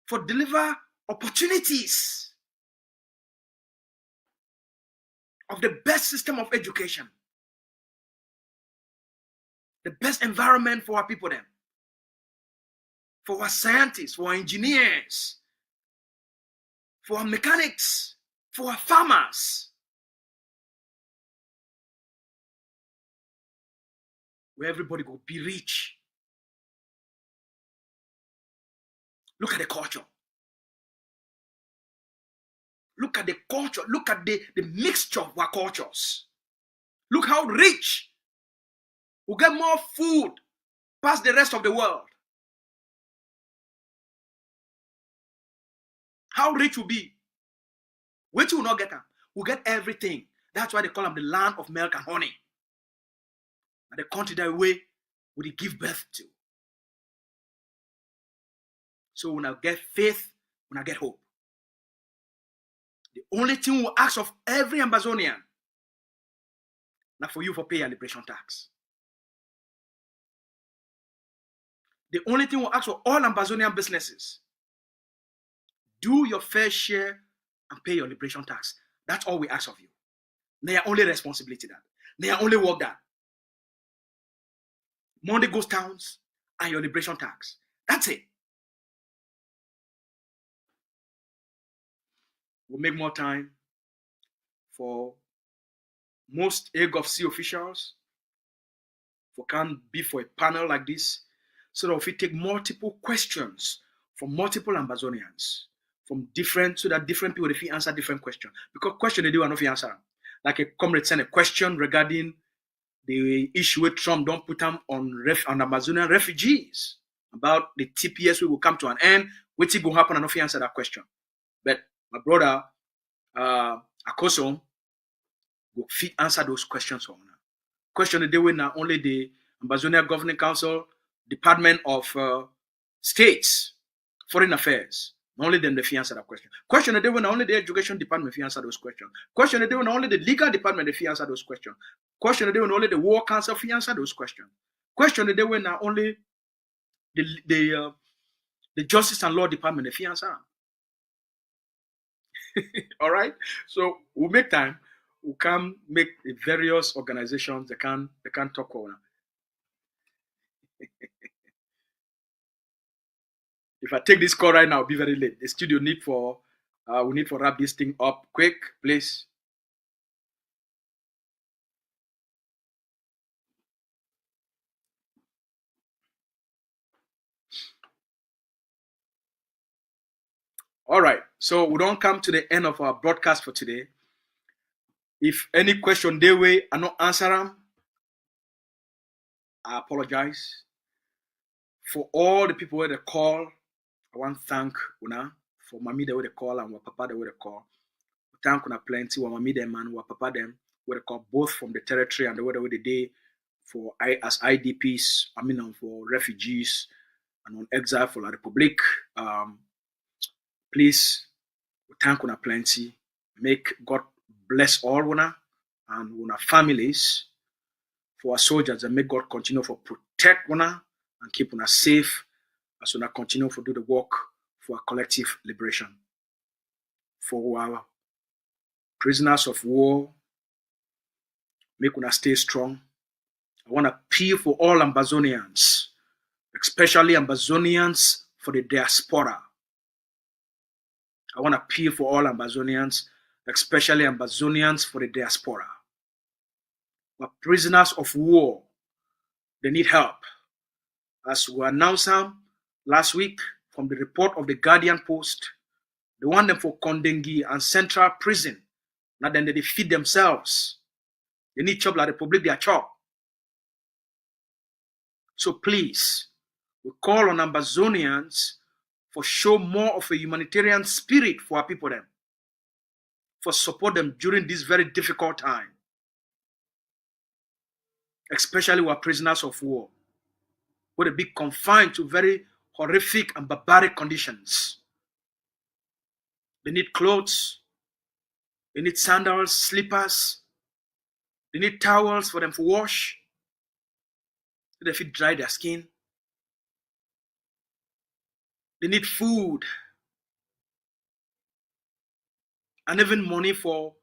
for deliver opportunities of the best system of education, the best environment for our people then, for our scientists, for our engineers, for our mechanics, for our farmers, where everybody will be rich. Look at the culture. Look at the culture. Look at the mixture of our cultures. Look how rich. We'll get more food past the rest of the world. How rich we'll be. Wait till we not get them. We'll get everything. That's why they call them the land of milk and honey. And the country that way would give birth to. So when I get faith, when I get hope. The only thing we ask of every Amazonian, not for you for pay a liberation tax. The only thing we ask for all Amazonian businesses, do your fair share and pay your liberation tax. That's all we ask of you. Their only responsibility that. Their only work that. Monday goes towns and your liberation tax. That's it. We'll make more time for most AGOFC officials for can be for a panel like this, so that if we take multiple questions from multiple Amazonians, from different, so that different people if you answer different questions. Because question they do and if you answer. Like a comrade sent a question regarding the issue with Trump don't put them on Amazonian refugees, about the TPS we will come to an end, What's going to happen? I don't answer that question. But my brother, Akoso, will answer those questions. Question the day when not only the Ambazonia Governing Council, Department of States, Foreign Affairs, not only them they answer that question. Question the day when only the Education Department answer those questions. Question the day when only the Legal Department they answer those questions. Question the day when only the War Council answer those questions. Question the day when not only the Justice and Law Department they answer. All right, so we'll make time. We'll come make the various organizations they can talk over. If I take this call right now, it'll be very late. The studio we need for wrap this thing up quick, please. All right, so we don't come to the end of our broadcast for today. If any question they way I not answer them, I apologize. For all the people where they call, I want to thank Una for Mami they where they call and Papa they where they call. Thank Una plenty. Mami them and Papa them where they call, both from the territory and the way they day for as IDPs. I mean for refugees and on exile for La Republic. Please thank Una plenty. Make God bless all Una and Una families. For our soldiers, and make God continue for protect Una and keep Una safe as Una continue to do the work for our collective liberation. For our prisoners of war, make Una stay strong. I want to appeal for all Ambazonians, especially Ambazonians for the diaspora. I want to appeal for all Ambazonians, especially Ambazonians for the diaspora. But prisoners of war, they need help. As we announced last week from the report of the Guardian Post, they want them for Kondengi and Central Prison. Now then they feed themselves. They need job like the Republic, their job. So please, we call on Ambazonians for show more of a humanitarian spirit for our people them. For support them during this very difficult time. Especially with prisoners of war, who they be confined to very horrific and barbaric conditions. They need clothes, they need sandals, slippers, they need towels for them to wash, so they fit dry their skin. They need food, and even money for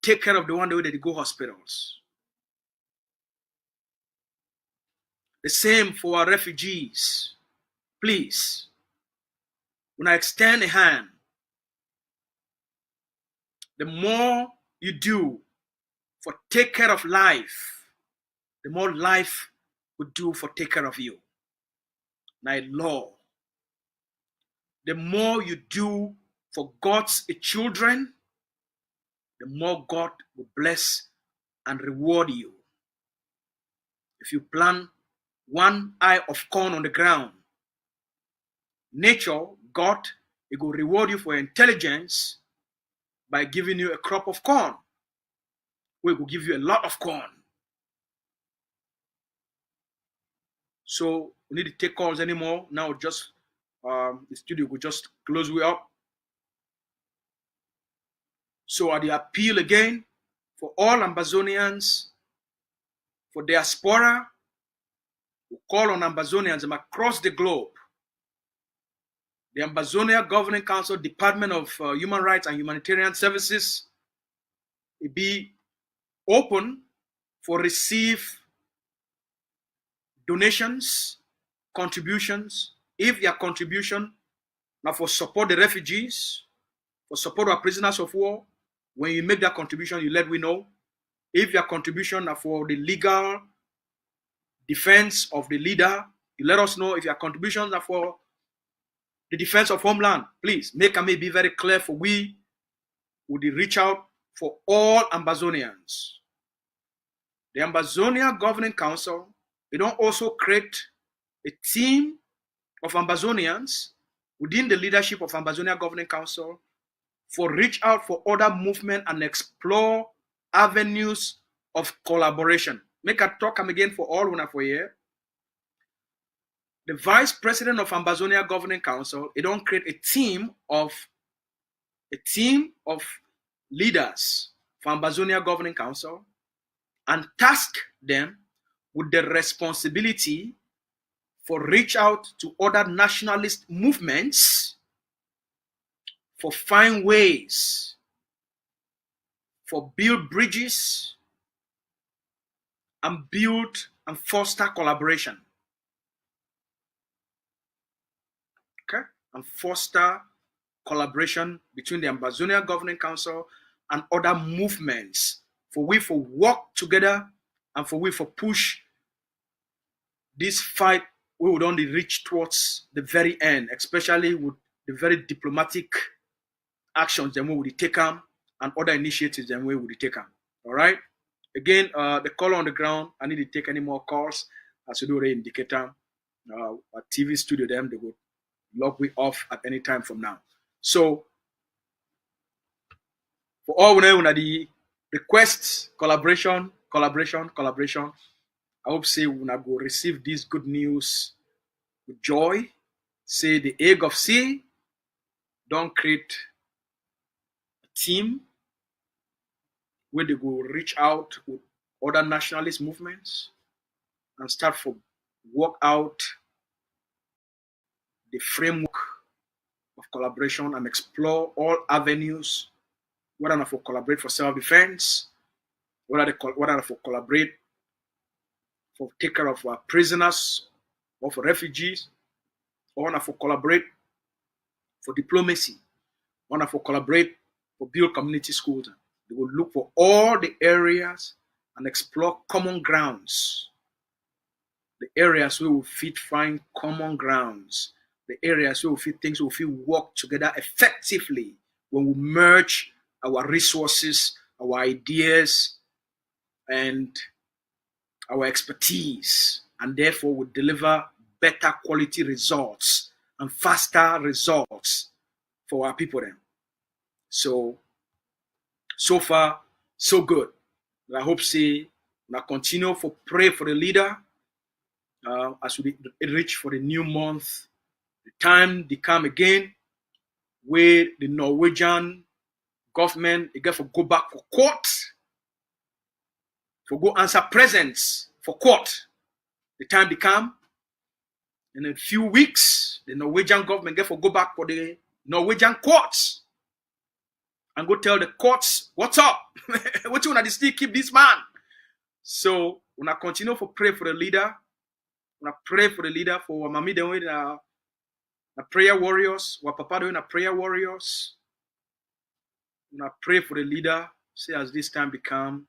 take care of the one way they go hospitals. The same for our refugees. Please, when I extend a hand, the more you do for take care of life, the more life will do for take care of you. My Lord, the more you do for God's children, the more God will bless and reward you. If you plant one eye of corn on the ground, nature, God, it will reward you for your intelligence by giving you a crop of corn. We will give you a lot of corn. So we need to take calls anymore. Now just the studio will just close we up. So I appeal again for all Ambazonians, for diaspora, we call on Ambazonians across the globe. The Ambazonia Governing Council, Department of Human Rights and Humanitarian Services, will be open for receive donations, contributions. If your contribution now for support the refugees, for support our prisoners of war, when you make that contribution, you let we know. If your contribution are for the legal defense of the leader, you let us know. If your contributions are for the defense of homeland, please make me be very clear for we would reach out for all Ambazonians. The Ambazonia Governing Council, they don't also create a team of Ambazonians within the leadership of Ambazonia Governing Council for reach out for other movement and explore avenues of collaboration. Make a talk again for all una for here. The vice president of Ambazonia Governing Council, it don't create a team of leaders for Ambazonia Governing Council and task them with the responsibility for reach out to other nationalist movements for find ways for build bridges and build and foster collaboration. Okay? And foster collaboration between the Ambazonia Governing Council and other movements for we for work together and for we for push this fight we would only reach towards the very end, especially with the very diplomatic actions that we would take and other initiatives that we would take. All right. Again, the call on the ground. I need to take any more calls. As you do the indicator, a TV studio them they would log we off at any time from now. So for all we know, the requests collaboration. I hope say we go receive this good news with joy. Say the egg of sea don't create a team where they go reach out with other nationalist movements and start for work out the framework of collaboration and explore all avenues, whether not for collaborate for self-defense, whether for collaborate for take care of our prisoners or for refugees, or not for collaborate for diplomacy, or not for collaborate for build community schools. They will look for all the areas and explore common grounds. The areas where we fit find common grounds. The areas where we fit things we feel work together effectively when we merge our resources, our ideas, and our expertise, and therefore we deliver better quality results and faster results for our people then. So far, so good. I hope see we continue for pray for the leader as we reach for the new month. The time they come again where the Norwegian government they get for go back for court, for go answer presents for court. The time they come in a few weeks, the Norwegian government get for go back for the Norwegian courts and go tell the courts what's up. What you want to still keep this man? So when I continue for pray for the leader, when I pray for the leader for Mami doing the prayer warriors, what Papa doing the prayer warriors. When I pray for the leader, say as this time become,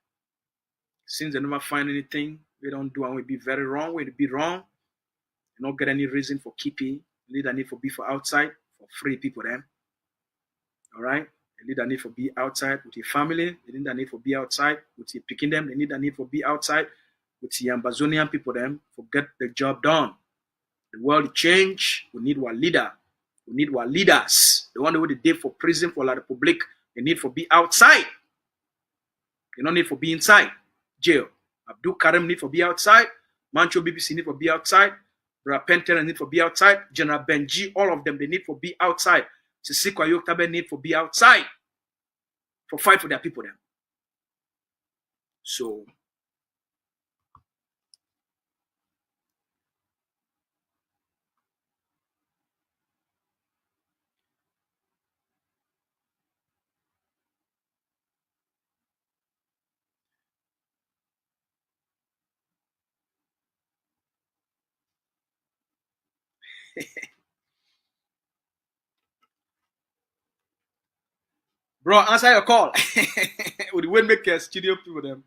since they never find anything, we don't do and we be very wrong, we be wrong. You don't get any reason for keeping. The leader need for be for outside, for free people then. All right? The leader need for be outside with your family. The leader need for be outside with your picking them. The leader need for be outside with your Ambazonian people them for get the job done. The world change. We need one leader. We need one leaders. The one who they did for prison for La Republique, they need for be outside. They don't need for be inside jail. Abdul Karim need for be outside. Mancho BBC need for be outside. Brother Penter need for be outside. General Benji, all of them, they need for be outside. Sisikwa Yoktabe need for be outside for fight for their people then. So bro, answer your call. We will make a studio people them.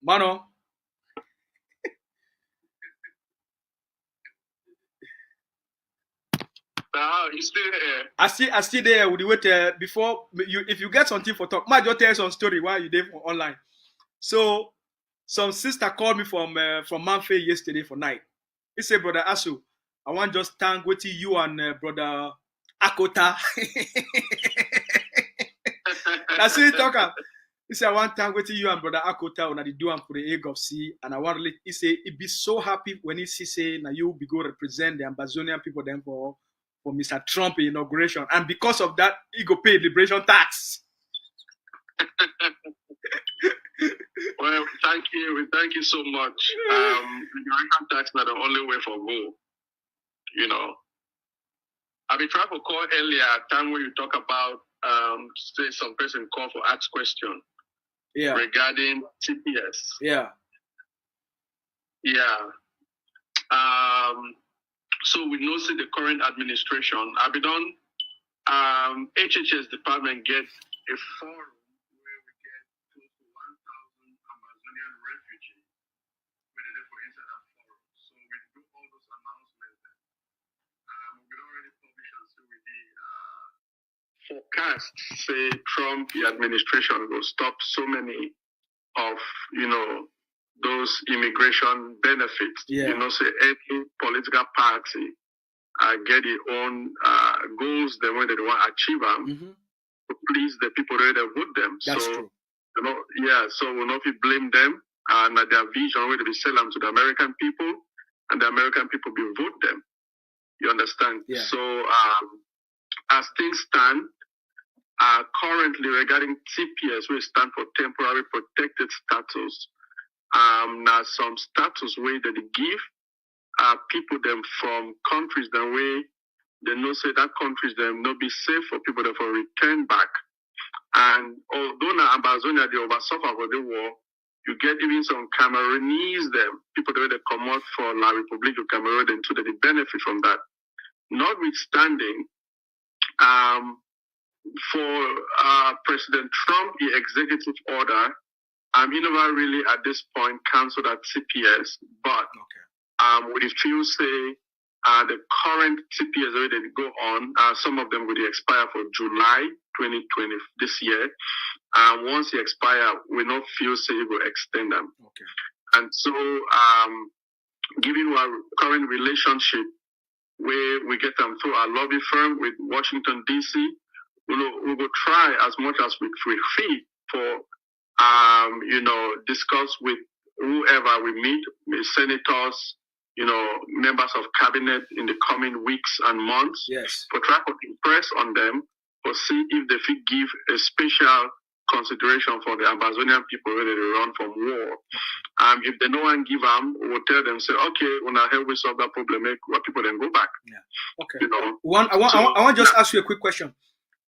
Mano. You still there? I still there. Would you wait before you? If you get something for talk, might just tell some story while you there for online. So some sister called me from Manfred yesterday for night. He said, Brother Asu, I want just thank with you and brother Akota. That's it, talker. He said, I want to thank with you and brother Akota on the do and for the egg of sea. And I want to he say he'd be so happy when he say now you be go represent the Ambazonian people then for Mr. Trump inauguration. And because of that, he go pay liberation tax. Well, thank you. Thank you so much. Liberation tax not the only way for go. You know, I've been trying to call earlier time when you talk about say some person call for ask question regarding TPS. Yeah. So we know see the current administration. I've been done HHS department get a forum where we get close to 1,000 Amazonian refugees waiting for inside that forum. So we do all those announcements. We already publish and see with the forecast say Trump the administration will stop so many of those immigration benefits. Say any political party get their own goals the way they want to achieve them to please the people that they vote them. That's so true. So we'll not blame them and their vision where they be sell them to the American people and the American people will vote them. You understand? Yeah. So as things stand, currently regarding TPS, we stand for temporary protected status. Now some status where they give people them from countries that way they know say that countries them not be safe for people that for return back. And although now Amazonia they over suffer for the war, you get even some Cameroonese them people that they come out for La Republic of Cameroon and so that they benefit from that. Notwithstanding, for President Trump the executive order, he never really at this point canceled that TPS, but we feel say the current TPS already go on. Some of them will expire for July 2020 this year. Once they expire, we not feel say it will extend them. And so, given our current relationship, where we get them through our lobby firm with Washington DC, we will try as much as we feel for discuss with whoever we meet, with senators, members of cabinet in the coming weeks and months. Yes. For try to impress on them, for see if they could give a special consideration for the Amazonian people where they run from war. If they no one give them, we'll tell them, say, okay, when I help we solve that problem, make what people then go back. Yeah. Okay. I want to just ask you a quick question.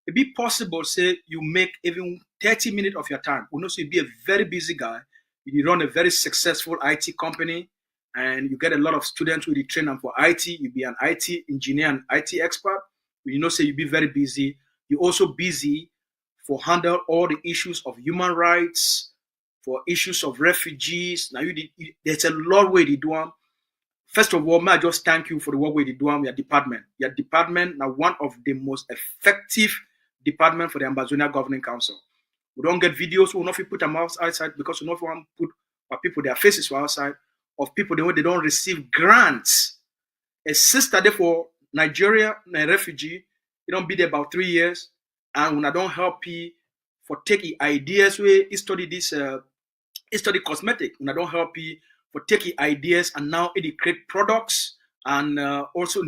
It be possible, say, you make even 30 minutes of your time. You know, so you be a very busy guy. You run a very successful IT company, and you get a lot of students who train them for IT. You be an IT engineer and IT expert. You know, say you be very busy. You're also busy for handle all the issues of human rights, for issues of refugees. Now, there's a lot way to do them. First of all, may I just thank you for the work we do on your department. Your department now one of the most effective department for the Ambazonia Governing Council. We don't get videos, we will not put them outside because we don't want to put our people, their faces were outside, of people they don't receive grants. A sister there for Nigeria, a refugee, they don't be there about 3 years, and when I don't help you for taking ideas where he study this, he study cosmetic, when I don't help you for taking ideas and now it create products and also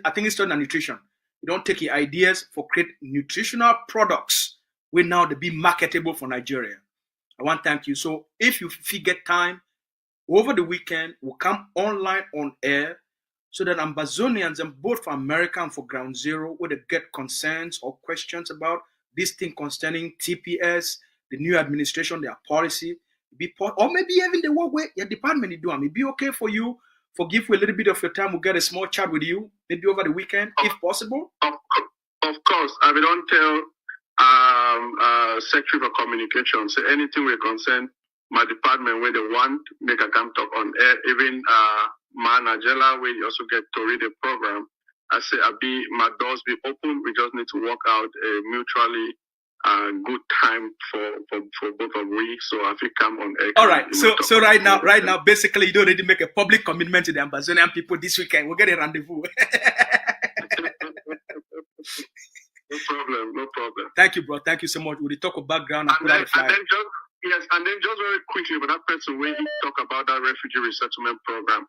I think it's study nutrition. You don't take your ideas for create nutritional products where now they be marketable for Nigeria. I want to thank you. So if you get time over the weekend, we'll come online on air so that Ambazonians and both for America and for Ground Zero, where they get concerns or questions about this thing concerning TPS, the new administration, their policy, or maybe even the work where your department is doing. It be okay for you, forgive you a little bit of your time, we'll get a small chat with you, maybe over the weekend, if possible. Of course, I will don't tell Secretary for Communications, so anything we concern my department where they want, make a come talk on air, even Managela, where you also get to read the program. I say, my doors be open, we just need to work out a mutually good time for both of we. So I think I'm on air. All right. So right now, basically, you don't already make a public commitment to the Ambazonian people this weekend. We'll get a rendezvous. No problem. Thank you, bro. Thank you so much. We'll talk about background and then just very quickly, but that person when he talk about that refugee resettlement program,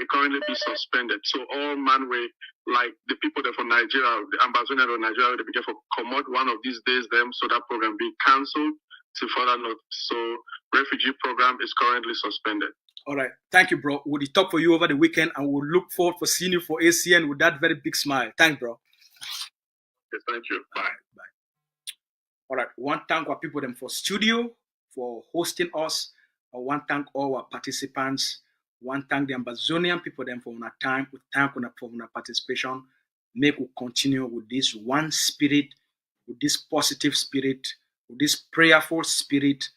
it currently be suspended. So all manway, like the people that from Nigeria, the Ambazonian of Nigeria, they begin for commode one of these days them, so that program be cancelled to further notice. So refugee program is currently suspended. All right. Thank you, bro. We'll talk for you over the weekend, and we'll look forward for seeing you for ACN with that very big smile. Thanks, bro. Yes, thank you. Bye. Bye. All right. One thank our people them for studio, for hosting us. One thank all our participants. One thank the Ambazonian people them for our time. We thank them for our participation. Make we continue with this one spirit, with this positive spirit, with this prayerful spirit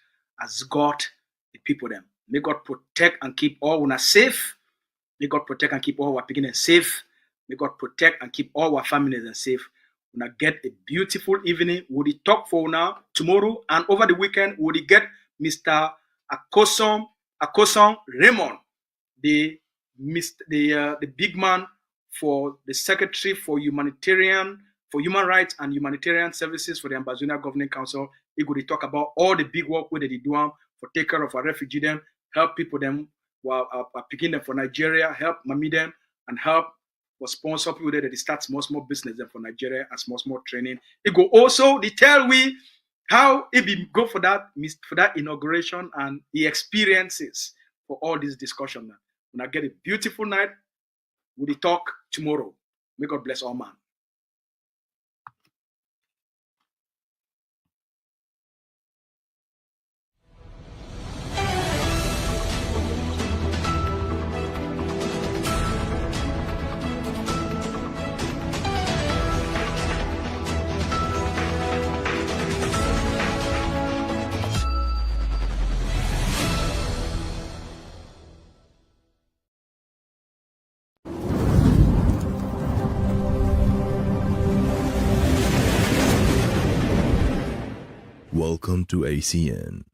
as God, the people them. May God protect and keep all una safe. May God protect and keep all our beginners safe. May God protect and keep all our families and safe. We'll get a beautiful evening. We'll talk for now tomorrow and over the weekend. We'll get Mr. Akosong Raymond, the big man for the Secretary for Human Rights and Humanitarian Services for the Ambazonian Governing Council. He will talk about all the big work where they do for take care of our refugees, them, help people them while picking them for Nigeria, help Mami them, and help or sponsor people that they start small business them for Nigeria and small training. It go also tell we how it be go for that inauguration and the experiences for all this discussion. When I get a beautiful night, we'll talk tomorrow. May God bless all man. Welcome to ACN.